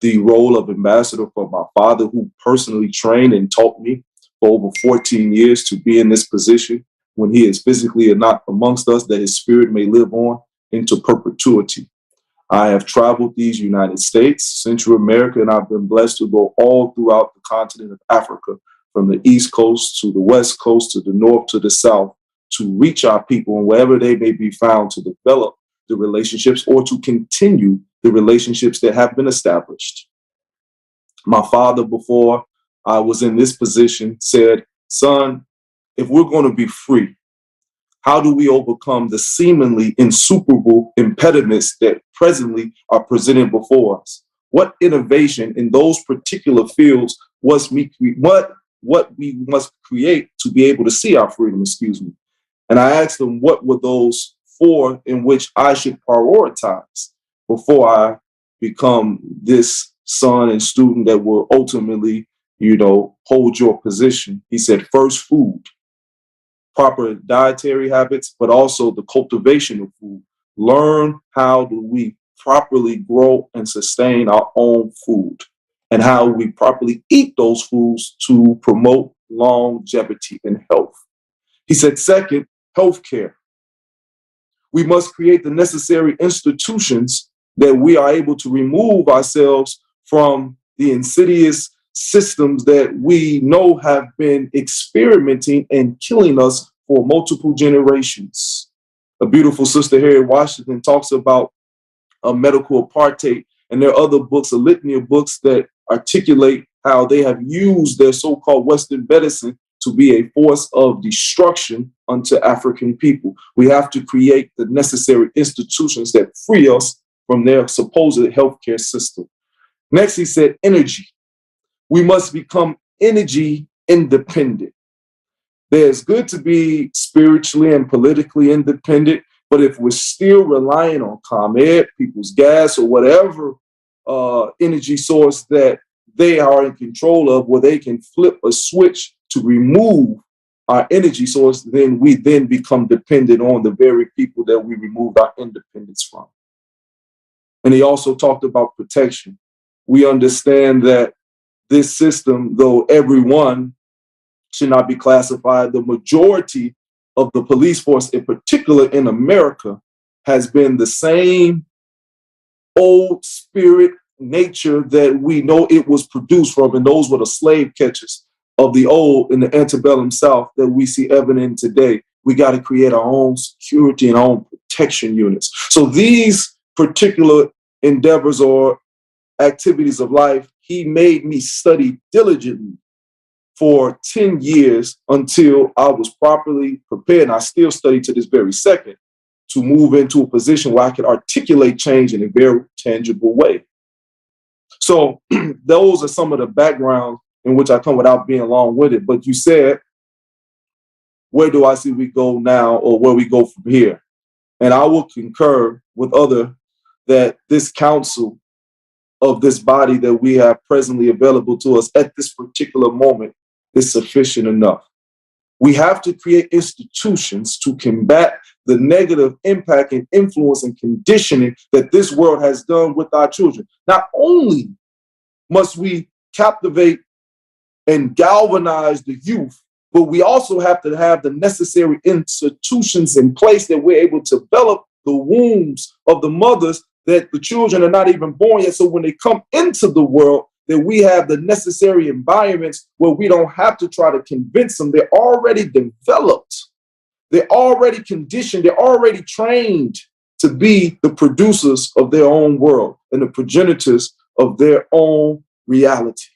the role of ambassador for my father, who personally trained and taught me for over 14 years to be in this position when he is physically not amongst us, that his spirit may live on into perpetuity. I have traveled these United States, Central America, and I've been blessed to go all throughout the continent of Africa, from the East Coast to the West Coast to the North to the South, to reach our people and wherever they may be found, to develop the relationships or to continue the relationships that have been established. My father, before I was in this position, said, son, if we're going to be free, how do we overcome the seemingly insuperable impediments that presently are presented before us? What innovation in those particular fields what we must create to be able to see our freedom, And I asked them, what were those four in which I should prioritize before I become this son and student that will ultimately, hold your position? He said, first, food. Proper dietary habits, but also the cultivation of food. Learn how do we properly grow and sustain our own food. and how we properly eat those foods to promote longevity and health. He said, second, healthcare. We must create the necessary institutions that we are able to remove ourselves from the insidious systems that we know have been experimenting and killing us for multiple generations. A beautiful sister, Harriet Washington, talks about medical apartheid, and there are other books, a litany of books that articulate how they have used their so-called Western medicine to be a force of destruction unto African people. We have to create the necessary institutions that free us from their supposed healthcare system. Next, he said energy. We must become energy independent. It's good to be spiritually and politically independent, but if we're still relying on ComEd, People's Gas, or whatever energy source that they are in control of, where they can flip a switch to remove our energy source, then we then become dependent on the very people that we removed our independence from. And he also talked about protection. We understand that this system, though everyone should not be classified, the majority of the police force, in particular in America, has been the same old spirit nature that we know it was produced from, and those were the slave catchers of the old in the antebellum South that we see evident today. We got to create our own security and our own protection units. So these particular endeavors or activities of life, he made me study diligently for 10 years until I was properly prepared, and I still study to this very second, to move into a position where I could articulate change in a very tangible way. So those are some of the background in which I come without being long-winded. But you said, where do I see we go now, or where we go from here? And I will concur with other that this council of this body that we have presently available to us at this particular moment is sufficient enough. We have to create institutions to combat the negative impact and influence and conditioning that this world has done with our children. Not only must we captivate and galvanize the youth, but we also have to have the necessary institutions in place that we're able to develop the wombs of the mothers that the children are not even born yet. So when they come into the world, that we have the necessary environments where we don't have to try to convince them. They're already developed. They're already conditioned. They're already trained to be the producers of their own world and the progenitors of their own reality.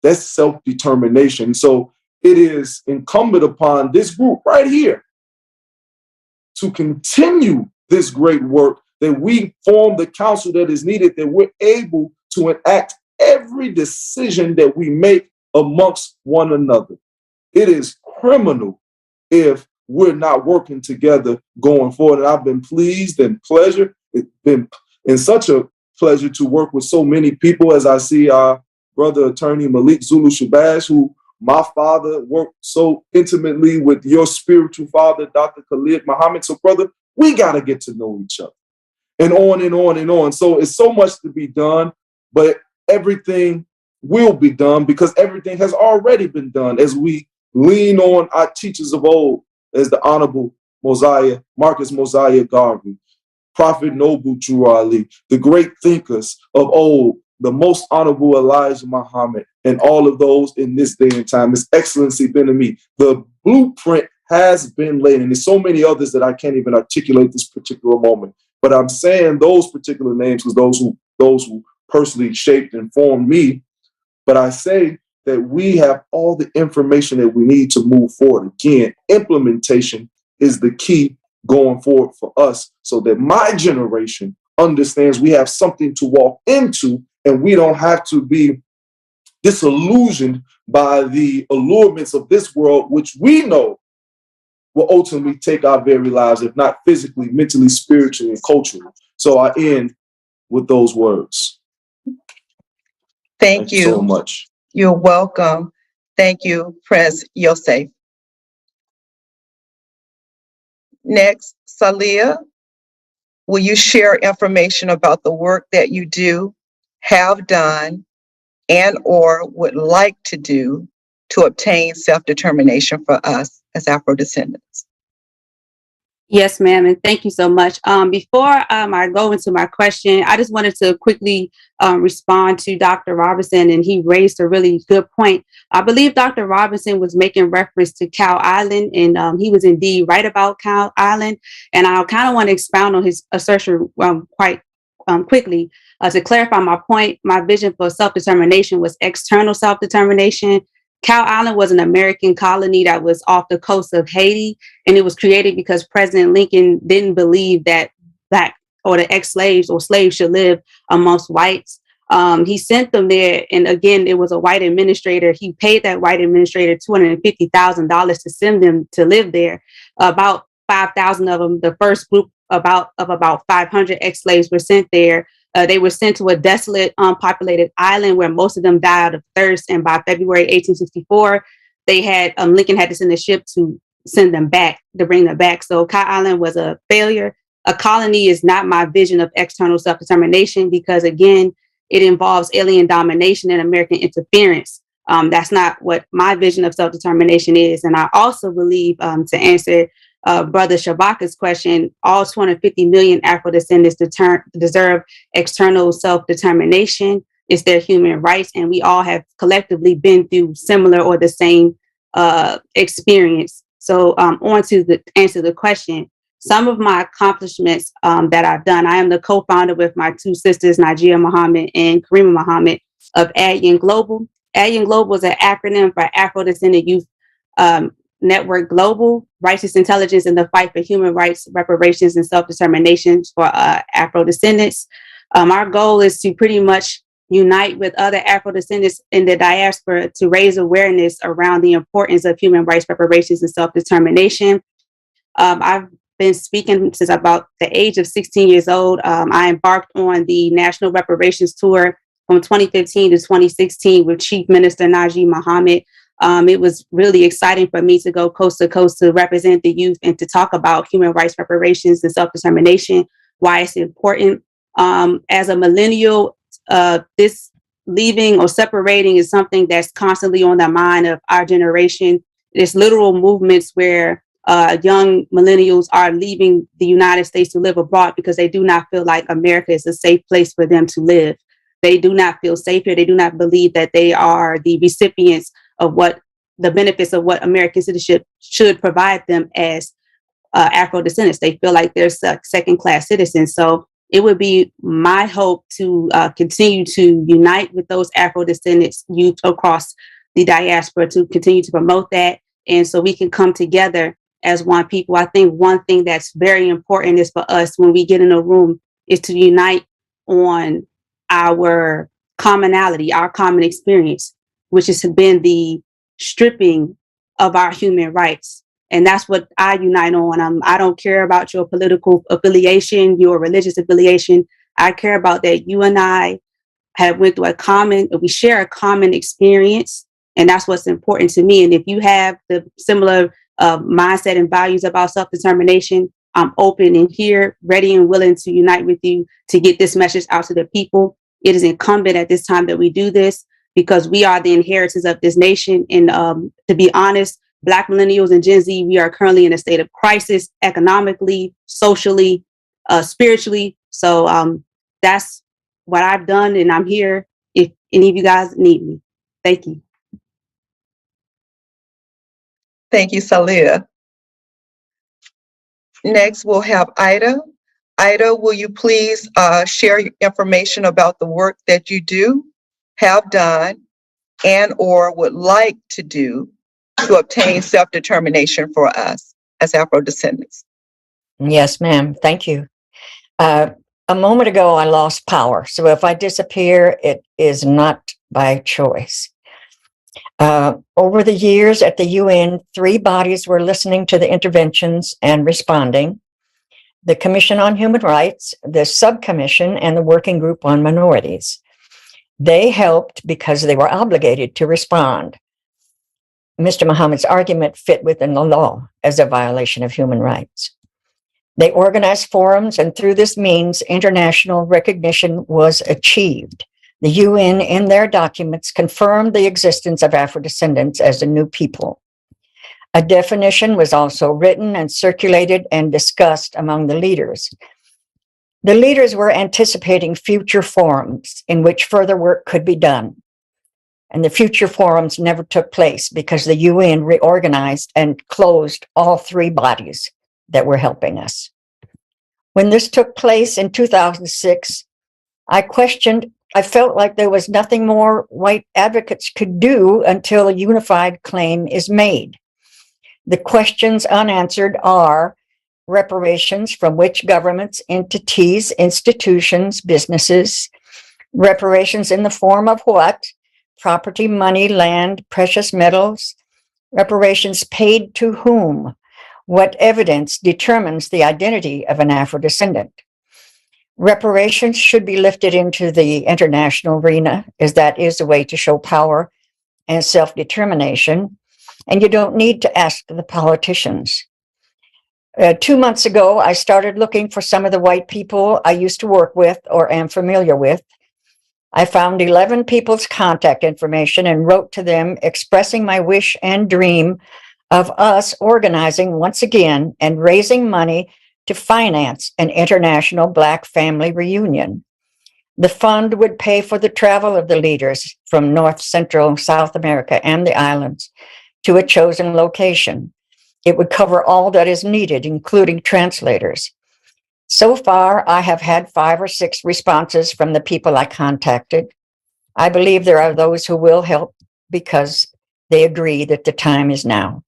That's self-determination. So it is incumbent upon this group right here to continue this great work, that we form the council that is needed, that we're able to enact every decision that we make amongst one another. It is criminal if we're not working together going forward. And I've been pleased and pleasure. It's been in such a pleasure to work with so many people, as I see our brother attorney Malik Zulu Shabazz, who my father worked so intimately with your spiritual father, Dr. Khalid Muhammad. So brother, we got to get to know each other, and on and on and on. So it's so much to be done, but everything will be done because everything has already been done as we lean on our teachers of old, as the Honorable Marcus Mosiah Garvey, Prophet Noble Drew Ali, the great thinkers of old, the most honorable Elijah Muhammad, and all of those in this day and time, His Excellency Ben-Ami. The blueprint has been laid, and there's so many others that I can't even articulate this particular moment. But I'm saying those particular names because those who personally shaped and formed me. But I say that we have all the information that we need to move forward. Again, implementation is the key going forward for us, so that my generation understands we have something to walk into, and we don't have to be disillusioned by the allurements of this world, which we know will ultimately take our very lives, if not physically, mentally, spiritually, and culturally. So I end with those words. Thank you so much. You're welcome. Thank you, Pres Yosef. Next, Salia, will you share information about the work that you do, have done, and or would like to do to obtain self-determination for us as Afro-descendants? Yes, ma'am, and thank you so much. Before I go into my question, I just wanted to quickly respond to Dr. Robinson, and he raised a really good point. I believe Dr. Robinson was making reference to Cow Island, and he was indeed right about Cow Island. And I kind of want to expound on his assertion quite quickly. To clarify my point, my vision for self-determination was external self-determination. Cow Island was an American colony that was off the coast of Haiti, and it was created because President Lincoln didn't believe that black or the ex-slaves or slaves should live amongst whites. He sent them there, and again, it was a white administrator. He paid that white administrator $250,000 to send them to live there. About 5,000 of them, the first group of about 500 ex-slaves were sent there. They were sent to a desolate, unpopulated island where most of them died of thirst. And by February 1864, they had Lincoln had to send a ship to send them back, to bring them back. So Cow Island was a failure. A colony is not my vision of external self-determination because, again, it involves alien domination and American interference. That's not what my vision of self-determination is. And I also believe, to answer Brother Shabaka's question, all 250 million Afro-descendants deserve external self-determination. It's their human rights, and we all have collectively been through similar or the same experience. So on to answer the question. Some of my accomplishments that I've done, I am the co-founder with my two sisters, Najia Muhammad and Karima Muhammad, of ADYN Global. ADYN Global is an acronym for Afro-Descendant Youth Network Global, Righteous Intelligence in the Fight for Human Rights, Reparations, and Self-Determination for Afro-Descendants. Our goal is to pretty much unite with other Afro-Descendants in the diaspora to raise awareness around the importance of human rights, reparations, and self-determination. I've been speaking since about the age of 16 years old. I embarked on the National Reparations Tour from 2015 to 2016 with Chief Minister Najee Muhammad. It was really exciting for me to go coast to coast to represent the youth and to talk about human rights, reparations, and self-determination, why it's important. As a millennial, this leaving or separating is something that's constantly on the mind of our generation. There's literal movements where young millennials are leaving the United States to live abroad because they do not feel like America is a safe place for them to live. They do not feel safe here. They do not believe that they are the recipients of what the benefits of what American citizenship should provide them as Afro-descendants. They feel like they're second-class citizens. So it would be my hope to continue to unite with those Afro-descendants youth across the diaspora to continue to promote that. And so we can come together as one people. I think one thing that's very important is for us when we get in a room is to unite on our commonality, our common experience, which has been the stripping of our human rights. And that's what I unite on. I don't care about your political affiliation, your religious affiliation. I care about that you and I have went through we share a common experience. And that's what's important to me. And if you have the similar mindset and values about self-determination, I'm open and here, ready and willing to unite with you to get this message out to the people. It is incumbent at this time that we do this because we are the inheritors of this nation. And to be honest, Black millennials and Gen Z, we are currently in a state of crisis economically, socially, spiritually. So that's what I've done. And I'm here if any of you guys need me. Thank you. Thank you, Salia. Next, we'll have Ida. Ida, will you please share your information about the work that you do, have done, and or would like to do to obtain self-determination for us as Afro-descendants? Yes, ma'am. Thank you. A moment ago, I lost power. So if I disappear, it is not by choice. Over the years at the UN, 3 bodies were listening to the interventions and responding: the Commission on Human Rights, the Subcommission, and the Working Group on Minorities. They helped because they were obligated to respond. Mr. Muhammad's argument fit within the law as a violation of human rights. They organized forums, and through this means, international recognition was achieved. The UN, in their documents, confirmed the existence of Afro-descendants as a new people. A definition was also written and circulated and discussed among the leaders. The leaders were anticipating future forums in which further work could be done. And the future forums never took place because the UN reorganized and closed all three bodies that were helping us. When this took place in 2006, I felt like there was nothing more white advocates could do until a unified claim is made. The questions unanswered are reparations from which governments, entities, institutions, businesses, reparations in the form of what? Property, money, land, precious metals, reparations paid to whom? What evidence determines the identity of an Afro-descendant? Reparations should be lifted into the international arena, as that is a way to show power and self-determination, and you don't need to ask the politicians. 2 months ago, I started looking for some of the white people I used to work with or am familiar with. I found 11 people's contact information and wrote to them expressing my wish and dream of us organizing once again and raising money to finance an international Black family reunion. The fund would pay for the travel of the leaders from North, Central, South America and the islands to a chosen location. It would cover all that is needed, including translators. So far, I have had 5 or 6 responses from the people I contacted. I believe there are those who will help because they agree that the time is now.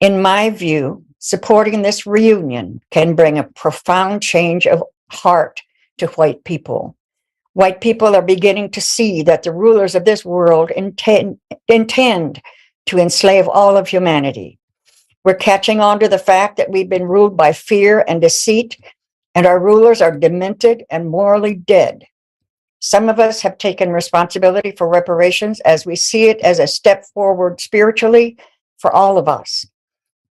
In my view, supporting this reunion can bring a profound change of heart to white people. White people are beginning to see that the rulers of this world intend to enslave all of humanity. We're catching on to the fact that we've been ruled by fear and deceit, and our rulers are demented and morally dead. Some of us have taken responsibility for reparations as we see it as a step forward spiritually for all of us.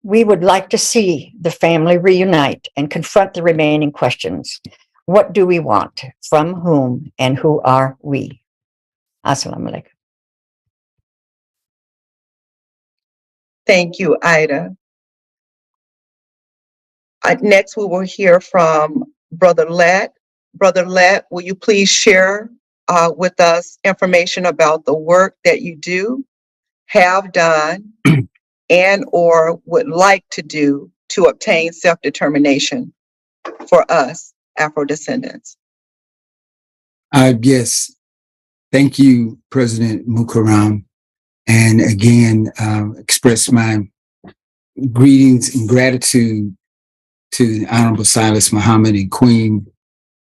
We would like to see the family reunite and confront the remaining questions. What do we want? From whom? And who are we? Assalamu alaikum. Thank you, Ida. Next, we will hear from Brother Let. Brother Let, will you please share with us information about the work that you do, have done, and or would like to do to obtain self-determination for us Afro-descendants? Yes. Thank you, President Mukarram. And again, express my greetings and gratitude to the Honorable Silas Muhammad and Queen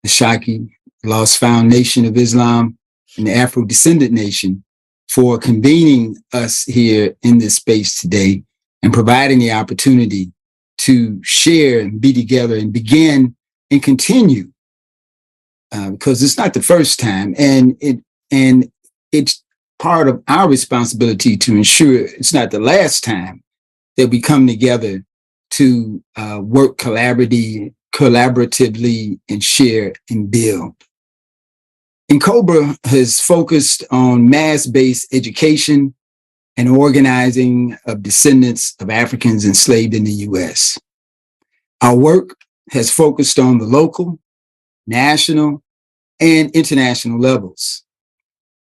Ashaki, Lost Found Nation of Islam, and the Afro-Descendant Nation for convening us here in this space today and providing the opportunity to share and be together and begin and continue, because it's not the first time, and it's part of our responsibility to ensure it's not the last time that we come together to work collaboratively and share and build. And COBRA has focused on mass-based education and organizing of descendants of Africans enslaved in the U.S. Our work has focused on the local, national, and international levels.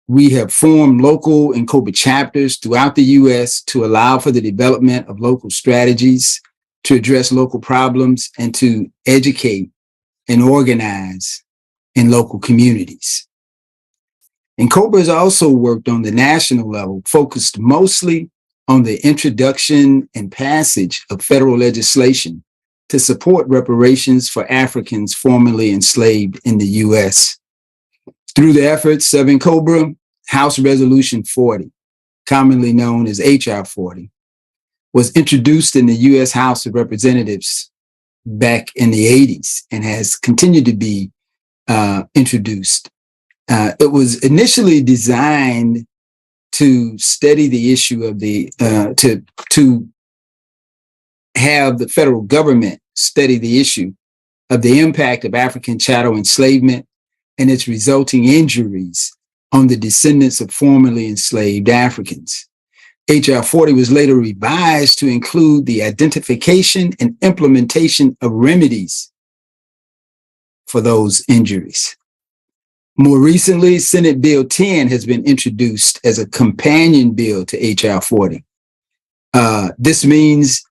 We have formed local and COBRA chapters throughout the U.S. to allow for the development of local strategies to address local problems and to educate and organize in local communities. And COBRA has also worked on the national level, focused mostly on the introduction and passage of federal legislation to support reparations for Africans formerly enslaved in the U.S. Through the efforts of COBRA, House Resolution 40, commonly known as H.R. 40, was introduced in the U.S. House of Representatives back in the 80s and has continued to be introduced. It was initially designed to study the issue of to have the federal government study the issue of the impact of African chattel enslavement and its resulting injuries on the descendants of formerly enslaved Africans. H.R. 40 was later revised to include the identification and implementation of remedies for those injuries. More recently, Senate Bill 10 has been introduced as a companion bill to H.R. 40. This means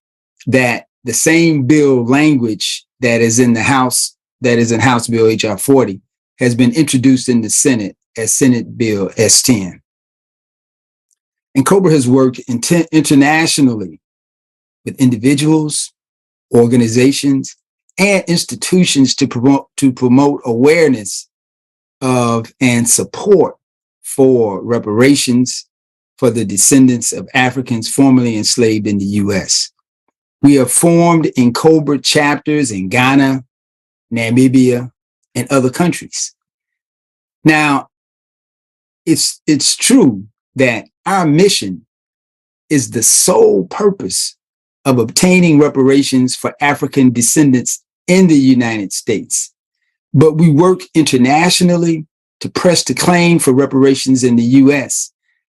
that the same bill language that is in House Bill H.R. 40 has been introduced in the Senate as Senate Bill S10. And COBRA has worked internationally with individuals, organizations, and institutions to promote awareness of and support for reparations for the descendants of Africans formerly enslaved in the U.S. We have formed in COBRA chapters in Ghana, Namibia, and other countries. Now, it's true that our mission is the sole purpose of obtaining reparations for African descendants in the United States. But we work internationally to press the claim for reparations in the U.S.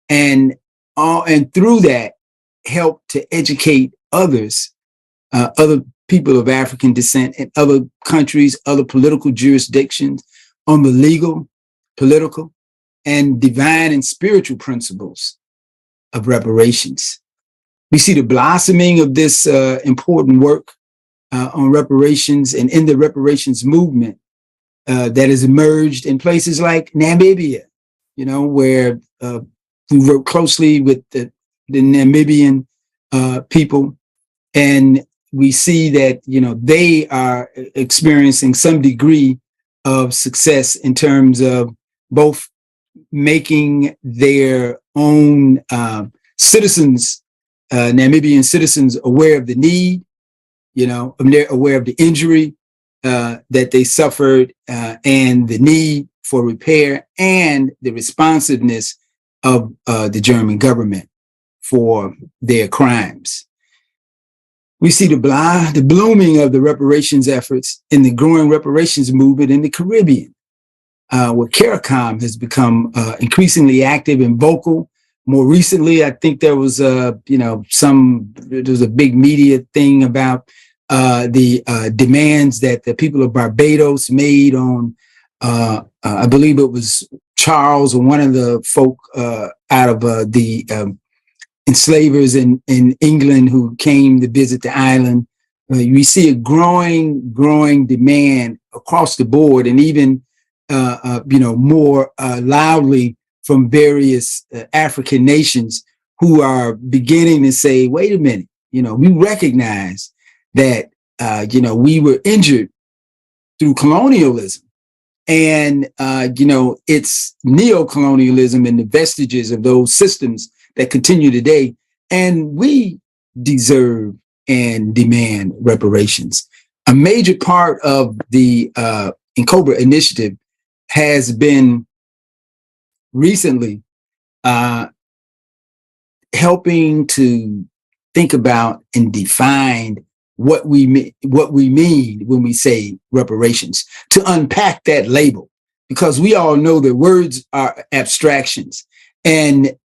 and through that help to educate others, other people of African descent in other countries, other political jurisdictions on the legal, political, and divine and spiritual principles of reparations. We see the blossoming of this important work on reparations and in the reparations movement that has emerged in places like Namibia, where we work closely with the Namibian people, and we see that, they are experiencing some degree of success in terms of both making their own citizens, Namibian citizens, aware of the need, aware of the injury that they suffered and the need for repair and the responsiveness of the German government for their crimes. We see the blooming of the reparations efforts in the growing reparations movement in the Caribbean, where CARICOM has become increasingly active and vocal. More recently, I think there was a big media thing about the demands that the people of Barbados made on, I believe it was Charles, or one of the folk out of the enslavers in England who came to visit the island. We see a growing demand across the board, and even more loudly from various African nations who are beginning to say, wait a minute, we recognize that, we were injured through colonialism, and, it's neo-colonialism and the vestiges of those systems that continue today, and we deserve and demand reparations. A major part of the NCOBRA initiative has been recently helping to think about and define what we mean when we say reparations, to unpack that label, because we all know that words are abstractions, and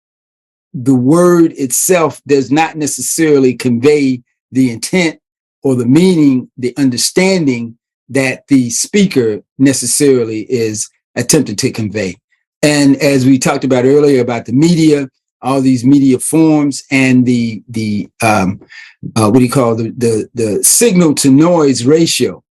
the word itself does not necessarily convey the intent or the meaning, the understanding that the speaker necessarily is attempting to convey. And as we talked about earlier about the media, all these media forms, and the signal to noise ratio.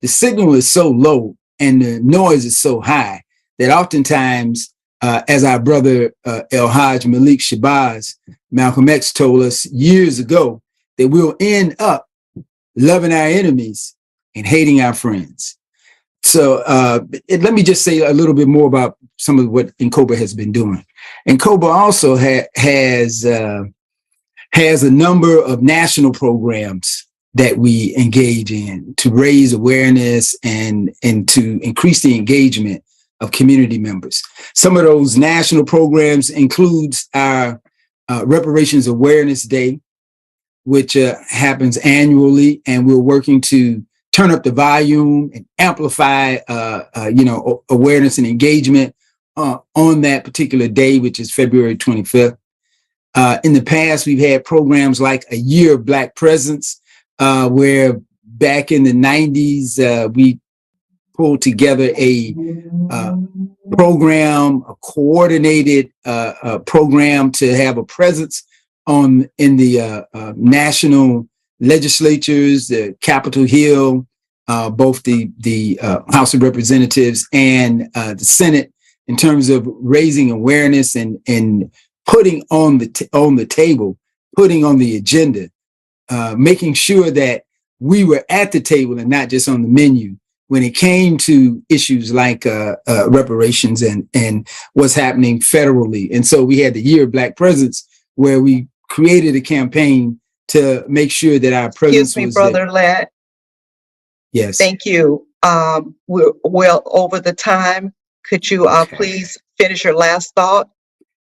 The signal is so low and the noise is so high that oftentimes, as our brother El Hajj Malik Shabazz, Malcolm X, told us years ago, that we'll end up loving our enemies and hating our friends. So let me just say a little bit more about some of what NCOBRA has been doing. NCOBRA also has a number of national programs that we engage in to raise awareness and to increase the engagement of community members. Some of those national programs includes our Reparations Awareness Day, which happens annually, and we're working to turn up the volume and amplify, awareness and engagement on that particular day, which is February 25th. In the past, we've had programs like a Year of Black Presence, where back in the 90s, we pulled together a program, a coordinated program to have a presence in the national legislatures, the Capitol Hill, both the House of Representatives and the Senate, in terms of raising awareness and putting on the table, putting on the agenda, making sure that we were at the table and not just on the menu when it came to issues like reparations and what's happening federally. And so we had the Year of Black Presence, where we created a campaign to make sure that our presence Excuse me, was Brother there. Lett. Yes. Thank you. We're well over the time. Could you please finish your last thought?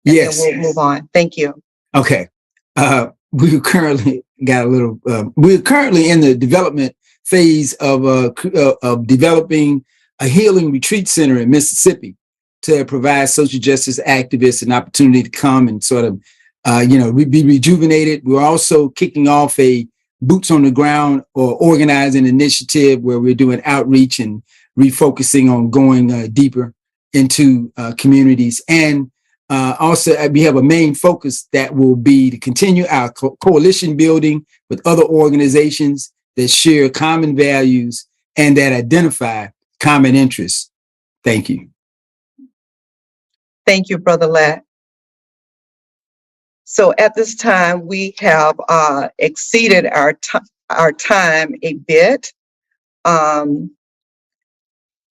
And Yes. then we'll move on. Thank you. Okay. We're currently in the development phase of developing a healing retreat center in Mississippi to provide social justice activists an opportunity to come and sort of, be rejuvenated. We're also kicking off a boots on the ground or organizing initiative where we're doing outreach and refocusing on going deeper into communities. And also, we have a main focus that will be to continue our coalition building with other organizations that share common values and that identify common interests. Thank you. Thank you, Brother Lett. So at this time, we have exceeded our time a bit.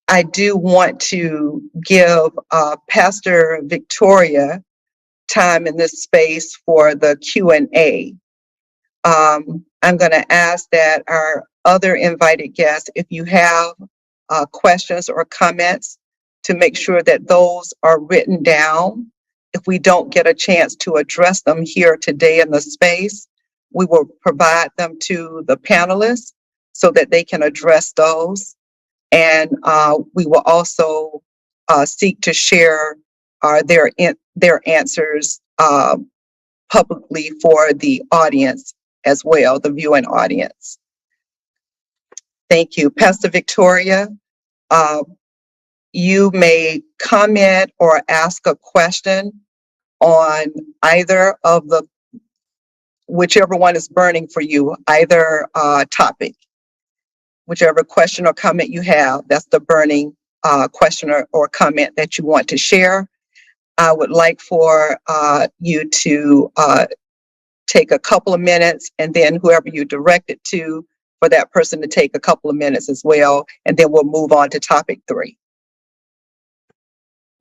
I do want to give Pastor Victoria time in this space for the Q&A. I'm going to ask that our other invited guests, if you have questions or comments, to make sure that those are written down. If we don't get a chance to address them here today in the space, we will provide them to the panelists so that they can address those. And we will also seek to share their answers publicly for the audience as well, the viewing audience. Thank you. Pastor Victoria, you may comment or ask a question on either of whichever one is burning for you, either topic. Whichever question or comment you have, that's the burning question or comment that you want to share. I would like for you to take a couple of minutes, and then whoever you direct it to, for that person to take a couple of minutes as well, and then we'll move on to topic 3.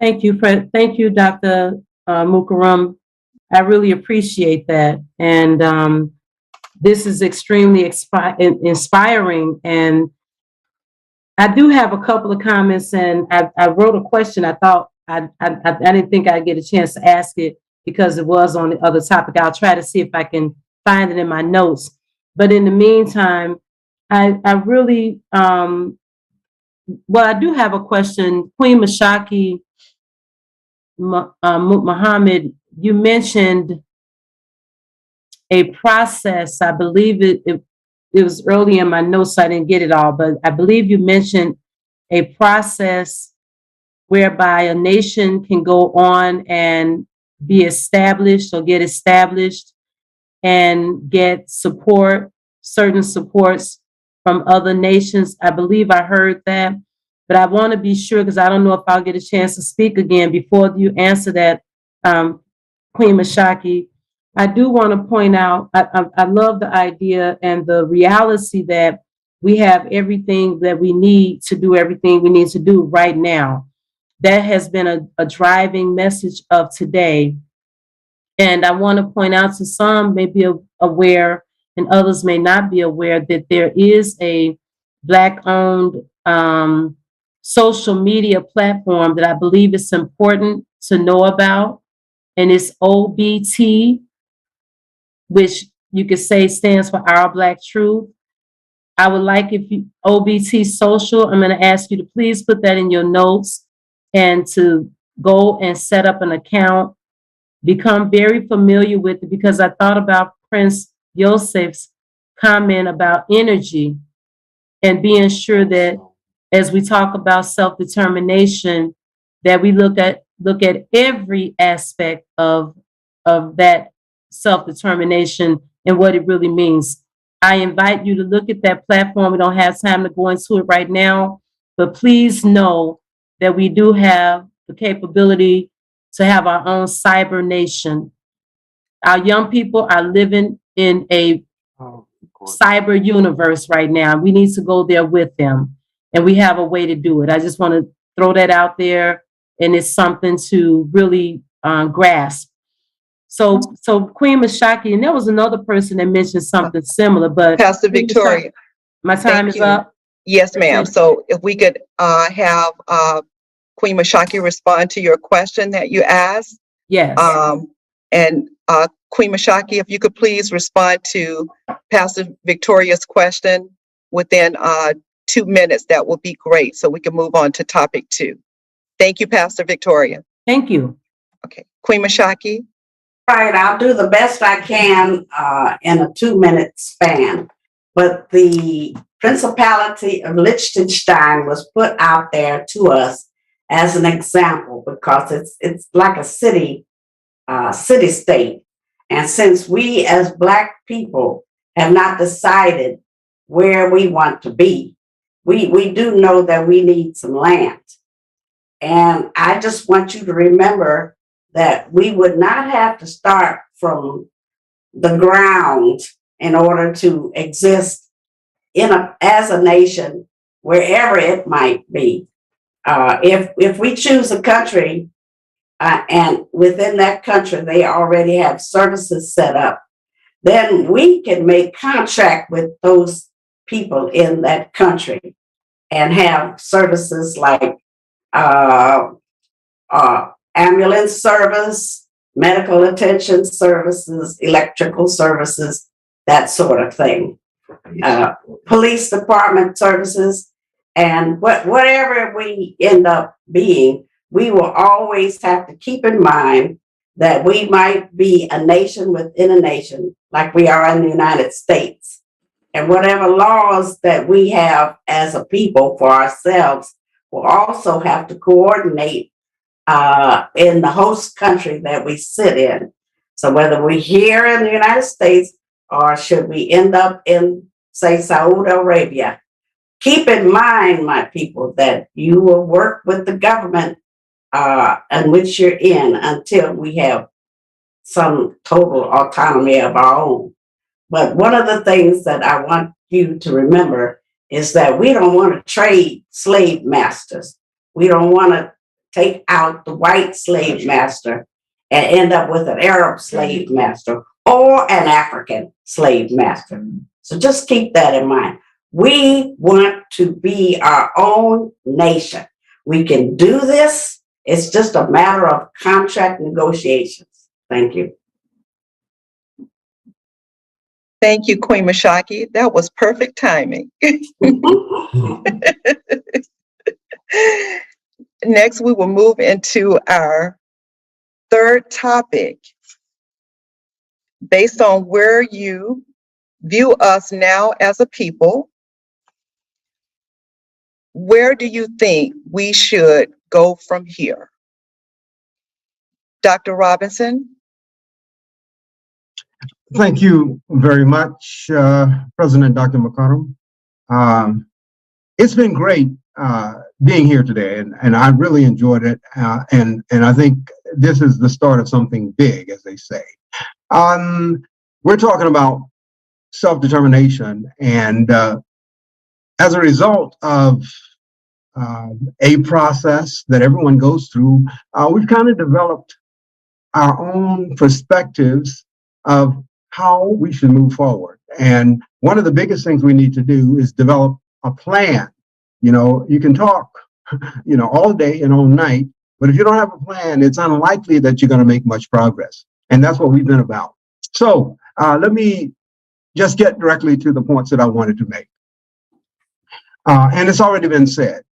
Thank you, thank you, Dr. Mukaram. I really appreciate that. And this is extremely inspiring. And I do have a couple of comments, and I wrote a question. I thought I didn't think I'd get a chance to ask it because it was on the other topic. I'll try to see if I can find it in my notes. But in the meantime, I really, well, I do have a question. Queen Mashaki Muhammad, you mentioned a process. I believe it was early in my notes, so I didn't get it all, but I believe you mentioned a process whereby a nation can go on and be established or get established and get support, certain supports from other nations. I believe I heard that, but I want to be sure because I don't know if I'll get a chance to speak again before you answer that, Queen Mashaki. I do want to point out, I love the idea and the reality that we have everything that we need to do everything we need to do right now. That has been a driving message of today. And I want to point out to some may be aware and others may not be aware that there is a Black-owned social media platform that I believe is important to know about. And it's OBT, which you could say stands for Our Black Truth. I would like if you, OBT Social, I'm going to ask you to please put that in your notes and to go and set up an account, become very familiar with it, because I thought about Prince Joseph's comment about energy and being sure that as we talk about self-determination, that we look at every aspect of that self-determination and what it really means. I invite you to look at that platform. We don't have time to go into it right now, but please know that we do have the capability to have our own cyber nation. Our young people are living in a cyber universe right now. We need to go there with them, and we have a way to do it. I just want to throw that out there, and it's something to really grasp. So Queen Mashaki, and there was another person that mentioned something similar, but Pastor Victoria. My time is up. Yes, ma'am. So if we could have Queen Mashaki respond to your question that you asked. Yes. And Queen Mashaki, if you could please respond to Pastor Victoria's question within 2 minutes, that would be great, so we can move on to topic 2. Thank you, Pastor Victoria. Thank you. Okay, Queen Mashaki. Right, I'll do the best I can in a 2-minute span. But the Principality of Liechtenstein was put out there to us as an example, because it's like a city-state. And since we as Black people have not decided where we want to be, we do know that we need some land. And I just want you to remember that we would not have to start from the ground in order to exist as a nation, wherever it might be. If we choose a country, and within that country they already have services set up, then we can make contract with those people in that country and have services like ambulance service, medical attention services, electrical services, that sort of thing. Police department services, and whatever we end up being, we will always have to keep in mind that we might be a nation within a nation, like we are in the United States. And whatever laws that we have as a people for ourselves will also have to coordinate in the host country that we sit in. So whether we're here in the United States or should we end up in, say, Saudi Arabia, keep in mind, my people, that you will work with the government in which you're in until we have some total autonomy of our own. But one of the things that I want you to remember is that we don't want to trade slave masters. We don't want to take out the white slave master and end up with an Arab slave master or an African slave master. So just keep that in mind. We want to be our own nation. We can do this. It's just a matter of contract negotiations. Thank you. Thank you, Queen Mashaki. That was perfect timing. Next, we will move into our third topic. Based on where you view us now as a people, where do you think we should go from here? Dr. Robinson? Thank you very much, President Dr. McConnell. It's been great being here today, and I really enjoyed it. And I think this is the start of something big, as they say. We're talking about self-determination, and as a result of a process that everyone goes through, we've kind of developed our own perspectives of how we should move forward. And one of the biggest things we need to do is develop a plan. You know, you can talk, you know, all day and all night, but if you don't have a plan, it's unlikely that you're going to make much progress. And that's what we've been about. So let me just get directly to the points that I wanted to make. And it's already been said.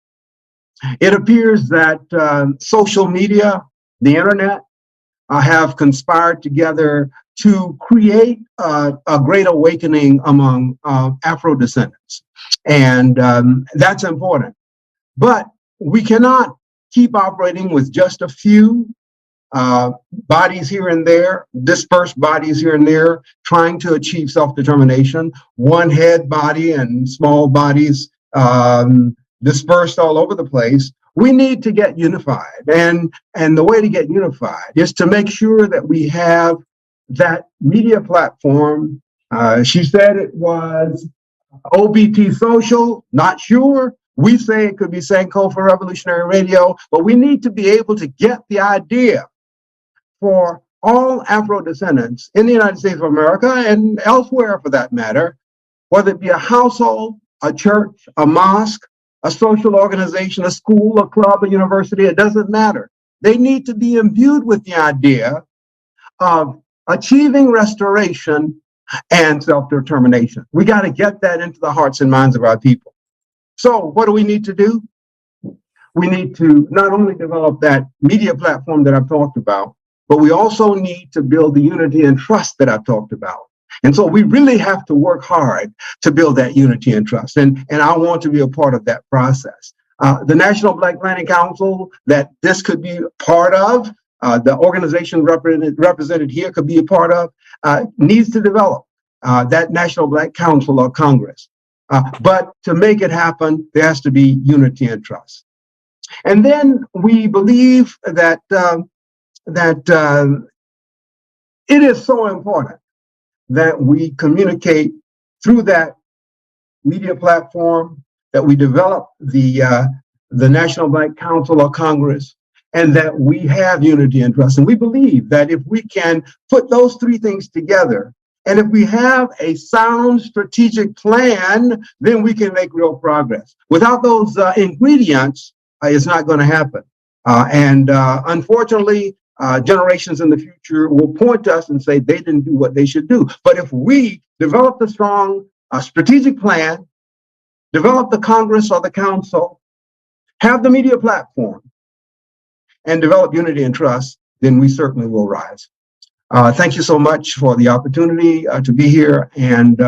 It appears that social media, the internet, have conspired together to create a great awakening among Afro descendants. And that's important. But we cannot keep operating with just a few bodies here and there, dispersed bodies here and there, trying to achieve self-determination, one head body and small bodies dispersed all over the place. We need to get unified. And the way to get unified is to make sure that we have that media platform. She said it was OBT Social, not sure. We say it could be Sankofa Revolutionary Radio, but we need to be able to get the idea for all Afro descendants in the United States of America and elsewhere for that matter, whether it be a household, a church, a mosque, a social organization, a school, a club, a university, it doesn't matter. They need to be imbued with the idea of achieving restoration and self-determination. We got to get that into the hearts and minds of our people. So what do we need to do? We need to not only develop that media platform that I've talked about, but we also need to build the unity and trust that I've talked about. And so we really have to work hard to build that unity and trust. And I want to be a part of that process. The National Black Planning Council that this could be part of, the organization represented here could be a part of, needs to develop that National Black Council or Congress. But to make it happen, there has to be unity and trust. And then we believe that it is so important that we communicate through that media platform, that we develop the National Black Council or Congress, and that we have unity and trust. And we believe that if we can put those three things together, and if we have a sound strategic plan, then we can make real progress. Without those ingredients, it's not going to happen. Unfortunately, generations in the future will point to us and say they didn't do what they should do. But if we develop a strong strategic plan, develop the Congress or the Council, have the media platform, and develop unity and trust, then we certainly will rise. Thank you so much for the opportunity to be here. And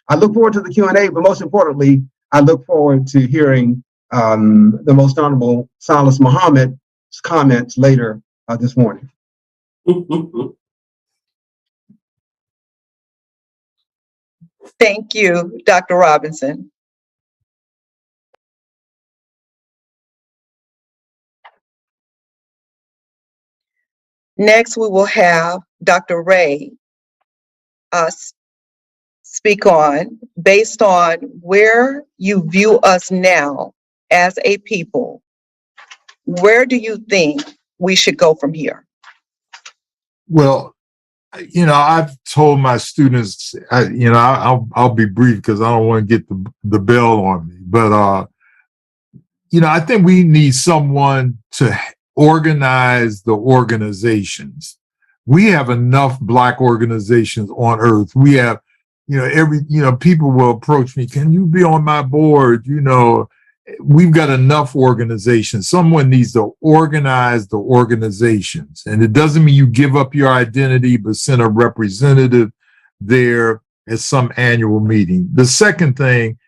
I look forward to the Q&A, but most importantly, I look forward to hearing the Most Honorable Salas Muhammad's comments later this morning. Thank you, Dr. Robinson. Next, we will have Dr. Ray speak on, based on where you view us now as a people, where do you think we should go from here? Well, I've told my students, I'll be brief because I don't want to get the bell on me. But, I think we need someone to organize the organizations. We have enough Black organizations on earth. We have, people will approach me, can you be on my board? We've got enough organizations. Someone needs to organize the organizations. And it doesn't mean you give up your identity, but send a representative there at some annual meeting. The second thing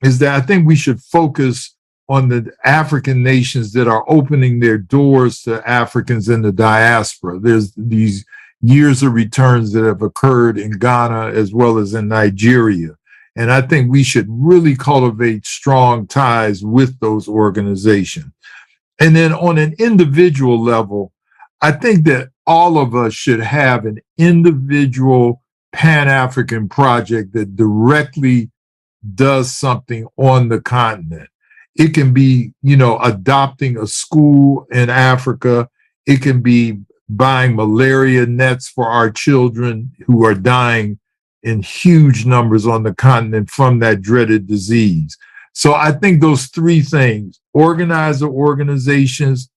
is that I think we should focus on the African nations that are opening their doors to Africans in the diaspora. There's these years of returns that have occurred in Ghana as well as in Nigeria. And I think we should really cultivate strong ties with those organizations. And then on an individual level, I think that all of us should have an individual Pan-African project that directly does something on the continent. It can be, adopting a school in Africa. It can be buying malaria nets for our children who are dying in huge numbers on the continent from that dreaded disease. So I think those three things: organize the organizations,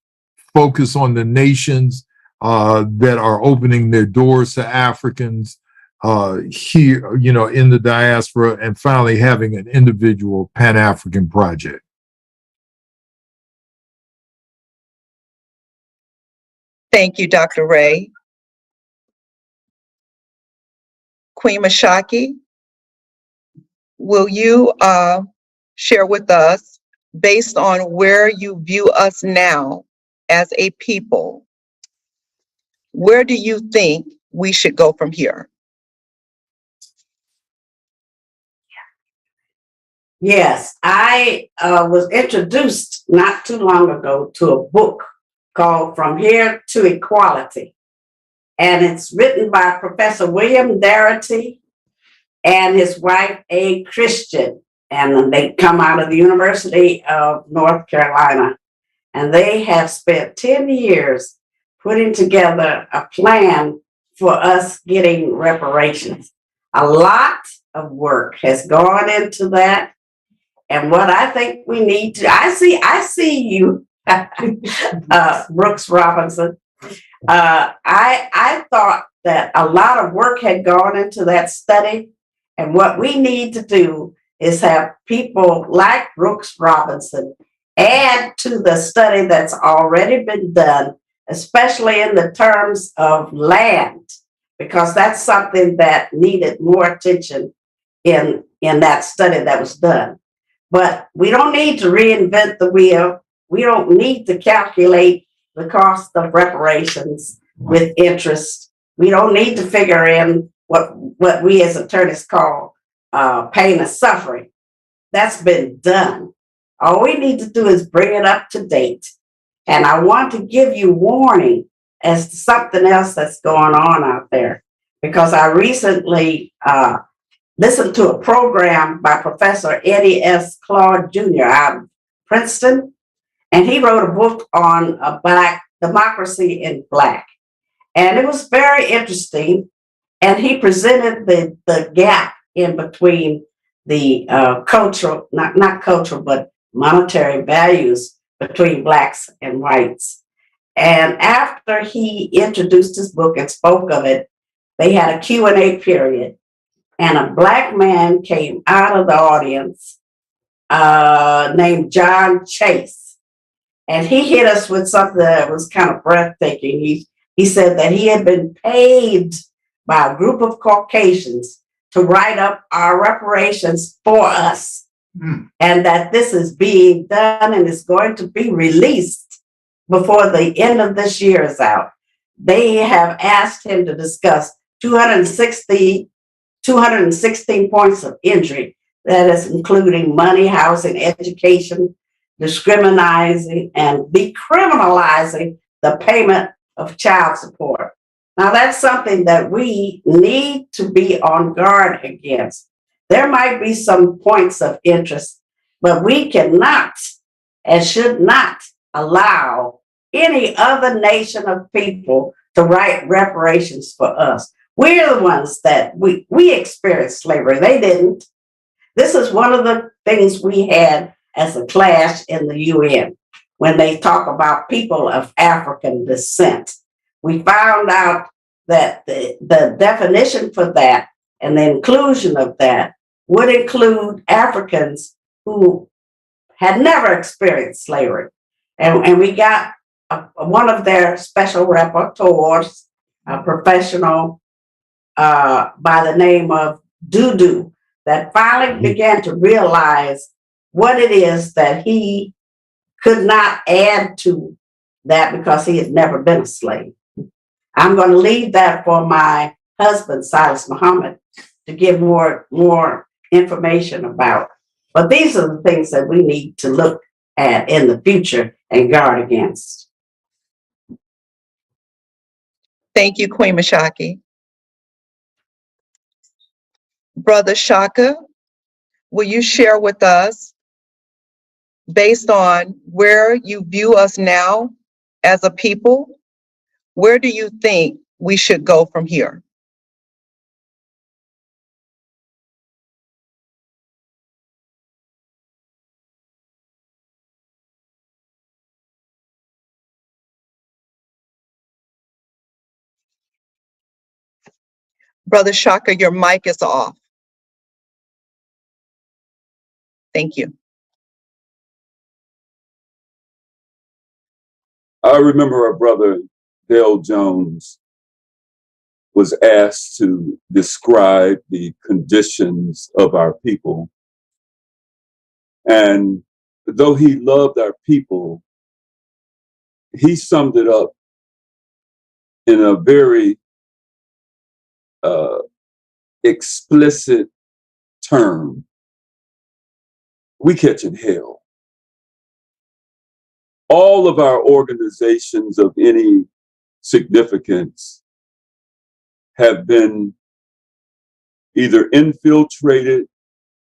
focus on the nations that are opening their doors to Africans here, in the diaspora, and finally having an individual Pan-African project. Thank you, Dr. Ray. Queen Mashaki, will you share with us, based on where you view us now as a people, where do you think we should go from here? Yes, I was introduced not too long ago to a book called From Here to Equality. And it's written by Professor William Darity and his wife, A. Christian. And they come out of the University of North Carolina. And they have spent 10 years putting together a plan for us getting reparations. A lot of work has gone into that. And what I think we need to, I see you, Brooks Robinson. I thought that a lot of work had gone into that study. And what we need to do is have people like Brooks Robinson add to the study that's already been done, especially in the terms of land, because that's something that needed more attention in that study that was done. But we don't need to reinvent the wheel. We don't need to calculate the cost of reparations with interest. We don't need to figure in what we as attorneys call pain and suffering. That's been done. All we need to do is bring it up to date. And I want to give you warning as to something else that's going on out there, because I recently listened to a program by Professor Eddie S. Claude Jr. out of Princeton, and he wrote a book on Black democracy in Black. And it was very interesting. And he presented the gap in between the cultural, not cultural, but monetary values between Blacks and whites. And after he introduced his book and spoke of it, they had a Q&A period. And a Black man came out of the audience named John Chase. And he hit us with something that was kind of breathtaking. He said that he had been paid by a group of Caucasians to write up our reparations for us. And that this is being done and is going to be released before the end of this year is out. They have asked him to discuss 216 points of injury. That is including money, housing, education, discriminating, and decriminalizing the payment of child support. Now, that's something that we need to be on guard against. There might be some points of interest, but we cannot and should not allow any other nation of people to write reparations for us. We're the ones that we experienced slavery. They didn't. This is one of the things we had as a clash in the UN when they talk about people of African descent. We found out that the definition for that and the inclusion of that would include Africans who had never experienced slavery. And we got one of their special rapporteurs, a professional by the name of Dudu, that finally began to realize what it is that he could not add to that because he had never been a slave. I'm going to leave that for my husband, Silas Muhammad, to give more information about. But these are the things that we need to look at in the future and guard against. Thank you, Queen Mashaki. Brother Shaka, will you share with us, based on where you view us now as a people, where do you think we should go from here? Brother Shaka, your mic is off. Thank you. I remember a brother Dale Jones was asked to describe the conditions of our people. And though he loved our people, he summed it up in a very explicit term. We catching hell. All of our organizations of any significance have been either infiltrated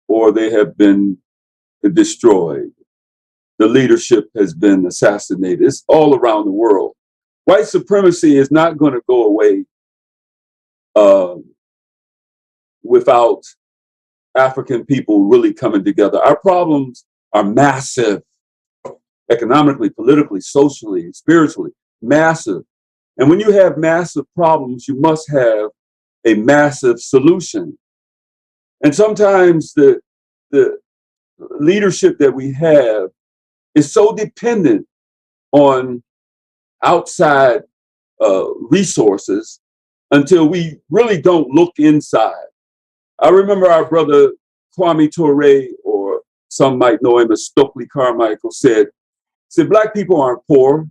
or they have been destroyed. The leadership has been assassinated. It's all around the world. White supremacy is not going to go away without African people really coming together. Our problems are massive, economically, politically, socially, spiritually, massive. And when you have massive problems, you must have a massive solution. And sometimes the leadership that we have is so dependent on outside resources until we really don't look inside. I remember our brother Kwame Ture, or some might know him as Stokely Carmichael, said, Black people aren't poor.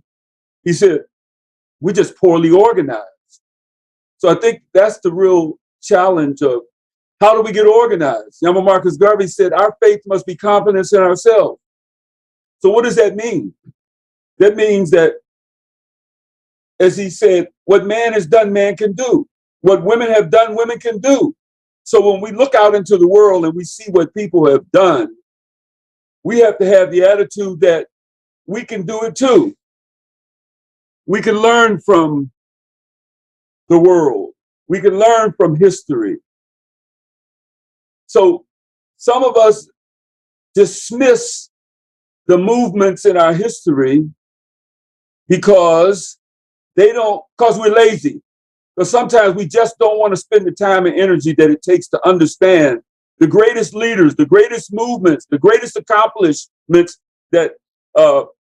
He said, we're just poorly organized. So I think that's the real challenge of how do we get organized? Yama Marcus Garvey said, our faith must be confidence in ourselves. So what does that mean? That means that, as he said, what man has done, man can do. What women have done, women can do. So when we look out into the world and we see what people have done, we have to have the attitude that we can do it too. We can learn from the world. We can learn from history. So some of us dismiss the movements in our history because we're lazy. Because sometimes we just don't want to spend the time and energy that it takes to understand the greatest leaders, the greatest movements, the greatest accomplishments that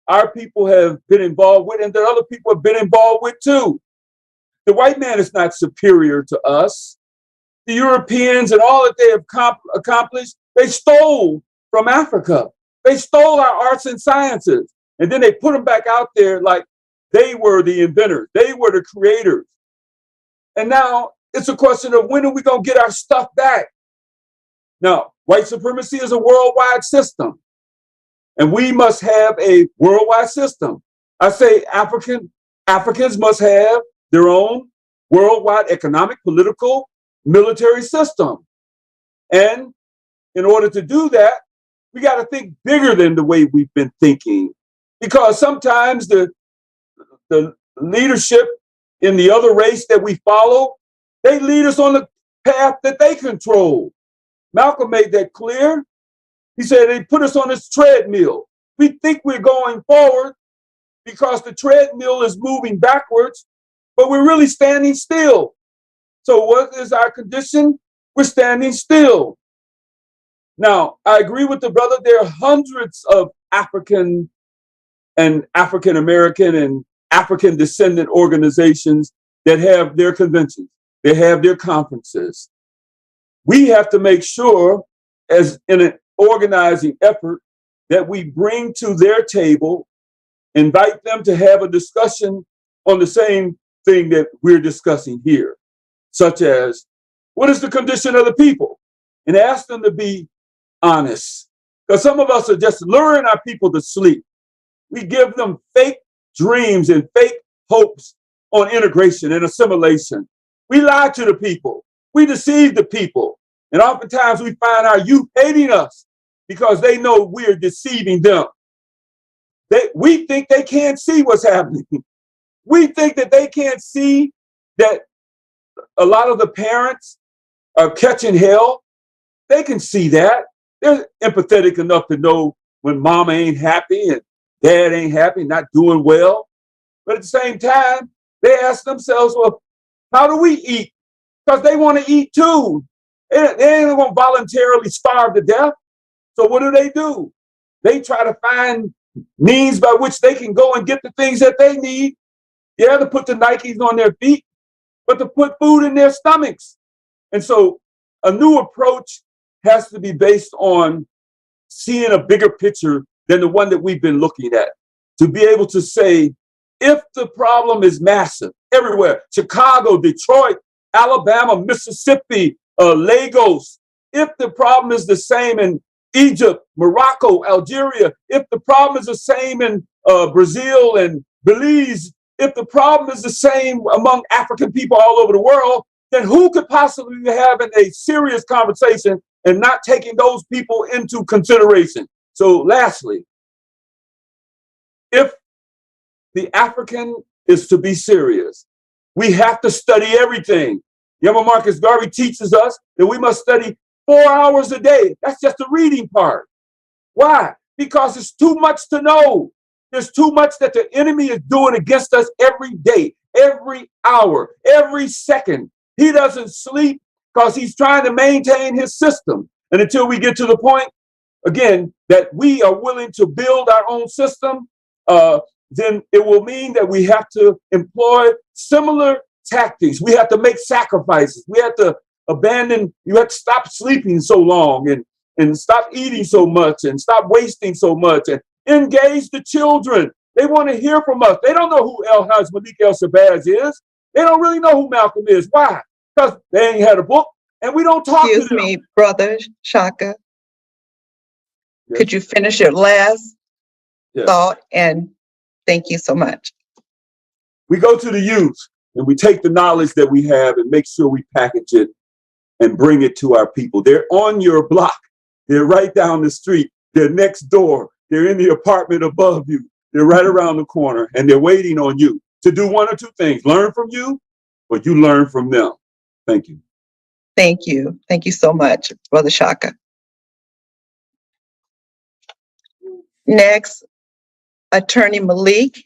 our people have been involved with and that other people have been involved with too. The white man is not superior to us. The Europeans and all that they have accomplished, they stole from Africa. They stole our arts and sciences. And then they put them back out there like they were the inventors. They were the creators. And now it's a question of when are we going to get our stuff back? Now, white supremacy is a worldwide system. And we must have a worldwide system. I say Africans must have their own worldwide economic, political, military system. And in order to do that, we got to think bigger than the way we've been thinking. Because sometimes the leadership in the other race that we follow, they lead us on the path that they control. Malcolm made that clear. He said they put us on this treadmill. We think we're going forward because the treadmill is moving backwards, but we're really standing still. So what is our condition? We're standing still. Now, I agree with the brother. There are hundreds of African and African American and African descendant organizations that have their conventions. They have their conferences. We have to make sure, as in an organizing effort, that we bring to their table, invite them to have a discussion on the same thing that we're discussing here, such as what is the condition of the people, and ask them to be honest. Because some of us are just luring our people to sleep. We give them fake dreams and fake hopes on integration and assimilation. We lie to the people. We deceive the people. And oftentimes we find our youth hating us because they know we're deceiving them. We think they can't see what's happening. We think that they can't see that a lot of the parents are catching hell. They can see that. They're empathetic enough to know when mama ain't happy and dad ain't happy, not doing well. But at the same time, they ask themselves, well, how do we eat? Because they want to eat too. They ain't going to voluntarily starve to death. So what do? They try to find means by which they can go and get the things that they need. Yeah, to put the Nikes on their feet, but to put food in their stomachs. And so a new approach has to be based on seeing a bigger picture than the one that we've been looking at. To be able to say, if the problem is massive everywhere, Chicago, Detroit, Alabama, Mississippi, Lagos, if the problem is the same in Egypt, Morocco, Algeria, if the problem is the same in Brazil and Belize, if the problem is the same among African people all over the world, then who could possibly be having a serious conversation and not taking those people into consideration? So lastly, if the African is to be serious, we have to study everything. Yama Marcus Garvey teaches us that we must study 4 hours a day. That's just the reading part. Why? Because it's too much to know. There's too much that the enemy is doing against us every day, every hour, every second. He doesn't sleep because he's trying to maintain his system. And until we get to the point, again, that we are willing to build our own system, then it will mean that we have to employ similar tactics. We have to make sacrifices. We have to you have to stop sleeping so long and stop eating so much and stop wasting so much and engage the children. They want to hear from us. They don't know who El-Haj Malik El-Shabazz is. They don't really know who Malcolm is. Why? Because they ain't had a book and we don't talk to them. Excuse me, Brother Shaka. Yes. Could you finish your last thought? And thank you so much. We go to the youth and we take the knowledge that we have and make sure we package it and bring it to our people. They're on your block. They're right down the street. They're next door. They're in the apartment above you. They're right around the corner and they're waiting on you to do one or two things. Learn from you, or you learn from them. Thank you. Thank you. Thank you so much, Brother Shaka. Next, Attorney Malik,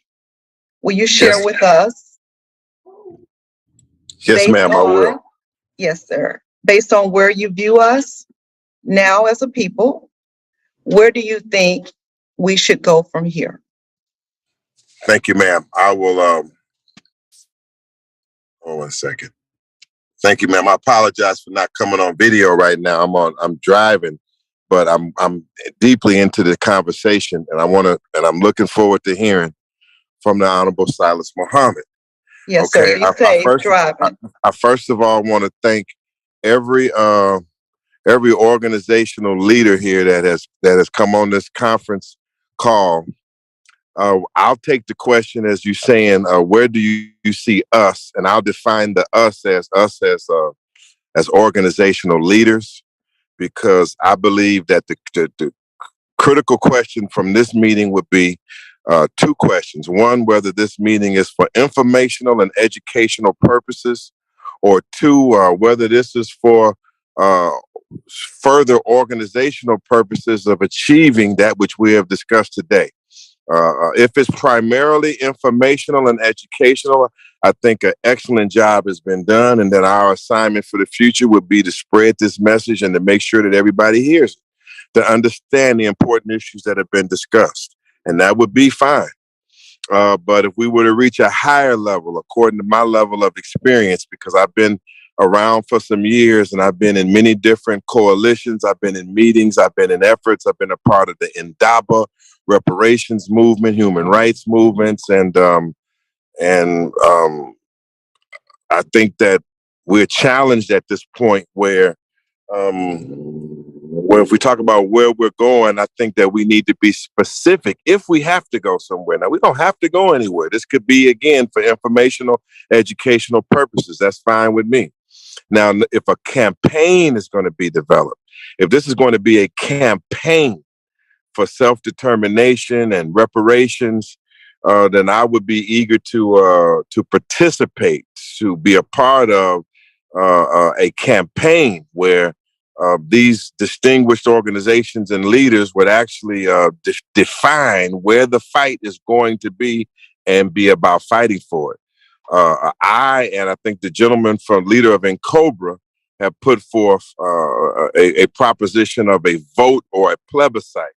will you share with us? Yes, ma'am, I will. Yes, sir. Based on where you view us now as a people, where do you think we should go from here? Thank you, ma'am. I will, hold on 1 second. Thank you, ma'am. I apologize for not coming on video right now. I'm driving, but I'm deeply into the conversation and I'm looking forward to hearing from the Honorable Silas Muhammad. Yes, Okay. sir. Be safe driving. I first of all want to thank every organizational leader here that has come on this conference call. I'll take the question as you saying, where do you see us? And I'll define the us as organizational leaders, because I believe that the critical question from this meeting would be two questions. One, whether this meeting is for informational and educational purposes, or two, whether this is for further organizational purposes of achieving that which we have discussed today. If it's primarily informational and educational, I think an excellent job has been done, and that our assignment for the future would be to spread this message and to make sure that everybody hears it, to understand the important issues that have been discussed, and that would be fine. But if we were to reach a higher level, according to my level of experience, because I've been around for some years and I've been in many different coalitions, I've been in meetings, I've been in efforts, I've been a part of the Indaba reparations movement, human rights movements, and I think that we're challenged at this point where if we talk about where we're going, I think that we need to be specific if we have to go somewhere. Now, we don't have to go anywhere. This could be, again, for informational, educational purposes. That's fine with me. Now, if a campaign is going to be developed, if this is going to be a campaign for self-determination and reparations, then I would be eager to participate, to be a part of a campaign where these distinguished organizations and leaders would actually define where the fight is going to be and be about fighting for it. I think the gentleman from leader of NCOBRA have put forth a proposition of a vote or a plebiscite.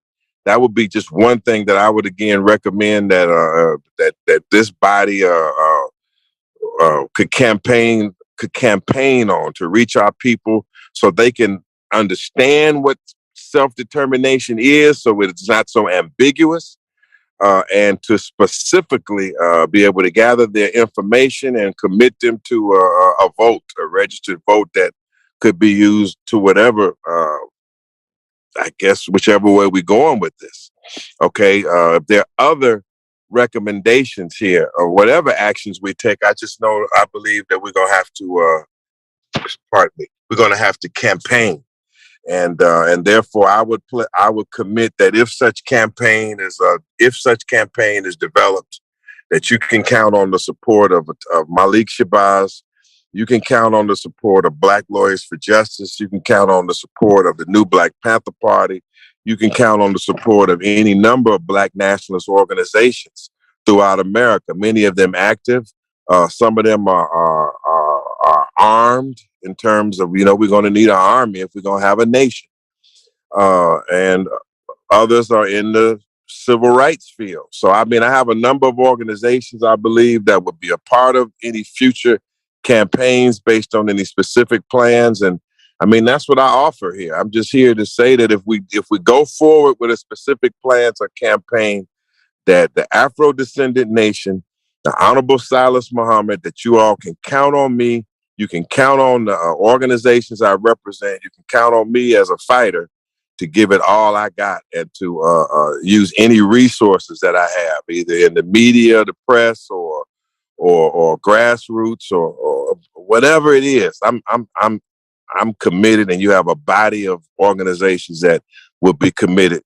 That would be just one thing that I would again recommend that that this body could campaign on to reach our people so they can understand what self-determination is, so it's not so ambiguous, and to specifically be able to gather their information and commit them to a vote, a registered vote that could be used to whatever, I guess, whichever way we're going with this. Okay, if there are other recommendations here or whatever actions we take, I believe that we're going to have to, pardon me, we're going to have to campaign. And therefore, I would commit that if such campaign is developed, that you can count on the support of Malik Shabazz. You can count on the support of Black Lawyers for Justice. You can count on the support of the New Black Panther Party. You can count on the support of any number of Black nationalist organizations throughout America. Many of them active. Some of them are armed in terms of, we're going to need an army if we're going to have a nation. And others are in the civil rights field. So, I have a number of organizations, I believe, that would be a part of any future campaigns based on any specific plans. And that's what I offer here. I'm just here to say that if we go forward with a specific plan or campaign, that the Afro-descendant nation, the Honorable Silas Muhammad, that you all can count on me. You can count on the organizations I represent. You can count on me as a fighter to give it all I got and to use any resources that I have, either in the media, the press, or grassroots, or whatever it is. I'm committed, and you have a body of organizations that will be committed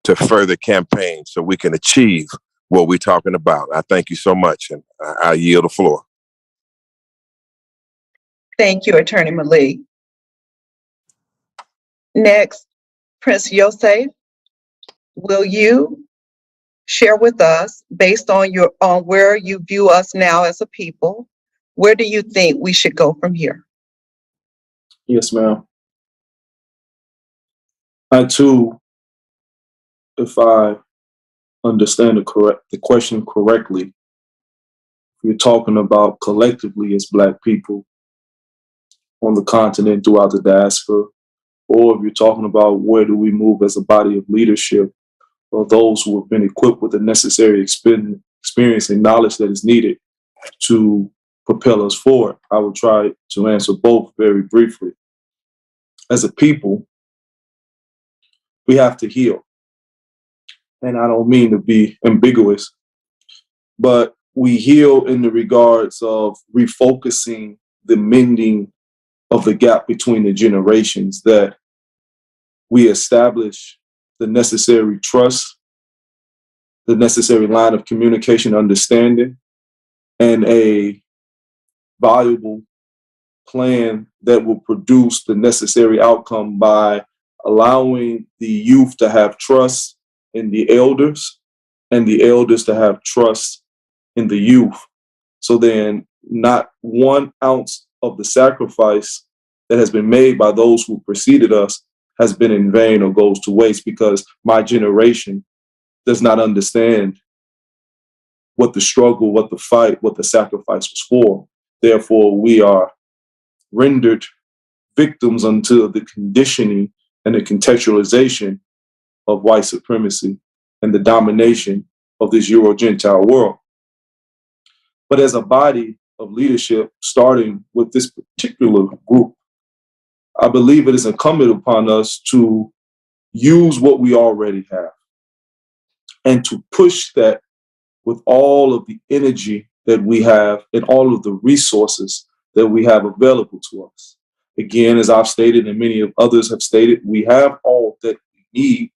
to further campaign so we can achieve what we're talking about. I thank you so much, and I yield the floor. Thank you, Attorney Malik. Next, Prince Yosef, will you share with us, based on where you view us now as a people, where do you think we should go from here? Yes, ma'am. I too, if I understand the question correctly, we're talking about collectively as Black people on the continent, throughout the diaspora, or if you're talking about where do we move as a body of leadership, or those who have been equipped with the necessary experience and knowledge that is needed to propel us forward. I will try to answer both very briefly. As a people, we have to heal. And I don't mean to be ambiguous, but we heal in the regards of refocusing the mending of the gap between the generations, that we establish the necessary trust, the necessary line of communication, understanding, and a valuable plan that will produce the necessary outcome by allowing the youth to have trust in the elders and the elders to have trust in the youth. So then not 1 ounce of the sacrifice that has been made by those who preceded us has been in vain or goes to waste, because my generation does not understand what the struggle, what the fight, what the sacrifice was for. Therefore, we are rendered victims unto the conditioning and the contextualization of white supremacy and the domination of this Euro-Gentile world. But as a body of leadership, starting with this particular group, I believe it is incumbent upon us to use what we already have and to push that with all of the energy that we have and all of the resources that we have available to us. Again, as I've stated and many of others have stated, we have all that we need.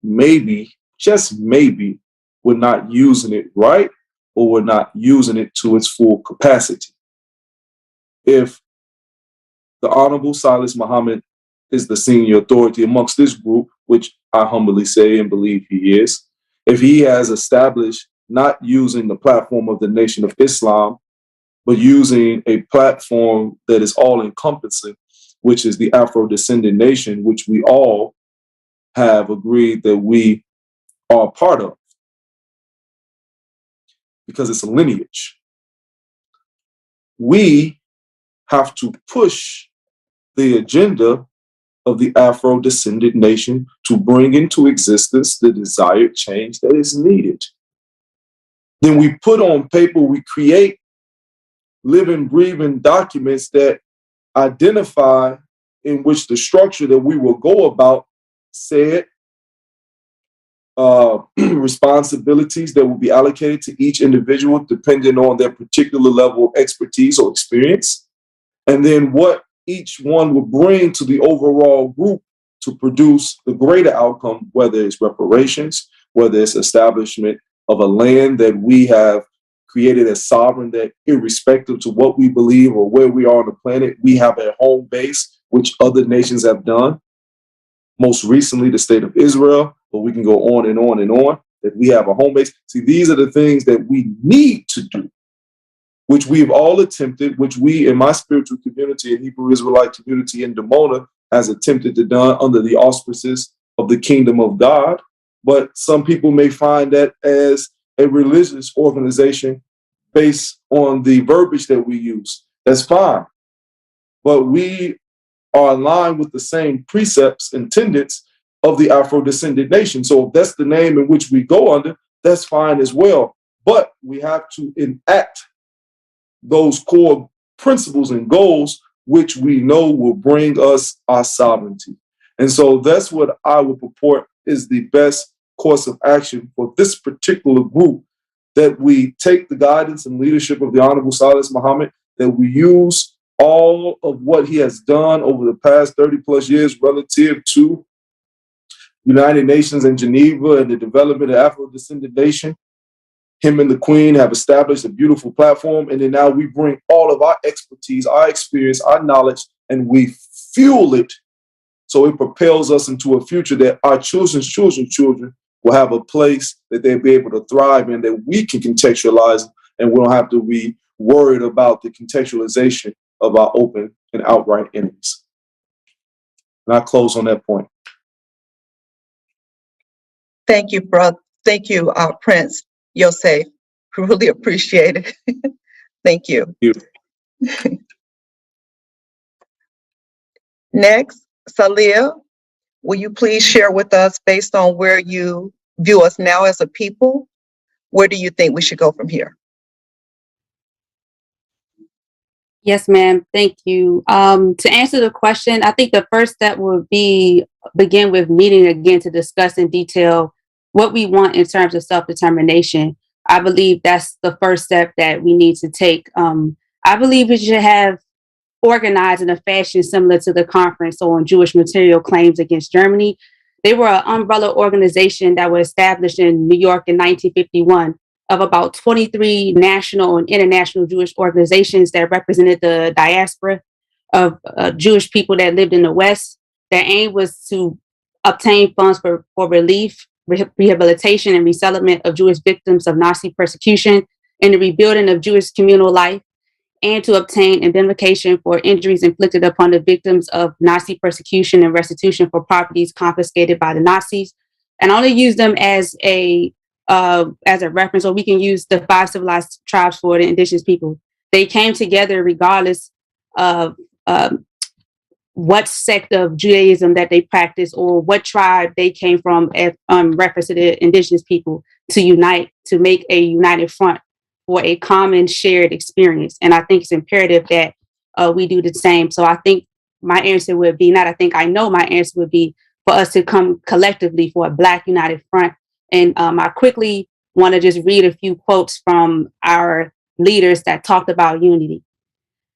Maybe, just maybe, we're not using it right, or we're not using it to its full capacity. If the Honorable Silas Muhammad is the senior authority amongst this group, which I humbly say and believe he is, if he has established not using the platform of the Nation of Islam, but using a platform that is all-encompassing, which is the Afro-Descendant Nation, which we all have agreed that we are a part of, because it's a lineage. we have to push the agenda of the Afro-descendant nation to bring into existence the desired change that is needed. Then we put on paper, we create living, breathing documents that identify in which the structure that we will go about said responsibilities that will be allocated to each individual depending on their particular level of expertise or experience, and then what each one will bring to the overall group to produce the greater outcome, whether it's reparations, whether it's establishment of a land that we have created as sovereign, that irrespective to what we believe or where we are on the planet, we have a home base, which other nations have done. Most recently, the state of Israel, but we can go on and on and on, that we have a home base. See, these are the things that we need to do, which we've all attempted, which we in my spiritual community and Hebrew Israelite community in Dimona has attempted to done under the auspices of the kingdom of God. But some people may find that as a religious organization based on the verbiage that we use. That's fine. But we are aligned with the same precepts and tenets of the Afro-descendant nation. So if that's the name in which we go under, that's fine as well. But we have to enact those core principles and goals which we know will bring us our sovereignty. And so that's what I would purport is the best course of action for this particular group, that we take the guidance and leadership of the Honorable Salis Muhammad, that we use all of what he has done over the past 30 plus years relative to United Nations and Geneva and the development of Afro-descendant nation. Him and the Queen have established a beautiful platform, and then now we bring all of our expertise, our experience, our knowledge, and we fuel it so it propels us into a future that our children's children will have a place that they'll be able to thrive in, that we can contextualize, and we don't have to be worried about the contextualization of our open and outright enemies. And I close on that point. Thank you, brother. Thank you, Prince Yosef. Really appreciate it. Thank you. Next, Salia, will you please share with us, based on where you view us now as a people, where do you think we should go from here? Yes, ma'am. Thank you. To answer the question, I think the first step would be begin with meeting again to discuss in detail what we want in terms of self-determination. I believe that's the first step that we need to take. I believe we should have organized in a fashion similar to the Conference on Jewish Material Claims Against Germany. They were an umbrella organization that was established in New York in 1951 of about 23 national and international Jewish organizations that represented the diaspora of Jewish people that lived in the West. Their aim was to obtain funds for relief, rehabilitation, and resettlement of Jewish victims of Nazi persecution and the rebuilding of Jewish communal life, and to obtain indemnification for injuries inflicted upon the victims of Nazi persecution and restitution for properties confiscated by the Nazis. And only use them as a reference, or we can use the 5 civilized tribes for the indigenous people. They came together regardless of what sect of Judaism that they practice or what tribe they came from, reference to the indigenous people, to unite, to make a united front for a common shared experience. And I think it's imperative that we do the same. So I think my answer would be, I know my answer would be for us to come collectively for a Black united front. And I quickly want to just read a few quotes from our leaders that talked about unity.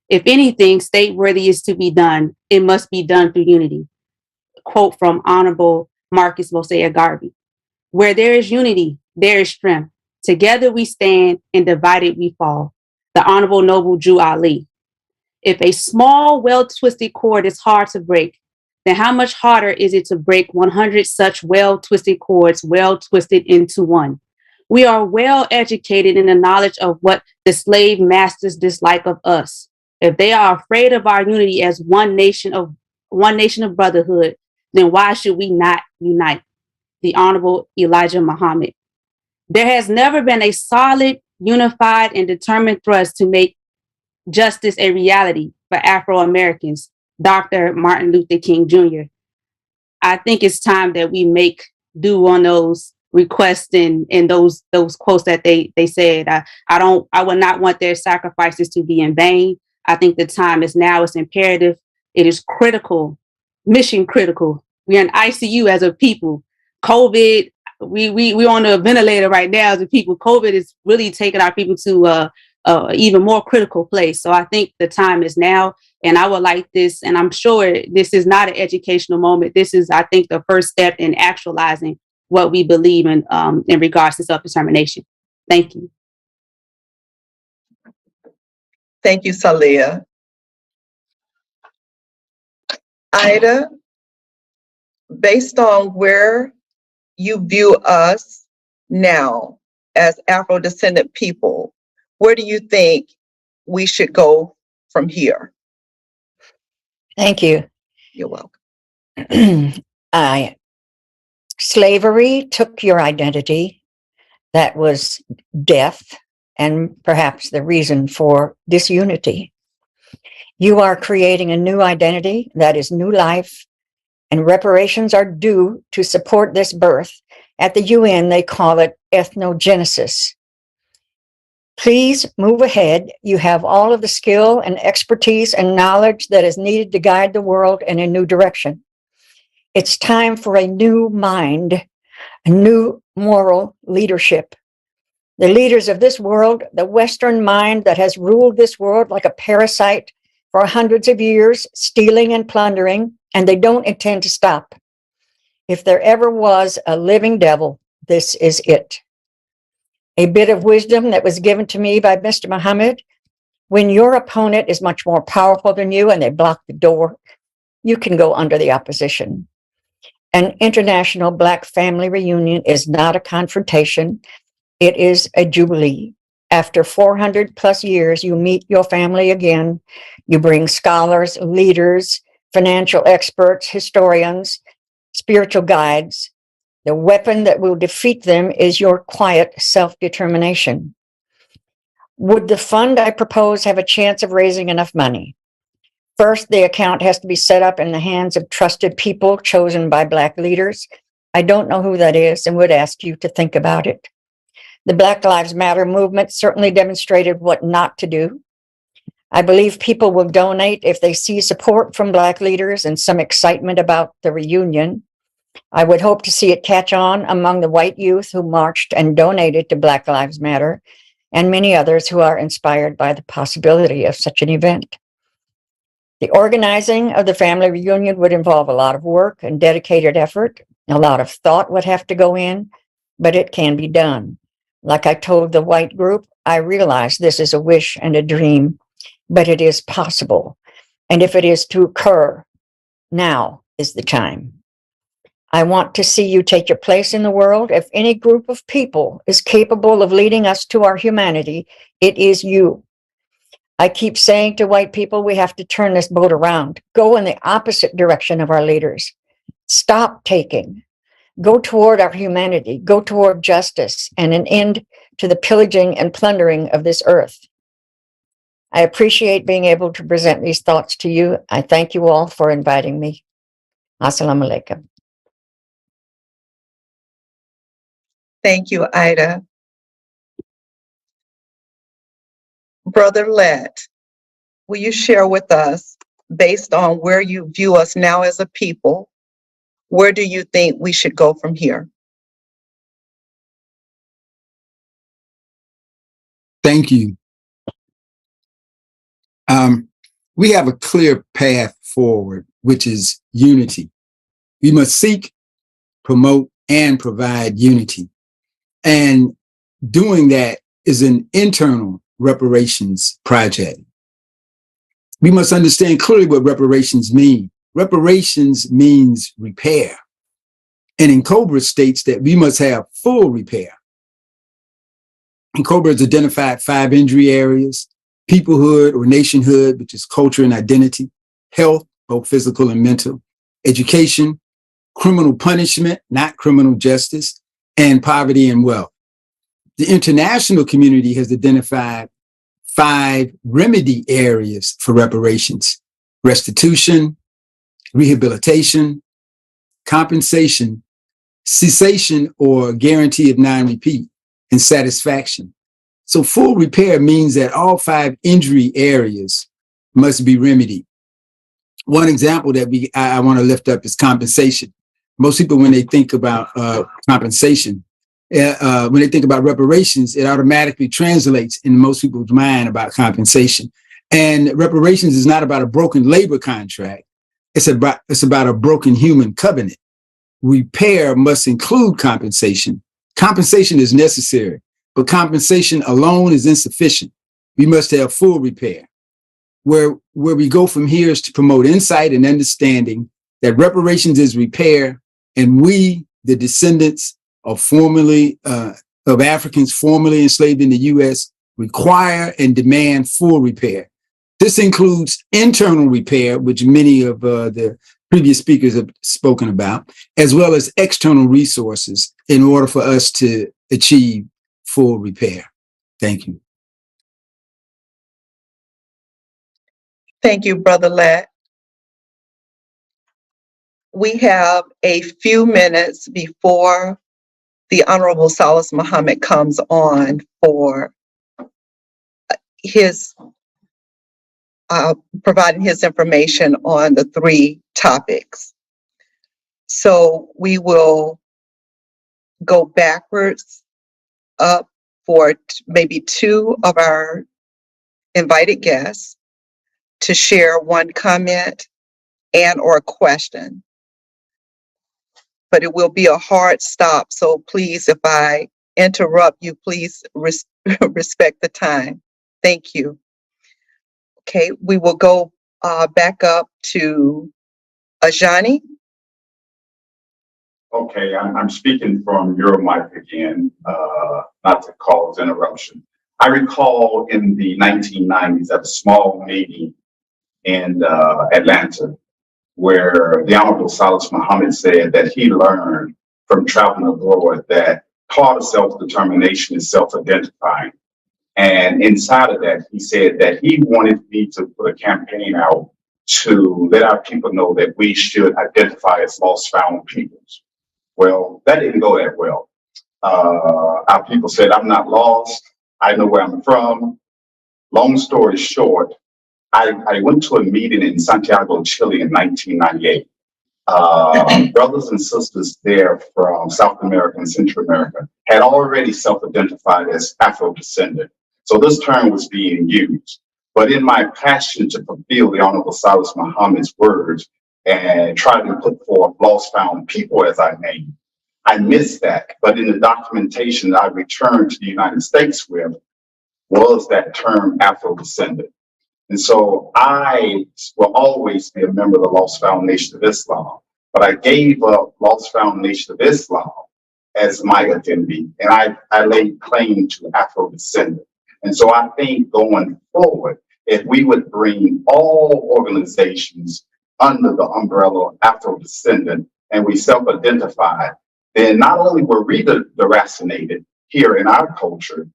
If anything state-worthy is to be done, it must be done through unity. Quote from Honorable Marcus Mosiah Garvey. Where there is unity, there is strength. Together we stand, and divided we fall. The Honorable Noble Jew Ali. If a small, well-twisted cord is hard to break, then how much harder is it to break 100 such well-twisted cords, well-twisted into one? We are well educated in the knowledge of what the slave masters dislike of us. If they are afraid of our unity as one nation of brotherhood, then why should we not unite? The Honorable Elijah Muhammad. There has never been a solid, unified, and determined thrust to make justice a reality for Afro-Americans, Dr. Martin Luther King Jr. I think it's time that we make do on those requests and those quotes that they said. I would not want their sacrifices to be in vain. I think the time is now. It's imperative. It is critical, mission critical. We're in ICU as a people. COVID, we on a ventilator right now as a people. COVID is really taking our people to even more critical place. So I think the time is now. And I would like this, and I'm sure this is not an educational moment. This is, I think, the first step in actualizing what we believe in regards to self-determination. Thank you. Thank you, Salia. Ida, based on where you view us now as Afro-descendant people, where do you think we should go from here? Thank you. You're welcome. Slavery took your identity. That was death and perhaps the reason for disunity. You are creating a new identity that is new life, and reparations are due to support this birth. At the UN, they call it ethnogenesis. Please move ahead. You have all of the skill and expertise and knowledge that is needed to guide the world in a new direction. It's time for a new mind, a new moral leadership. The leaders of this world, the Western mind that has ruled this world like a parasite for hundreds of years, stealing and plundering, and they don't intend to stop. If there ever was a living devil, this is it. A bit of wisdom that was given to me by Mr. Muhammad: when your opponent is much more powerful than you and they block the door, you can go under the opposition. An international Black family reunion is not a confrontation. It is a jubilee. After 400 plus years, you meet your family again. You bring scholars, leaders, financial experts, historians, spiritual guides. The weapon that will defeat them is your quiet self-determination. Would the fund I propose have a chance of raising enough money? First, the account has to be set up in the hands of trusted people chosen by Black leaders. I don't know who that is and would ask you to think about it. The Black Lives Matter movement certainly demonstrated what not to do. I believe people will donate if they see support from Black leaders and some excitement about the reunion. I would hope to see it catch on among the white youth who marched and donated to Black Lives Matter, and many others who are inspired by the possibility of such an event. The organizing of the family reunion would involve a lot of work and dedicated effort. A lot of thought would have to go in, but it can be done. Like I told the white group, I realize this is a wish and a dream, but it is possible. And if it is to occur, now is the time. I want to see you take your place in the world. If any group of people is capable of leading us to our humanity, it is you. I keep saying to white people, we have to turn this boat around, go in the opposite direction of our leaders. Stop taking. Go toward our humanity, go toward justice and an end to the pillaging and plundering of this earth. I appreciate being able to present these thoughts to you. I thank you all for inviting me. Assalamu alaikum. Thank you, Ida. Brother Let, will you share with us, based on where you view us now as a people, where do you think we should go from here? Thank you. We have a clear path forward, which is unity. We must seek, promote, and provide unity. And doing that is an internal reparations project. We must understand clearly what reparations mean. Reparations means repair. And NCOBRA states that we must have full repair. NCOBRA has identified 5 injury areas: peoplehood or nationhood, which is culture and identity; health, both physical and mental; education; criminal punishment, not criminal justice; and poverty and wealth. The international community has identified 5 remedy areas for reparations: restitution, rehabilitation, compensation, cessation or guarantee of non-repeat, and satisfaction. So full repair means that all 5 injury areas must be remedied. One example that I want to lift up is compensation. Most people, when they think about compensation, when they think about reparations, it automatically translates in most people's mind about compensation. And reparations is not about a broken labor contract. It's about a broken human covenant. Repair must include compensation. Compensation is necessary, but compensation alone is insufficient. We must have full repair. Where we go from here is to promote insight and understanding that reparations is repair, and we, the descendants of Africans formerly enslaved in the U.S., require and demand full repair. This includes internal repair, which many of the previous speakers have spoken about, as well as external resources in order for us to achieve full repair. Thank you. Thank you, Brother Lett. We have a few minutes before the Honorable Salas Muhammad comes on for his providing his information on the 3 topics. So we will go backwards up for maybe 2 of our invited guests to share one comment and or question. But it will be a hard stop, so please, if I interrupt you, please respect the time. Thank you. Okay, we will go back up to Ajani. Okay, I'm speaking from your mic again, not to cause interruption. I recall in the 1990s at a small meeting in Atlanta, where the Honorable Salas Muhammad said that he learned from traveling abroad that part of self-determination is self-identifying. And inside of that, he said that he wanted me to put a campaign out to let our people know that we should identify as lost found peoples. Well, that didn't go that well. Our people said, I'm not lost. I know where I'm from. Long story short, I went to a meeting in Santiago, Chile in 1998. Brothers and sisters there from South America and Central America had already self-identified as Afro-descendant. So this term was being used. But in my passion to fulfill the Honorable Salas Muhammad's words and try to put forth lost found people as I named, I missed that. But in the documentation that I returned to the United States with was that term Afro-descendant. And so I will always be a member of the Lost Found Nation of Islam, but I gave up Lost Found Nation of Islam as my identity, and I laid claim to Afro-descendant. And so I think going forward, if we would bring all organizations under the umbrella of Afro-descendant and we self-identify, then not only were we deracinated here in our culture,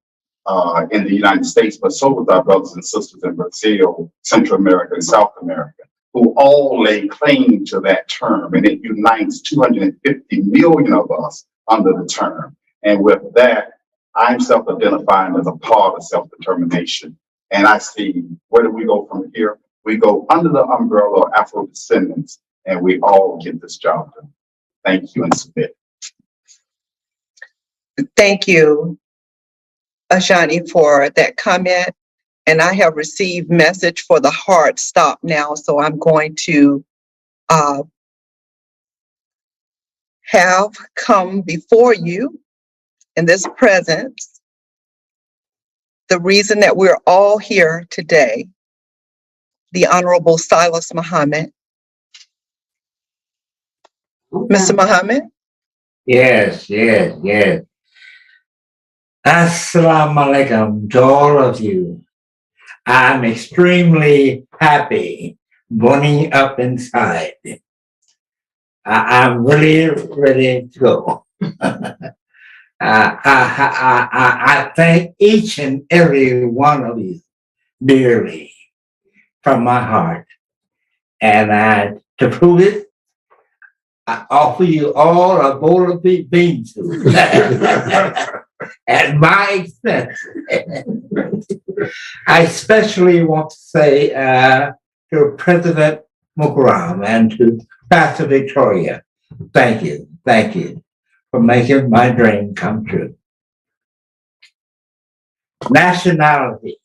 in the United States, but so with our brothers and sisters in Brazil, Central America, and South America, who all lay claim to that term, and it unites 250 million of us under the term. And with that, I'm self-identifying as a part of self-determination. And I see, where do we go from here? We go under the umbrella of Afro-descendants, and we all get this job done. Thank you, and submit. Thank you, Ajani, for that comment. And I have received message for the hard stop now, so I'm going to have come before you in this presence the reason that we're all here today, the Honorable Salas Muhammad. Mr. Muhammad? Yes. Assalamu alaikum to all of you. I'm extremely happy, burning up inside. I'm really ready to go. I thank each and every one of you dearly from my heart. And to prove it, I offer you all a bowl of beans at my expense. I especially want to say to President Mukaram and to Pastor Victoria, thank you for making my dream come true. Nationality.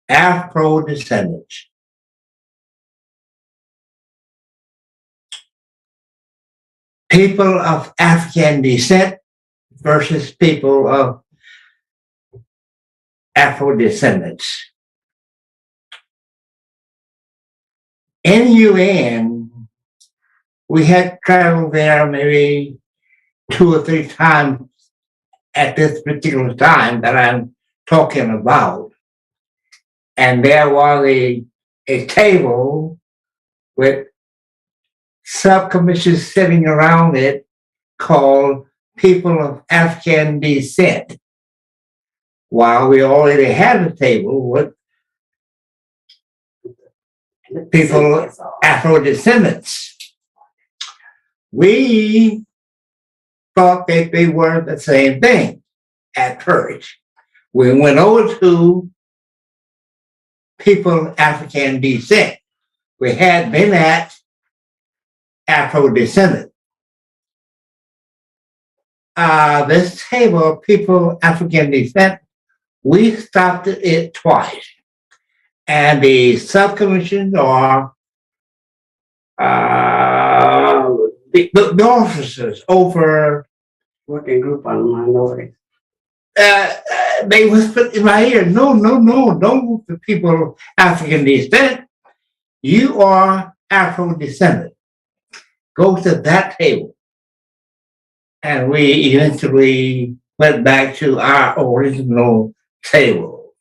Afro-descendants. People of African descent versus people of Afro-descendants. In UN, we had traveled there maybe 2 or 3 times at this particular time that I'm talking about. And there was a table with subcommissions sitting around it called People of African Descent. While we already had a table with people, Afro-descendants. We thought that they were the same thing at first. We went over to people of African descent. We had been at Afro-descendant. This table, people African descent, we stopped it twice. And the subcommission or the officers over Working group on minorities. they whispered in my ear, no, don't the people African descent. You are Afro-descendant. Go to that table. And we eventually went back to our original table.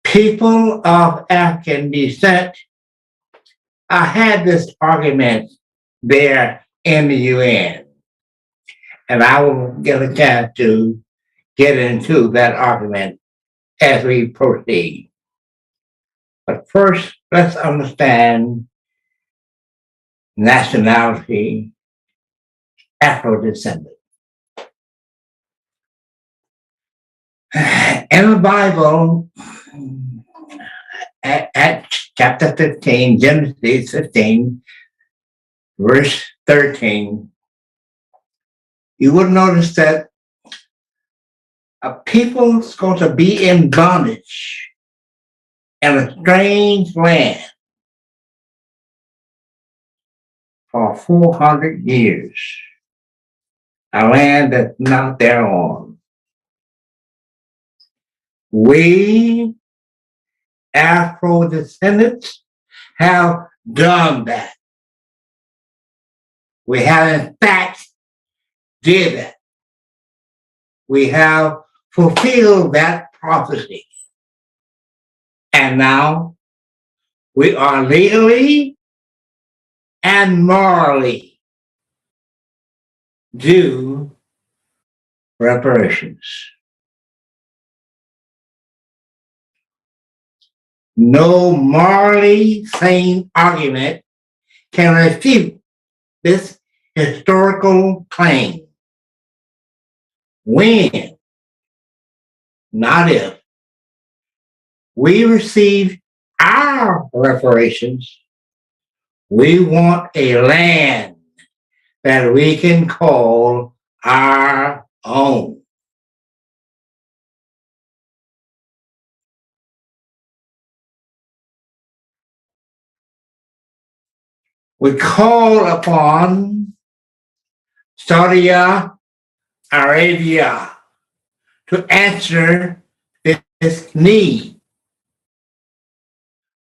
People of African descent, I had this argument there in the UN, and I will get a chance to get into that argument as we proceed. But first, let's understand nationality, Afro-descendant. In the Bible, at chapter 15, Genesis 15, verse 13, you will notice that a people's going to be in bondage in a strange land for 400 years, a land that's not their own. We, Afro-descendants, have done that. We have, in fact, did that. We have fulfilled that prophecy. And now we are legally and morally due reparations. No morally sane argument can refute this historical claim. When, not if, we receive our reparations, we want a land that we can call our own. We call upon Saudi Arabia to answer this need.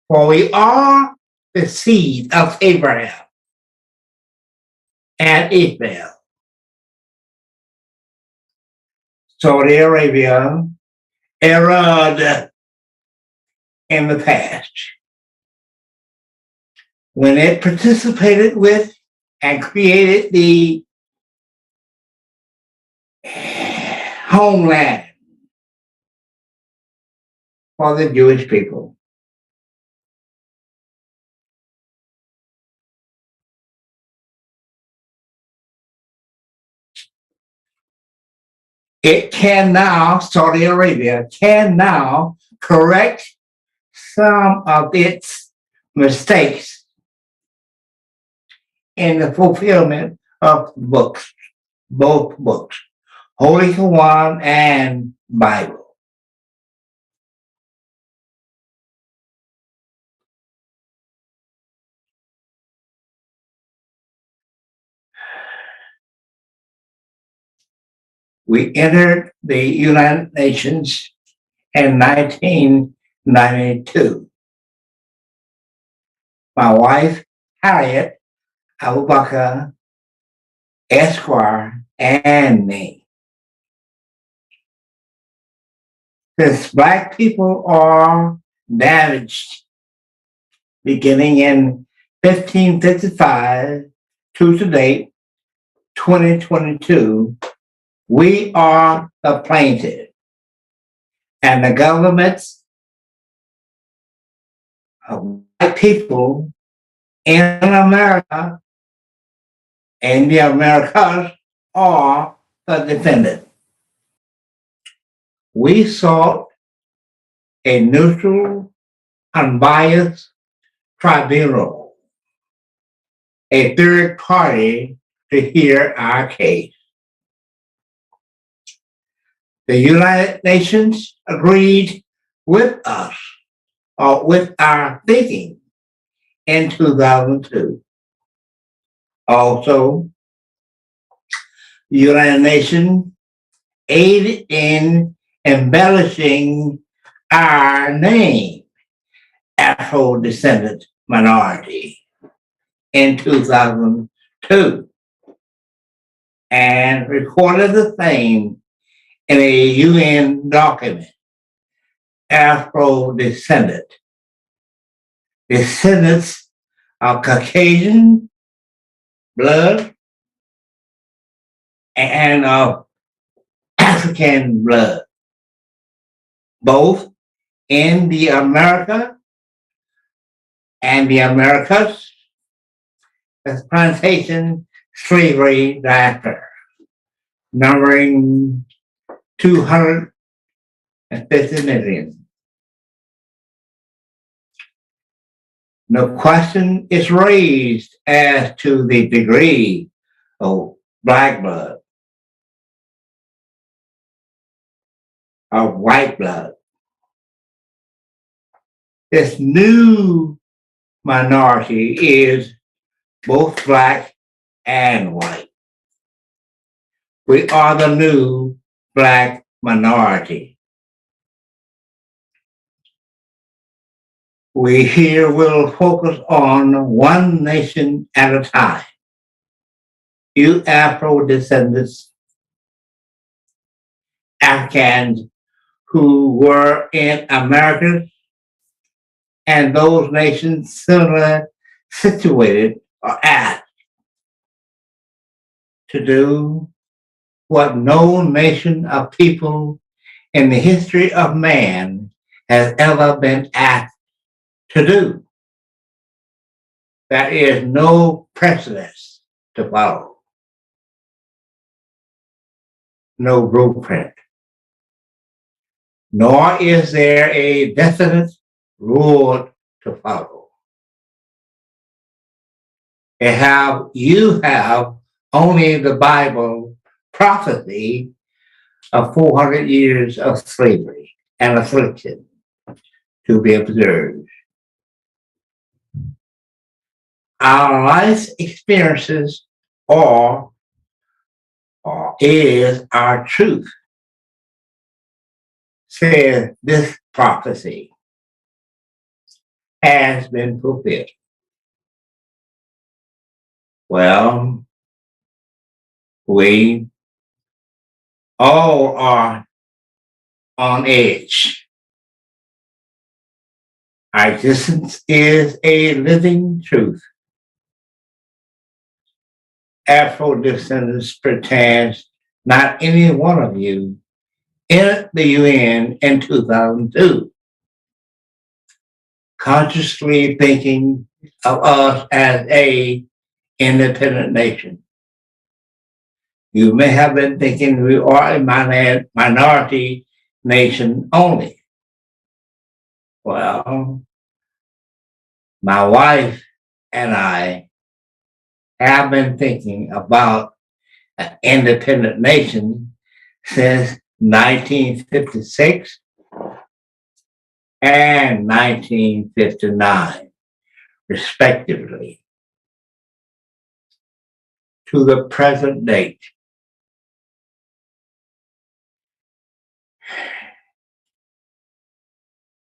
For we are the seed of Abraham and Ishmael. Saudi Arabia erred in the past. when it participated with and created the homeland for the Jewish people. It can now, Saudi Arabia can now correct some of its mistakes in the fulfillment of books, both books, Holy Quran and Bible. We entered the United Nations in 1992. My wife, Harriet Abu Bakr, Esquire, and me. Since Black people are damaged beginning in 1555 to today, 2022, we are the plaintiff. And the governments of Black people in America and the Americas are the defendant. We sought a neutral, unbiased tribunal, a third party to hear our case. The United Nations agreed with us, or with our thinking, in 2002. Also, the United Nations aided in embellishing our name, Afro-descendant minority, in 2002, and recorded the same in a UN document, Afro-descendant, descendants of Caucasian blood and of African blood, both in the America and the Americas, as plantation slavery diaspora, numbering 250 million. No question is raised as to the degree of Black blood, of white blood. This new minority is both Black and white. We are the new Black minority. We here will focus on one nation at a time. You Afro-descendants, Africans who were in America, and those nations similarly situated are asked to do what no nation of people in the history of man has ever been asked to do. There is no precedent to follow, no blueprint, nor is there a definite rule to follow. You have only the Bible prophecy of 400 years of slavery and affliction to be observed. Our life experiences is our truth, says this prophecy has been fulfilled. Well, we all are on edge. Our existence is a living truth. Afro-descendants pretends not any one of you in the UN in 2002, consciously thinking of us as a independent nation. You may have been thinking we are a minority nation only. Well, my wife and I have been thinking about an independent nation since 1956 and 1959, respectively, to the present date.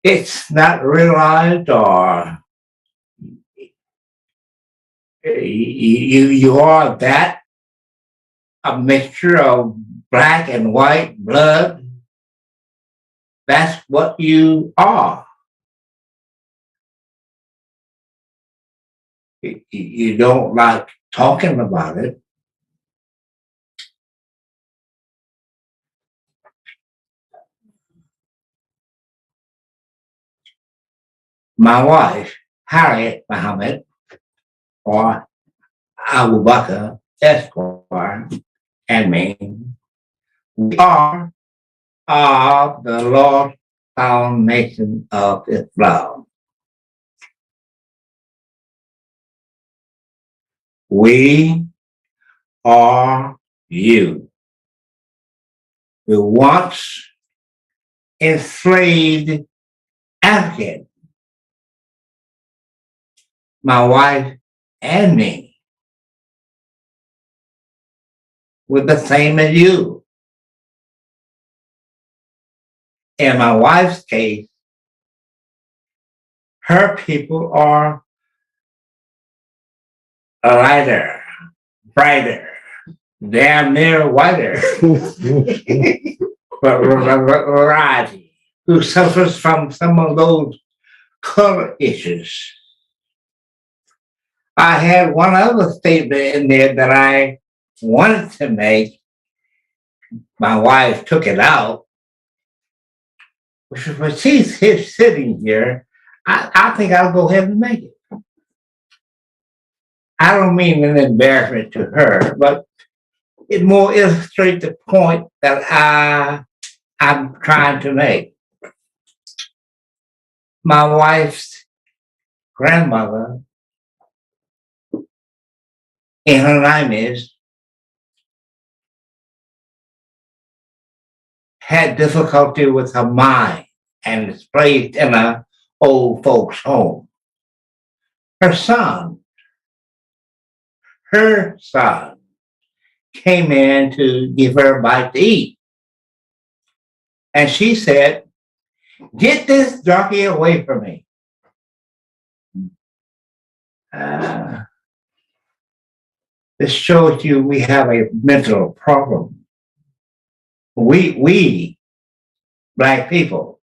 It's not realized, or you are that a mixture of black and white blood. That's what you are. You don't like talking about it. My wife, Harriet Muhammad, or Abu Bakr Esquire, and me, we are of the Lost Found Nation of Islam. We are you. The once enslaved African, my wife and me, were the same as you. In my wife's case, her people are lighter, brighter, damn near whiter, but variety, who suffers from some of those color issues. I had one other statement in there that I wanted to make. My wife took it out. When she's sitting here, I think I'll go ahead and make it. I don't mean an embarrassment to her, but it more illustrates the point that I'm trying to make. My wife's grandmother, in her 90s, had difficulty with her mind and is placed in an old folks' home. Her son came in to give her a bite to eat. And she said, "Get this junkie away from me." This shows you we have a mental problem. We Black people,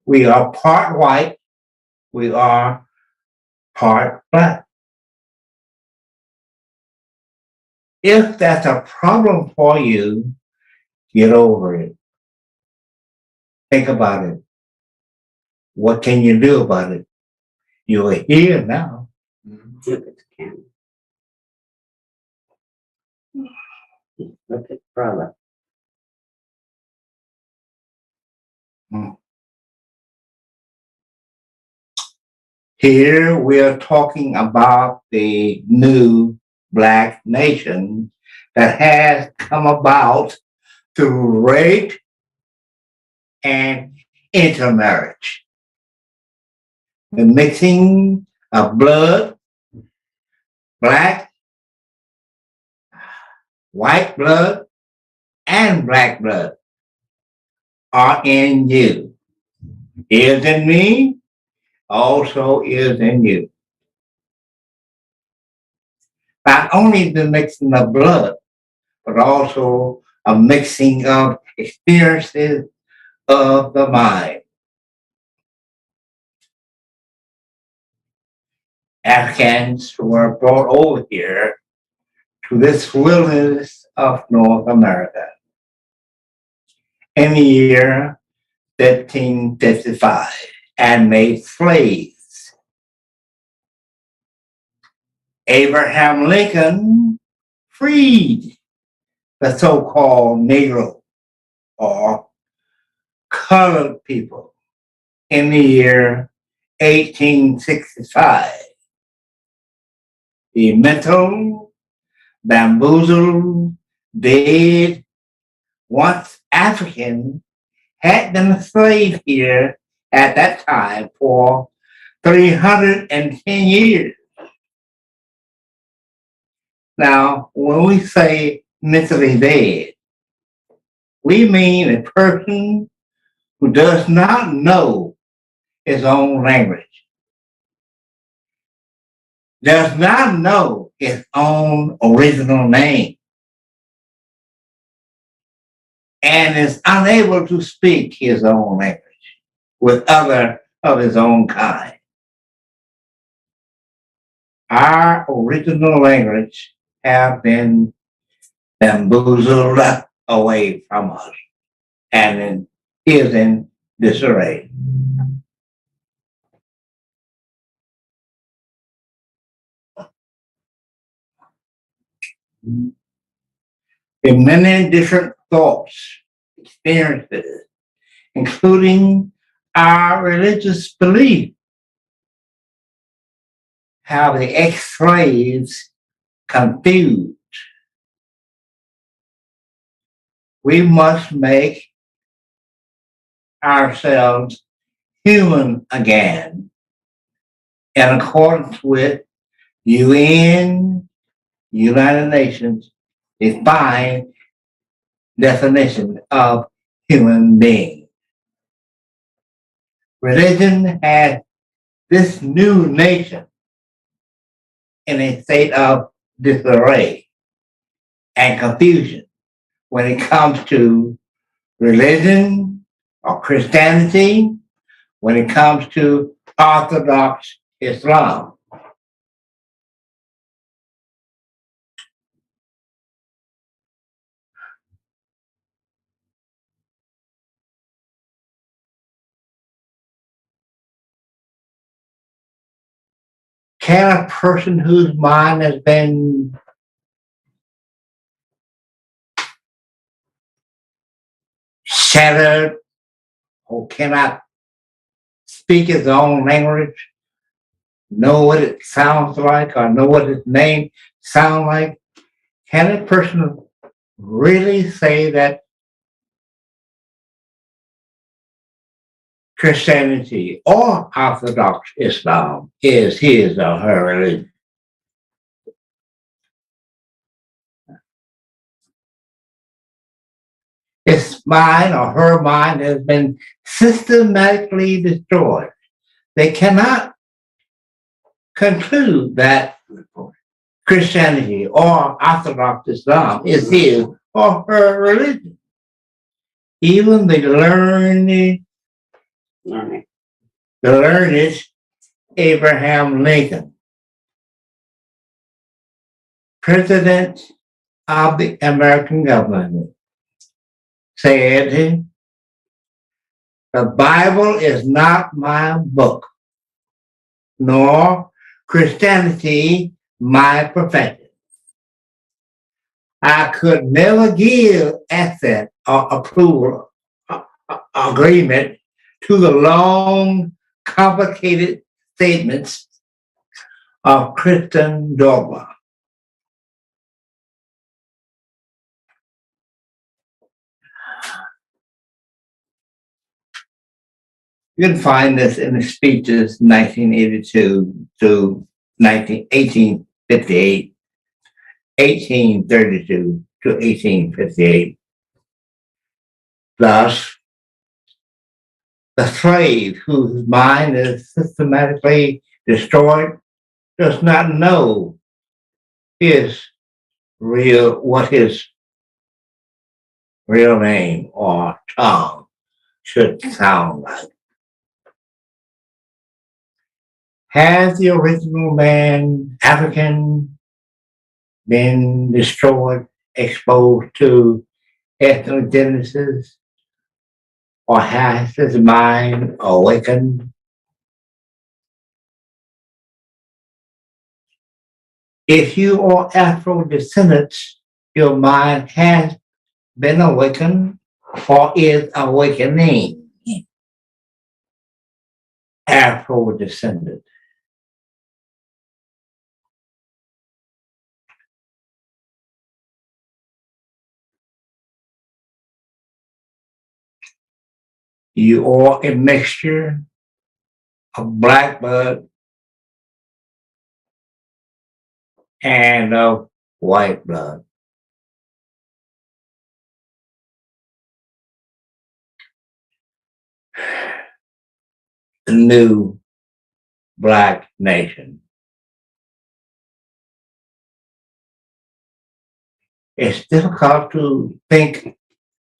we are part white, we are part black. If that's a problem for you, get over it. Think about it. What can you do about it? You're here now. Look at brother. Here we are talking about the new Black nation that has come about through rape and intermarriage. The mixing of blood, black, white blood, and black blood are in you. Is in me, also is in you. Not only the mixing of blood, but also a mixing of experiences of the mind. Africans were brought over here to this wilderness of North America in the year 1555 and made slaves. Abraham Lincoln freed the so-called Negro or colored people in the year 1865. The mental, bamboozled, dead, once African had been a slave here at that time for 310 years. Now, when we say mentally dead, we mean a person who does not know his own language, does not know his own original name, and is unable to speak his own language with other of his own kind. Our original language have been bamboozled away from us and is in disarray. In many different thoughts, experiences, including our religious belief, how the ex-slaves confused. We must make ourselves human again in accordance with UN, United Nations, defined definition of human being. Religion has this new nation in a state of disarray and confusion when it comes to religion or Christianity, when it comes to Orthodox Islam. Can a person whose mind has been shattered or cannot speak his own language know what it sounds like or know what his name sounds like? Can a person really say that Christianity or Orthodox Islam is his or her religion? His mind or her mind has been systematically destroyed. They cannot conclude that Christianity or Orthodox Islam is his or her religion. Even the learned Abraham Lincoln, President of the American government, said, "The Bible is not my book, nor Christianity my profession. I could never give assent or approval agreement to the long, complicated statements of Christian dogma." You can find this in the speeches 1982 to 1858, 1832 to 1858. Thus, the slave whose mind is systematically destroyed does not know what his real name or tongue should sound like. Has the original man, African, been destroyed, exposed to ethnogenesis, or has his mind awakened? If you are Afro descendants, your mind has been awakened or is awakening. Afro descendant. You are a mixture of black blood and of white blood. The new Black nation. It's difficult to think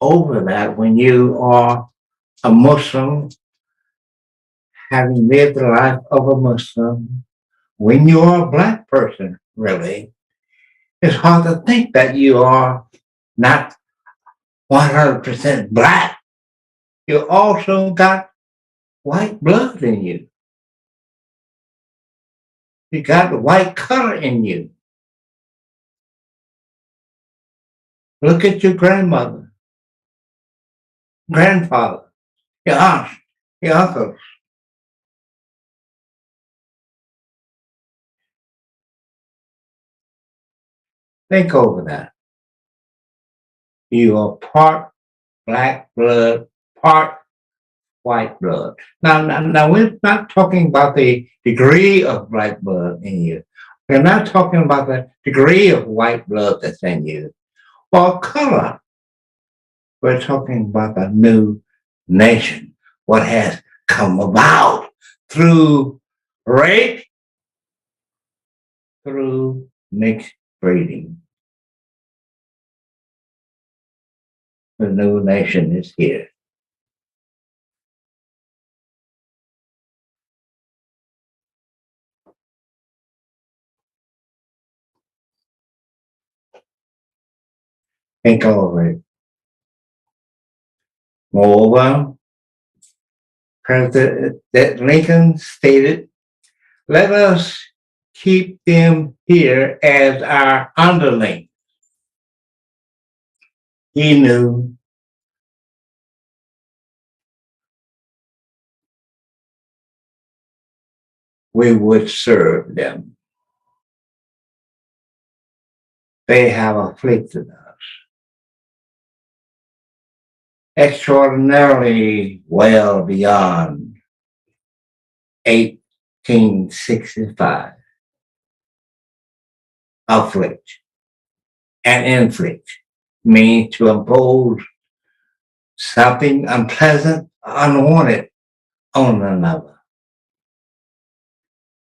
over that when you are a Muslim, having lived the life of a Muslim, when you are a Black person, really. It's hard to think that you are not 100% Black. You also got white blood in you. You got the white color in you. Look at your grandmother, grandfather, your aunt, your uncles. Think over that. You are part Black blood, part white blood. Now, we're not talking about the degree of Black blood in you. We're not talking about the degree of white blood that's in you or color. We're talking about the new nation, what has come about through rape, through mixed breeding. The new nation is here. Think over it. Moreover, President Lincoln stated, "Let us keep them here as our underlings." He knew we would serve them. They have afflicted us extraordinarily well beyond 1865. Afflict and inflict means to impose something unpleasant, unwanted on another.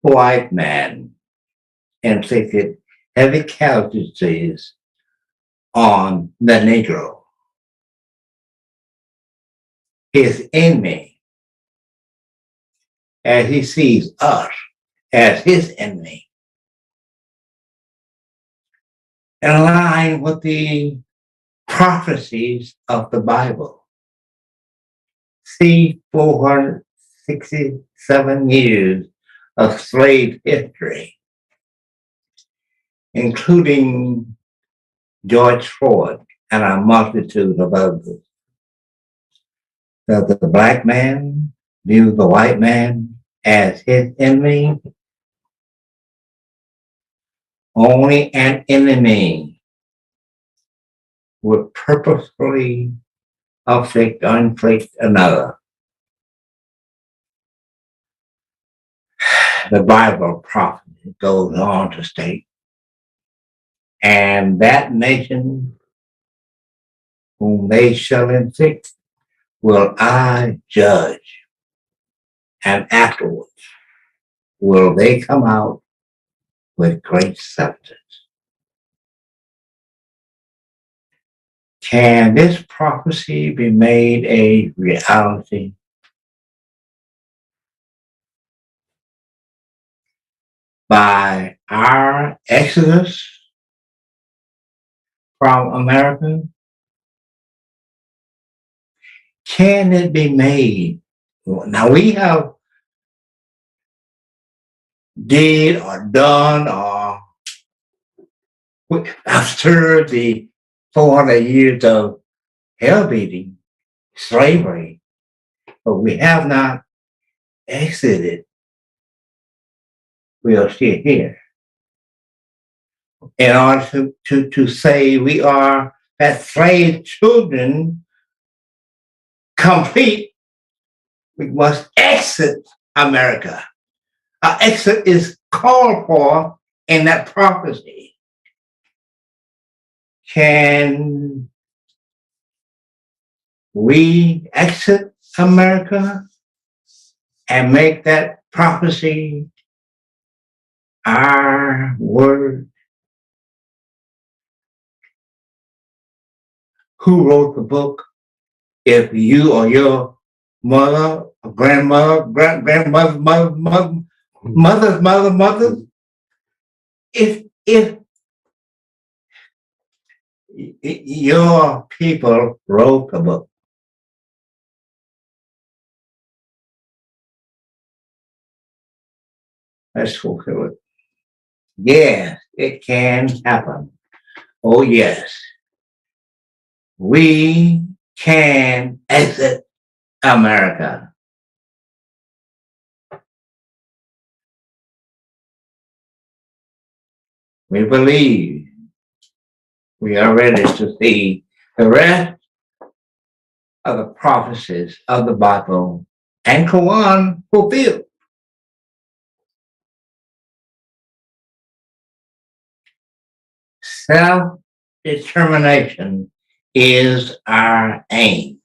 White man inflicted heavy casualties on the Negro, his enemy, as he sees us as his enemy. In line with the prophecies of the Bible. See 467 years of slave history, including George Floyd and a multitude of others. Does the Black man view the white man as his enemy? Only an enemy would purposefully afflict or inflict another. The Bible prophet goes on to state, "And that nation whom they shall inflict will I judge, and afterwards will they come out with great substance." Can this prophecy be made a reality? by our exodus from America? Can it be made? Now we have did or done or after the 400 years of hell beating, slavery, but we have not exited. We are still here. In order to say we are that slave children complete, we must exit America. Our exit is called for in that prophecy. Can we exit America and make that prophecy our word? Who wrote the book? If you or your mother, or grandmother, grandmother, mother, if your people wrote the book, let's fulfill it. Yes, it can happen. Oh, yes. We can exit America. We believe we are ready to see the rest of the prophecies of the Bible and Quran fulfilled. Self-determination is our aim.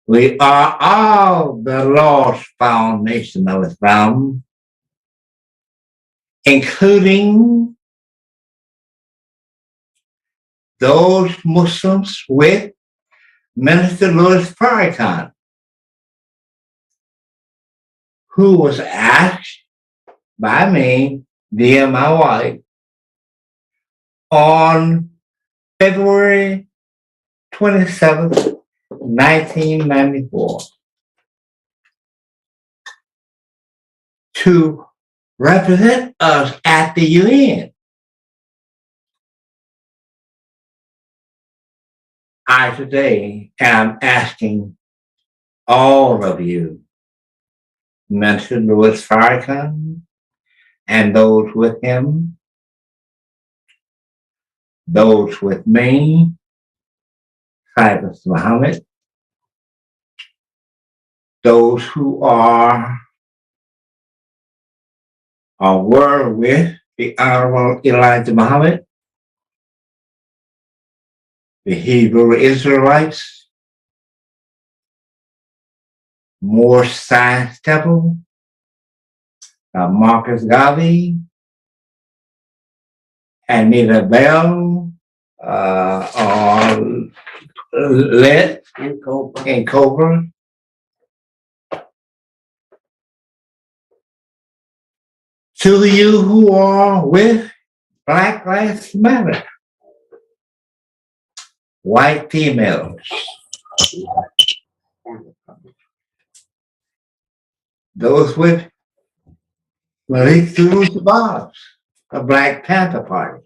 We are all the lost found nation of Islam, including those Muslims with Minister Louis Farrakhan, who was asked by me via my wife on February 27th, 1994, to represent us at the UN. I today am asking all of you, Minister Louis Farrakhan and those with him, those with me, Cyrus Muhammad, those who are or were with the Honorable Elijah Muhammad, the Hebrew Israelites, Moore Science Temple, Marcus Garvey, Anita Bell, or Led and Cobra. To you who are with Black Lives Matter, white females, those with Malik Shabazz, the Black Panther Party.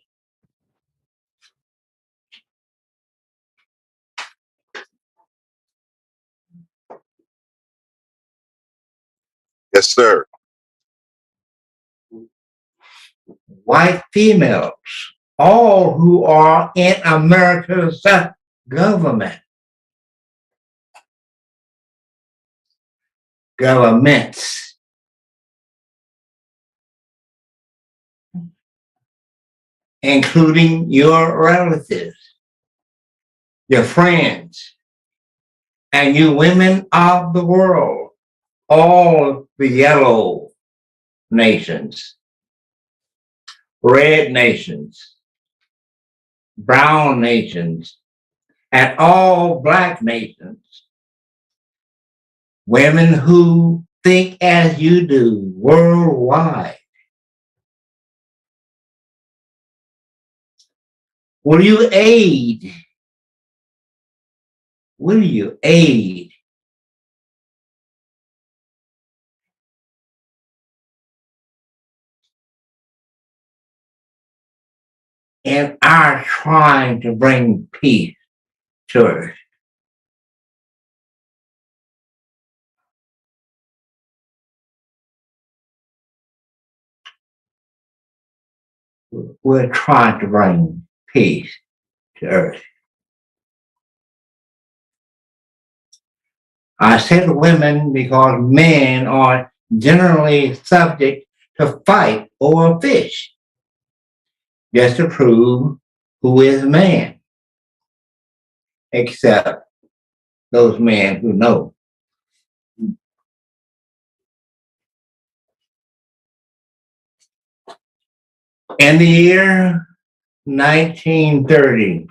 Yes, sir. White females, all who are in America's government. Governments. Including your relatives, your friends, and you women of the world, all the yellow nations, red nations, brown nations, and all Black nations, women who think as you do worldwide? Will you aid? Will you aid in our trying to bring peace to earth? We're trying to bring peace to earth. I said women because men are generally subject to fight over fish, just to prove who is man, except those men who know. In the year 1930,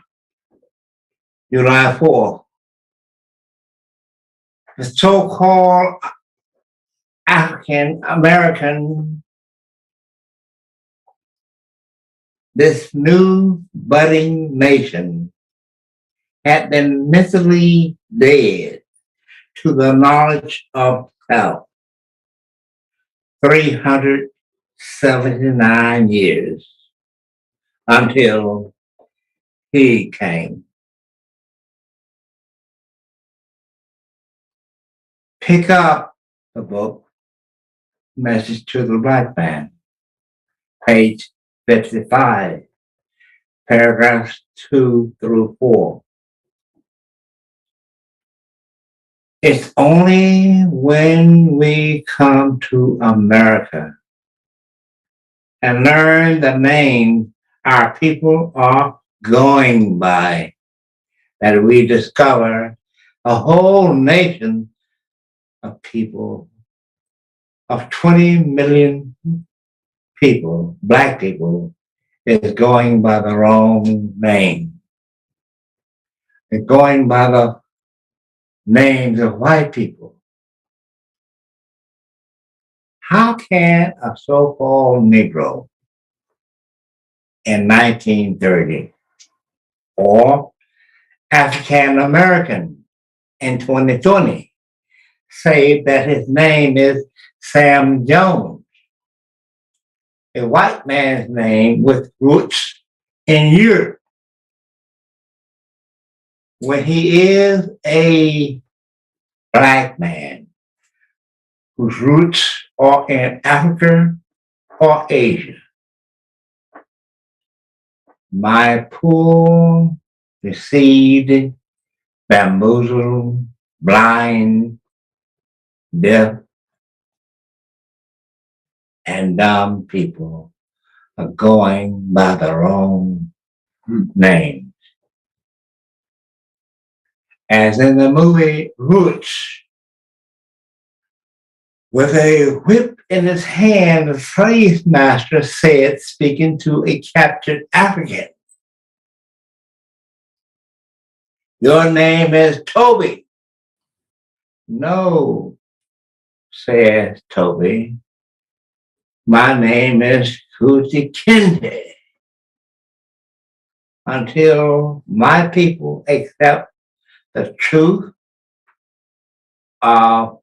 July 4th, the so-called African American, this new budding nation, had been mentally dead to the knowledge of self 379 years until he came. Pick up the book, Message to the Black Man, page 55, paragraphs 2 through 4. It's only when we come to America and learn the name our people are going by that we discover a whole nation of people, of 20 million people, Black people, is going by the wrong name. They're going by the names of white people. How can a so-called Negro in 1930 or African American in 2020 say that his name is Sam Jones, a white man's name with roots in Europe, when he is a Black man whose roots are in Africa or Asia? My poor, deceived, bamboozled, blind, deaf, and dumb people are going by the wrong name. As in the movie Roots, with a whip in his hand, the slave master said, speaking to a captured African, "Your name is Toby." "No," says Toby, "my name is Kuti Kinde. Until my people accept the truth of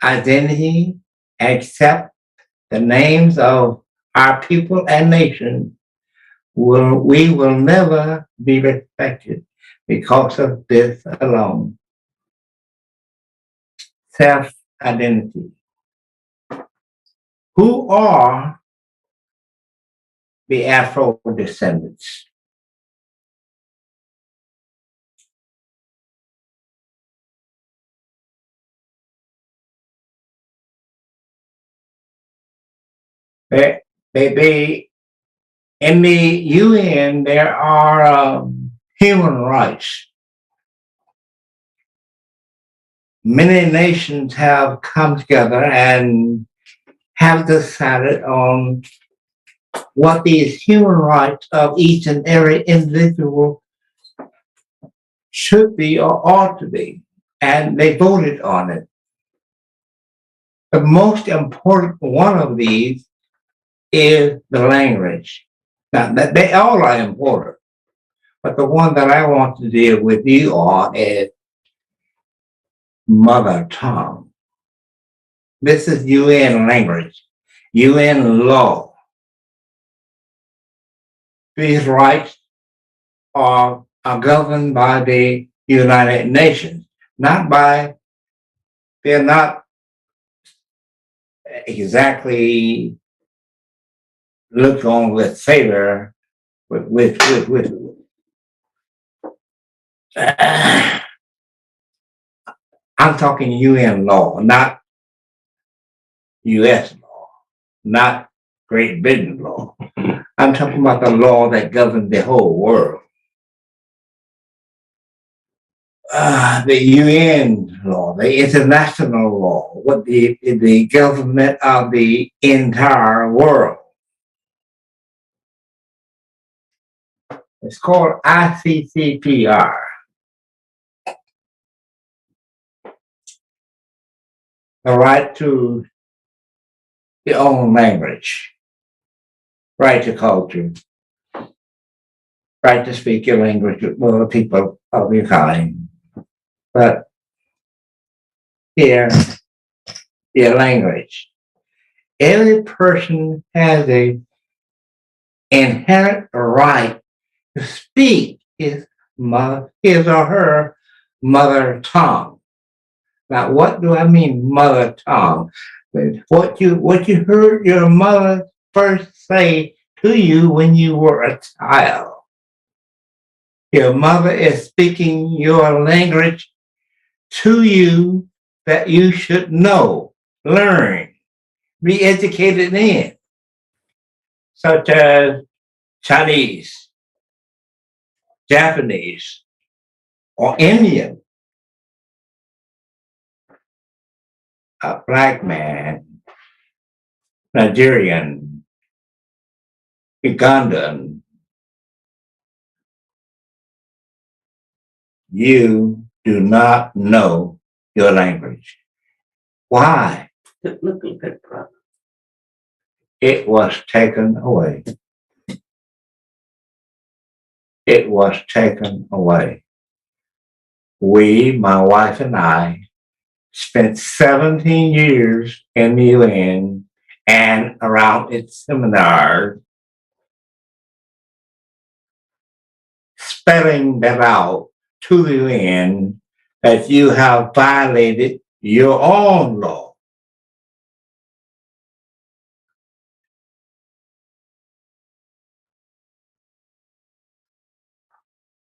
identity, accept the names of our people and nation, we will never be respected because of this alone." Self-identity. Who are the Afro-descendants? They in the UN, there are human rights. Many nations have come together and have decided on what these human rights of each and every individual should be or ought to be, and they voted on it. The most important one of these is the language. Now, they all are important, but the one that I want to deal with you on is mother tongue. This is UN language, UN law. These rights are governed by the United Nations, they're not exactly looked on with favor with I'm talking UN law, not US law, not Great Britain law. I'm talking about the law that governs the whole world. The UN law, the international law, what the government of the entire world. It's called ICCPR. The right to your own language, right to culture, right to speak your language with other people of your kind. But here, your language. Every person has an inherent right to speak his or her mother tongue. Now, what do I mean, mother tongue? What you heard your mother first say to you when you were a child. Your mother is speaking your language to you that you should know, learn, be educated in, such as Chinese, Japanese, or Indian. A black man, Nigerian, Ugandan, you do not know your language. Why? It was taken away. It was taken away. We, my wife and I, spent 17 years in the UN and around its seminars spelling that out to the UN that you have violated your own law.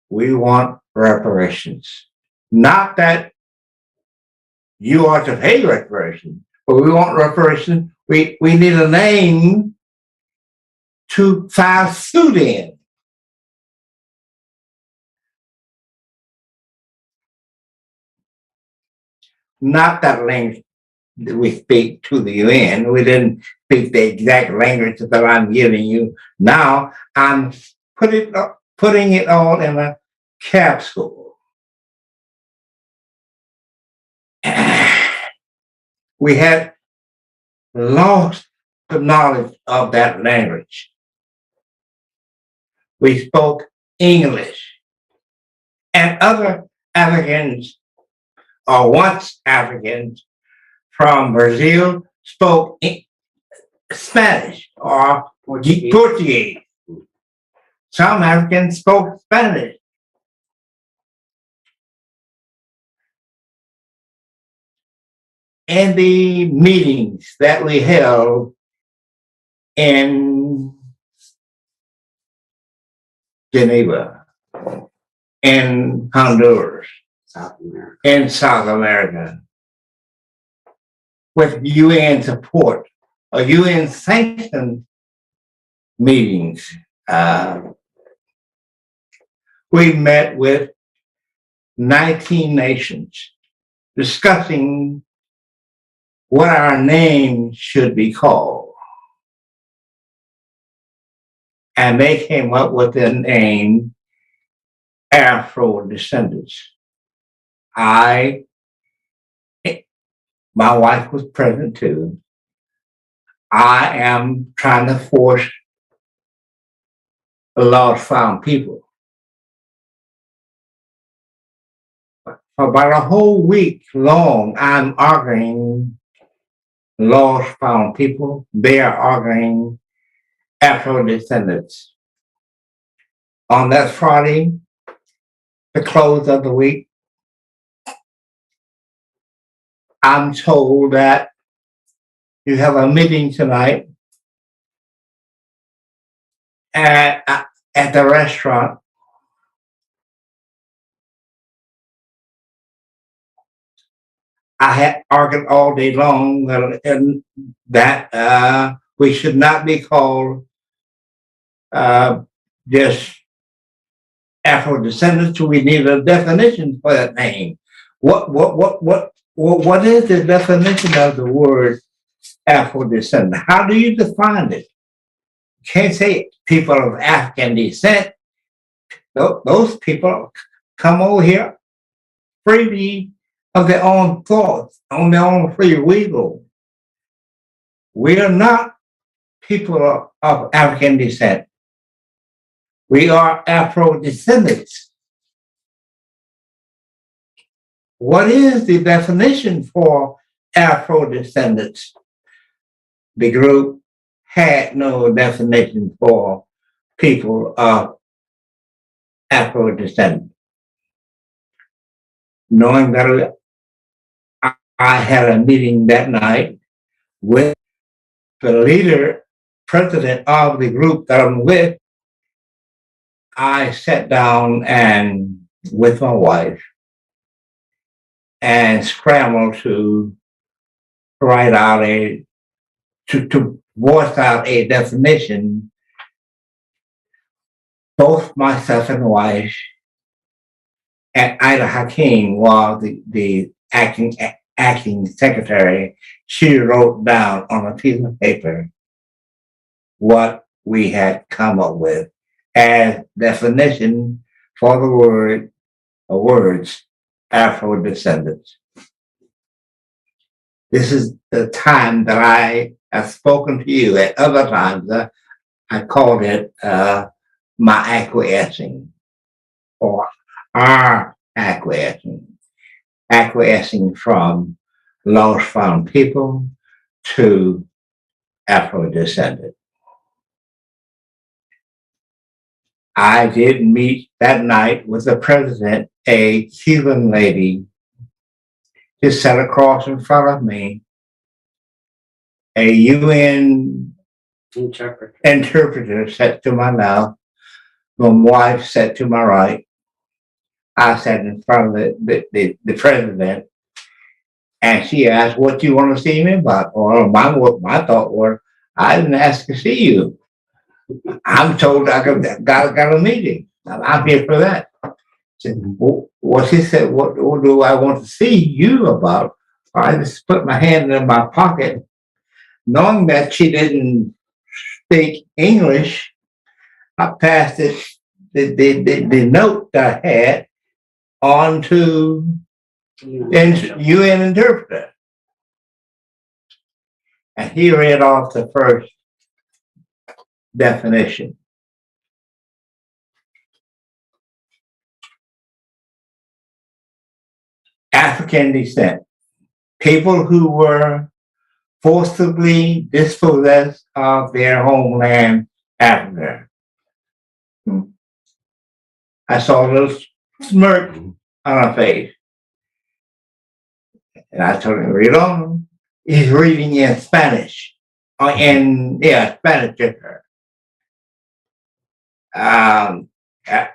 We want reparations. Not that you are to pay reparations, but we want reparations. We need a name to file suit in. Not that language that we speak to the UN. We didn't speak the exact language that I'm giving you. Now I'm putting it all in a capsule. We had lost the knowledge of that language. We spoke English, and other Africans, or once Africans from Brazil, spoke Spanish or Portuguese. Some Africans spoke Spanish. In the meetings that we held in Geneva, in Honduras, in South America, with UN support, or UN sanctioned meetings. We met with 19 nations discussing what our name should be called. And they came up with the name AFRODESCENDANTS. I my wife was present too. I am trying to force the lost found people. For about a whole week long, I'm arguing lost found people. They are arguing Afro-descendants. On that Friday, the close of the week, I'm told that you have a meeting tonight at the restaurant. I had argued all day long that we should not be called just Afro-descendants. We need a definition for that name. What is the definition of the word Afro-descendant? How do you define it? You can't say people of African descent. Those people come over here freely of their own thoughts, on their own free will. We are not people of African descent. We are Afro-descendants. What is the definition for Afro-descendants? The group had no definition for people of Afro-descent. Knowing that I had a meeting that night with the leader, president of the group that I'm with, I sat down and with my wife and scrambled to write out to voice out a definition. Both myself and wife and Ida Hakeem was the acting secretary. She wrote down on a piece of paper what we had come up with as definition for the words Afro-descendants. This is the time that I have spoken to you. At other times, I called it my acquiescing, or our acquiescing from lost found people to Afro-descendant. I did meet that night with the president, a Cuban lady, who sat across in front of me, a UN interpreter sat to my left, my wife sat to my right. I sat in front of the president, and she asked, "What do you want to see me about?" Or my thought was, "I didn't ask to see you. I'm told I got a meeting. I'm here for that." Well, she said, what do I want to see you about? I just put my hand in my pocket, knowing that she didn't speak English. I passed it, the note I had on to UN interpreter. And he read off the first definition. African descent, people who were forcibly dispossessed of their homeland, Africa. I saw a little smirk on her face. And I told him, read on. He's reading in Spanish. Spanish to her.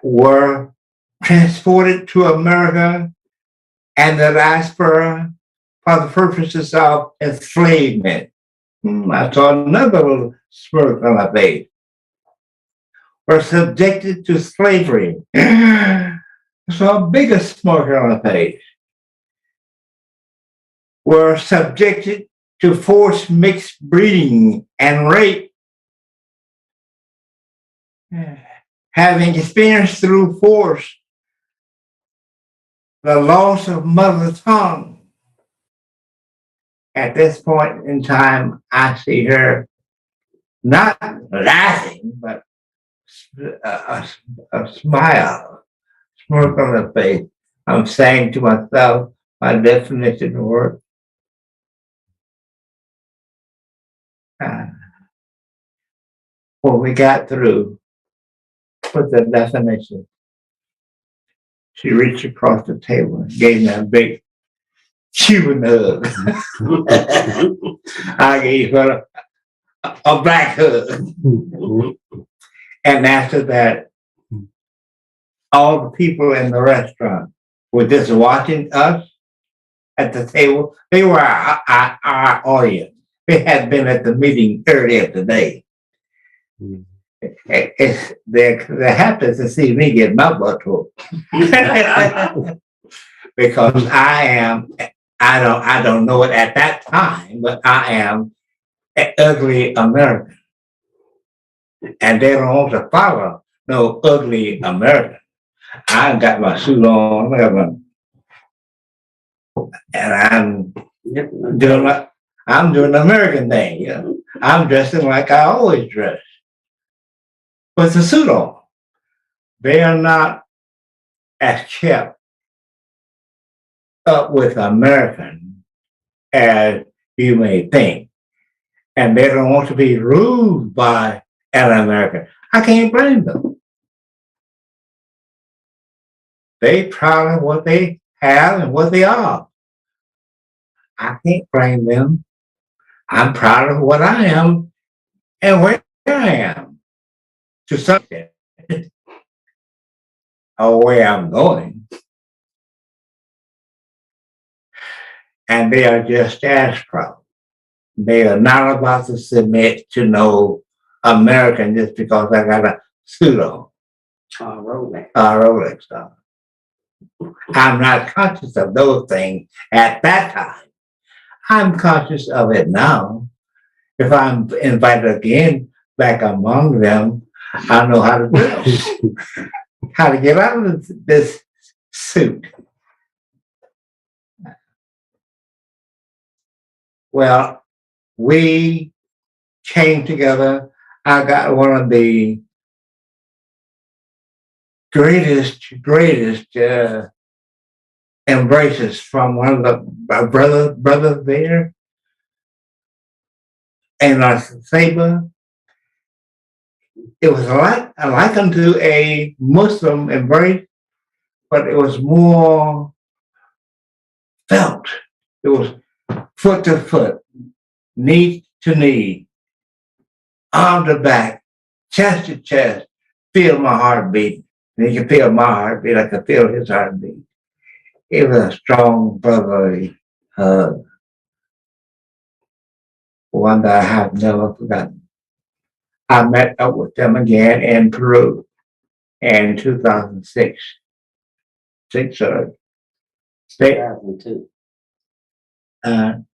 Were transported to America and the diaspora for the purposes of enslavement. I saw another little smirk on her face. Were subjected to slavery. I saw a bigger smirk on her face. Were subjected to forced mixed breeding and rape. Having experienced through force the loss of mother tongue, At this point in time, I see her not laughing, but a smile, smirk on her face. I'm saying to myself, my definition of work. When we got through with the definition, she reached across the table and gave me a big Cuban hug. I gave her a black hug. And after that, all the people in the restaurant were just watching us at the table. They were our audience. They had been at the meeting earlier today. They're happy to see me get my butt whooped. Because I don't know it at that time, but I am an ugly American. And they don't want to follow no ugly American. I got my suit on, and I'm doing the American thing, you know. I'm dressing like I always dress, with the suit on. They are not as kept up with American as you may think. And they don't want to be ruled by an American. I can't blame them. They proud of what they have and what they are. I can't blame them. I'm proud of what I am and where I am. To some extent, or where I'm going. And they are just as proud. They are not about to submit to no American just because I got a suit on. Rolex on. I'm not conscious of those things at that time. I'm conscious of it now. If I'm invited again back among them, I know how to do it. How to get out of this suit. Well, we came together. I got one of the greatest embraces from one of my brothers there. And our saber, it was like unto a Muslim embrace, but it was more felt. It was foot to foot, knee to knee, arm to back, chest to chest, feel my heartbeat. And he could feel my heartbeat, I could feel his heartbeat. It was a strong brotherly hug. One that I have never forgotten. I met up with them again in Peru in 2006. 2002. 2002. That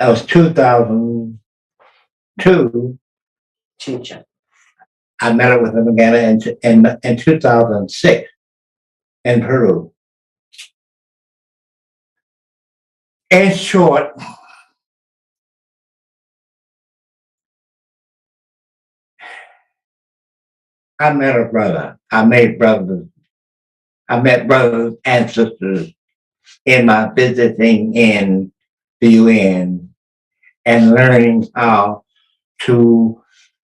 was 2002. I met up with them again in 2006 in Peru. In short, I met a brother. I met brothers and sisters in my visiting in the UN and learning how to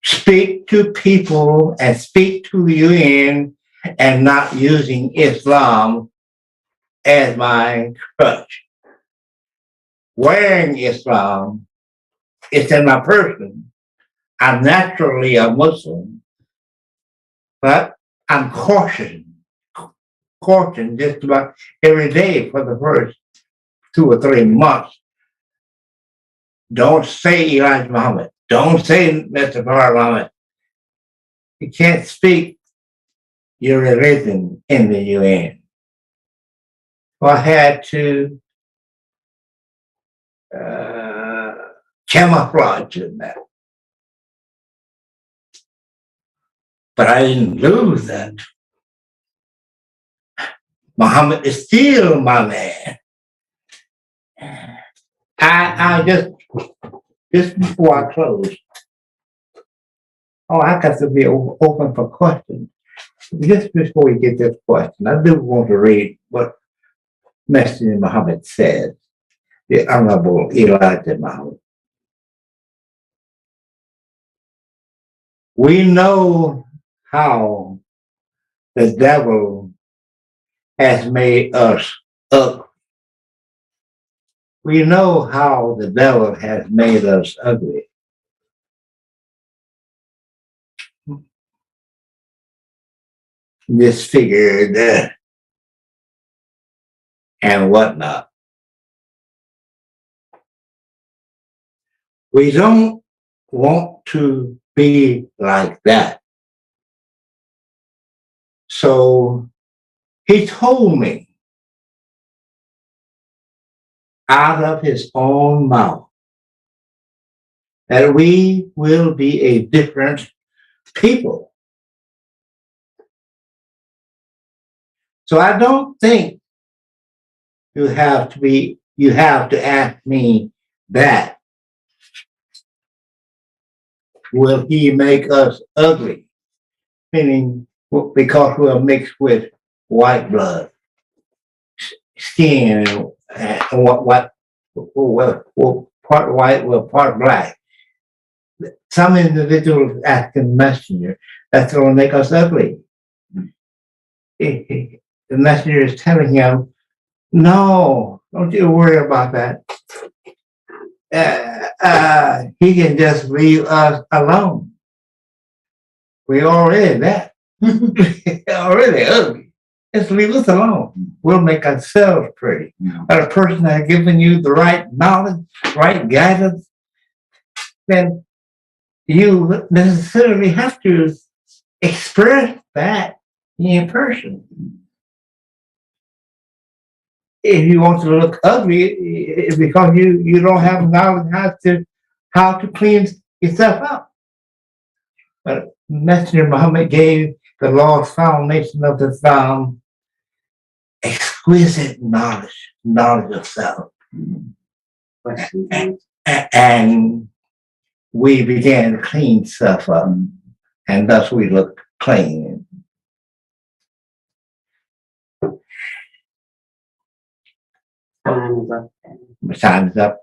speak to people and speak to the UN and not using Islam as my crutch. Wearing Islam is in my person. I'm naturally a Muslim, but I'm cautioned just about every day for the first 2 or 3 months. Don't say Elijah Muhammad. Don't say Mr. Muhammad. You can't speak your religion in the UN. So I had to camouflage in that. But I didn't lose that. Muhammad is still my man. I just before I close. Oh, I got to be open for questions. Just before we get this question, I do want to read what Messenger Muhammad said, the Honorable Elijah Muhammad. We know how the devil has made us ugly. We know how the devil has made us ugly. Disfigured and whatnot. We don't want to be like that. So he told me out of his own mouth that we will be a different people. So I don't think you have to ask me that. Will he make us ugly? Meaning because we're mixed with white blood, skin, and what part white, well, part black. Some individuals asking messenger, that's going to make us ugly. The messenger is telling him, no, don't you worry about that. He can just leave us alone. We already that. Already ugly. Just leave us alone. We'll make ourselves pretty. But a person that has given you the right knowledge, right guidance, then you necessarily have to express that in person. If you want to look ugly, it's because you don't have knowledge how to clean yourself up. But Messenger Muhammad gave the lost foundation of Islam exquisite knowledge of self. And we began to clean stuff up, and thus we look clean. Time is up.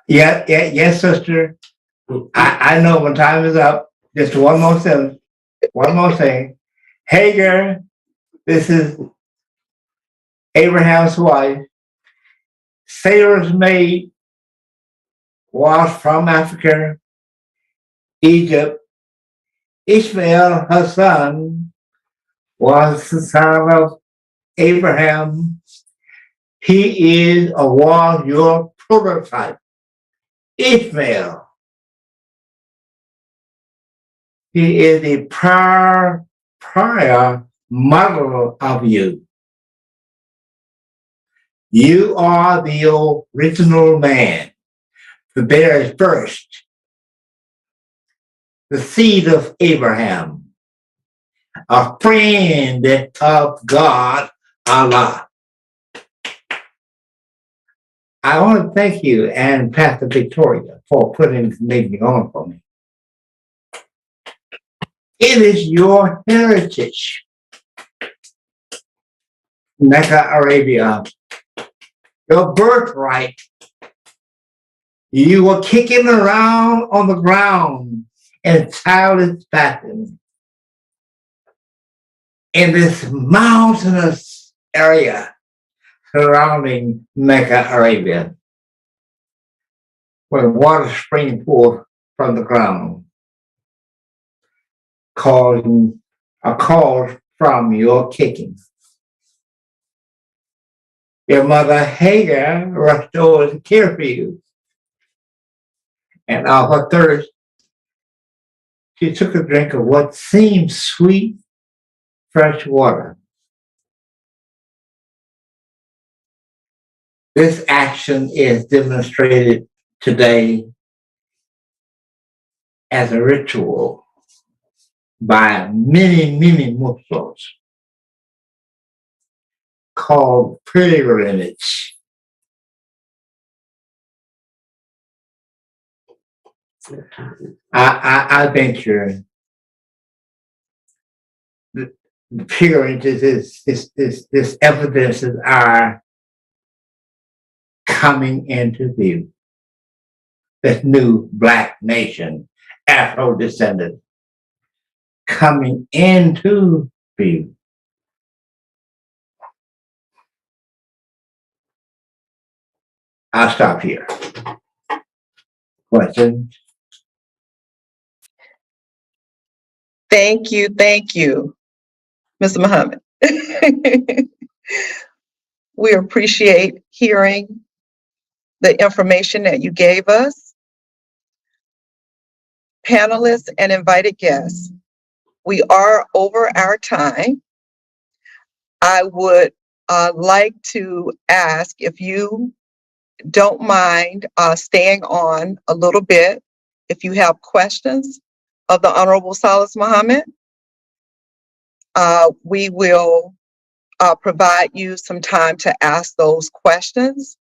Yes, sister. I know when time is up. Just one more thing. Hagar, this is Abraham's wife. Sarah's maid was from Africa, Egypt. Ishmael, her son, was the son of Abraham. He was your prototype. Ishmael. He is the prior model of you. You are the original man, the very first, the seed of Abraham, a friend of God, Allah. I want to thank you and Pastor Victoria for putting this meeting on for me. It is your heritage. Mecca, Arabia, your birthright. You were kicking around on the ground in childish fashion in this mountainous area surrounding Mecca, Arabia, where water springs forth from the ground, caused from your kicking. Your mother Hagar rushed over to care for you, and of her thirst, she took a drink of what seemed sweet, fresh water. This action is demonstrated today as a ritual by many Muslims called pilgrimage. I venture the appearances, this evidences are coming into view. This new Black nation, Afro-descendant, coming into view. I'll stop here. Questions? Thank you, Mr. Muhammad. We appreciate hearing the information that you gave us. Panelists and invited guests, we are over our time. I would like to ask if you don't mind staying on a little bit. If you have questions of the Honorable Salas Muhammad, we will provide you some time to ask those questions.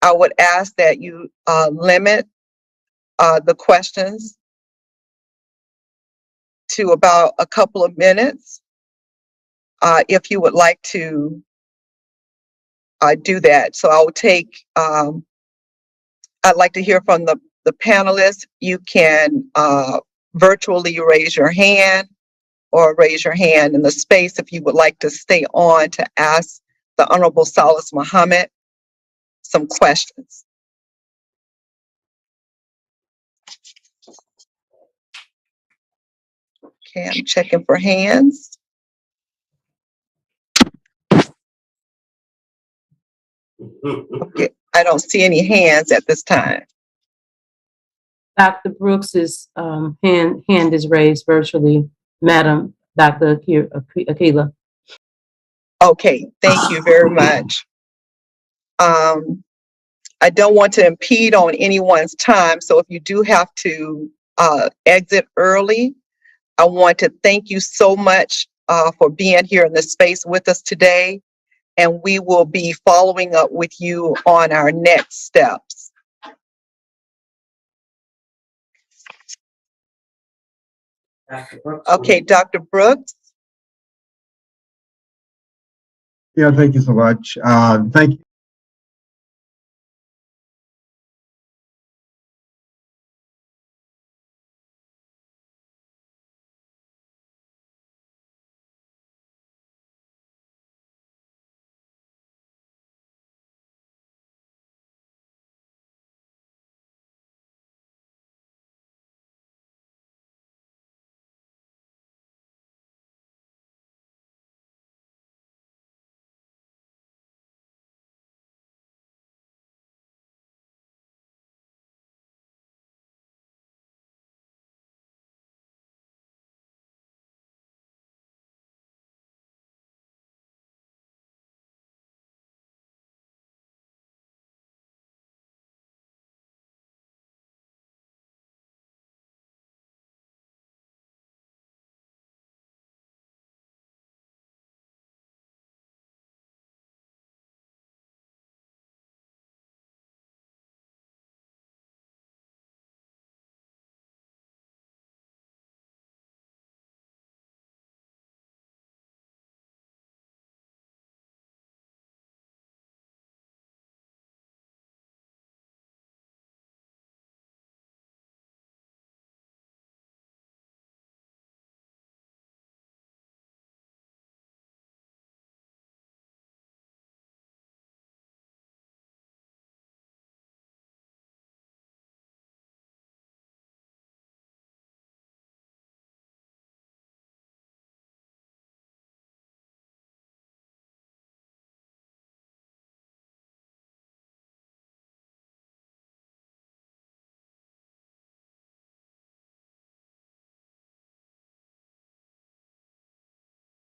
I would ask that you limit the questions to about a couple of minutes. If you would like to do that. So I will take, I'd like to hear from the panelists. You can virtually raise your hand or raise your hand in the space if you would like to stay on to ask the Honorable Salas Muhammad some questions. Okay, I'm checking for hands. Okay, I don't see any hands at this time. Dr. Brooks's hand is raised virtually, Madam Dr. Akila. Okay, thank you very much. I don't want to impede on anyone's time, so if you do have to exit early, I want to thank you so much for being here in this space with us today, and we will be following up with you on our next steps. Okay, Dr. Brooks. Yeah, thank you so much. Thank you.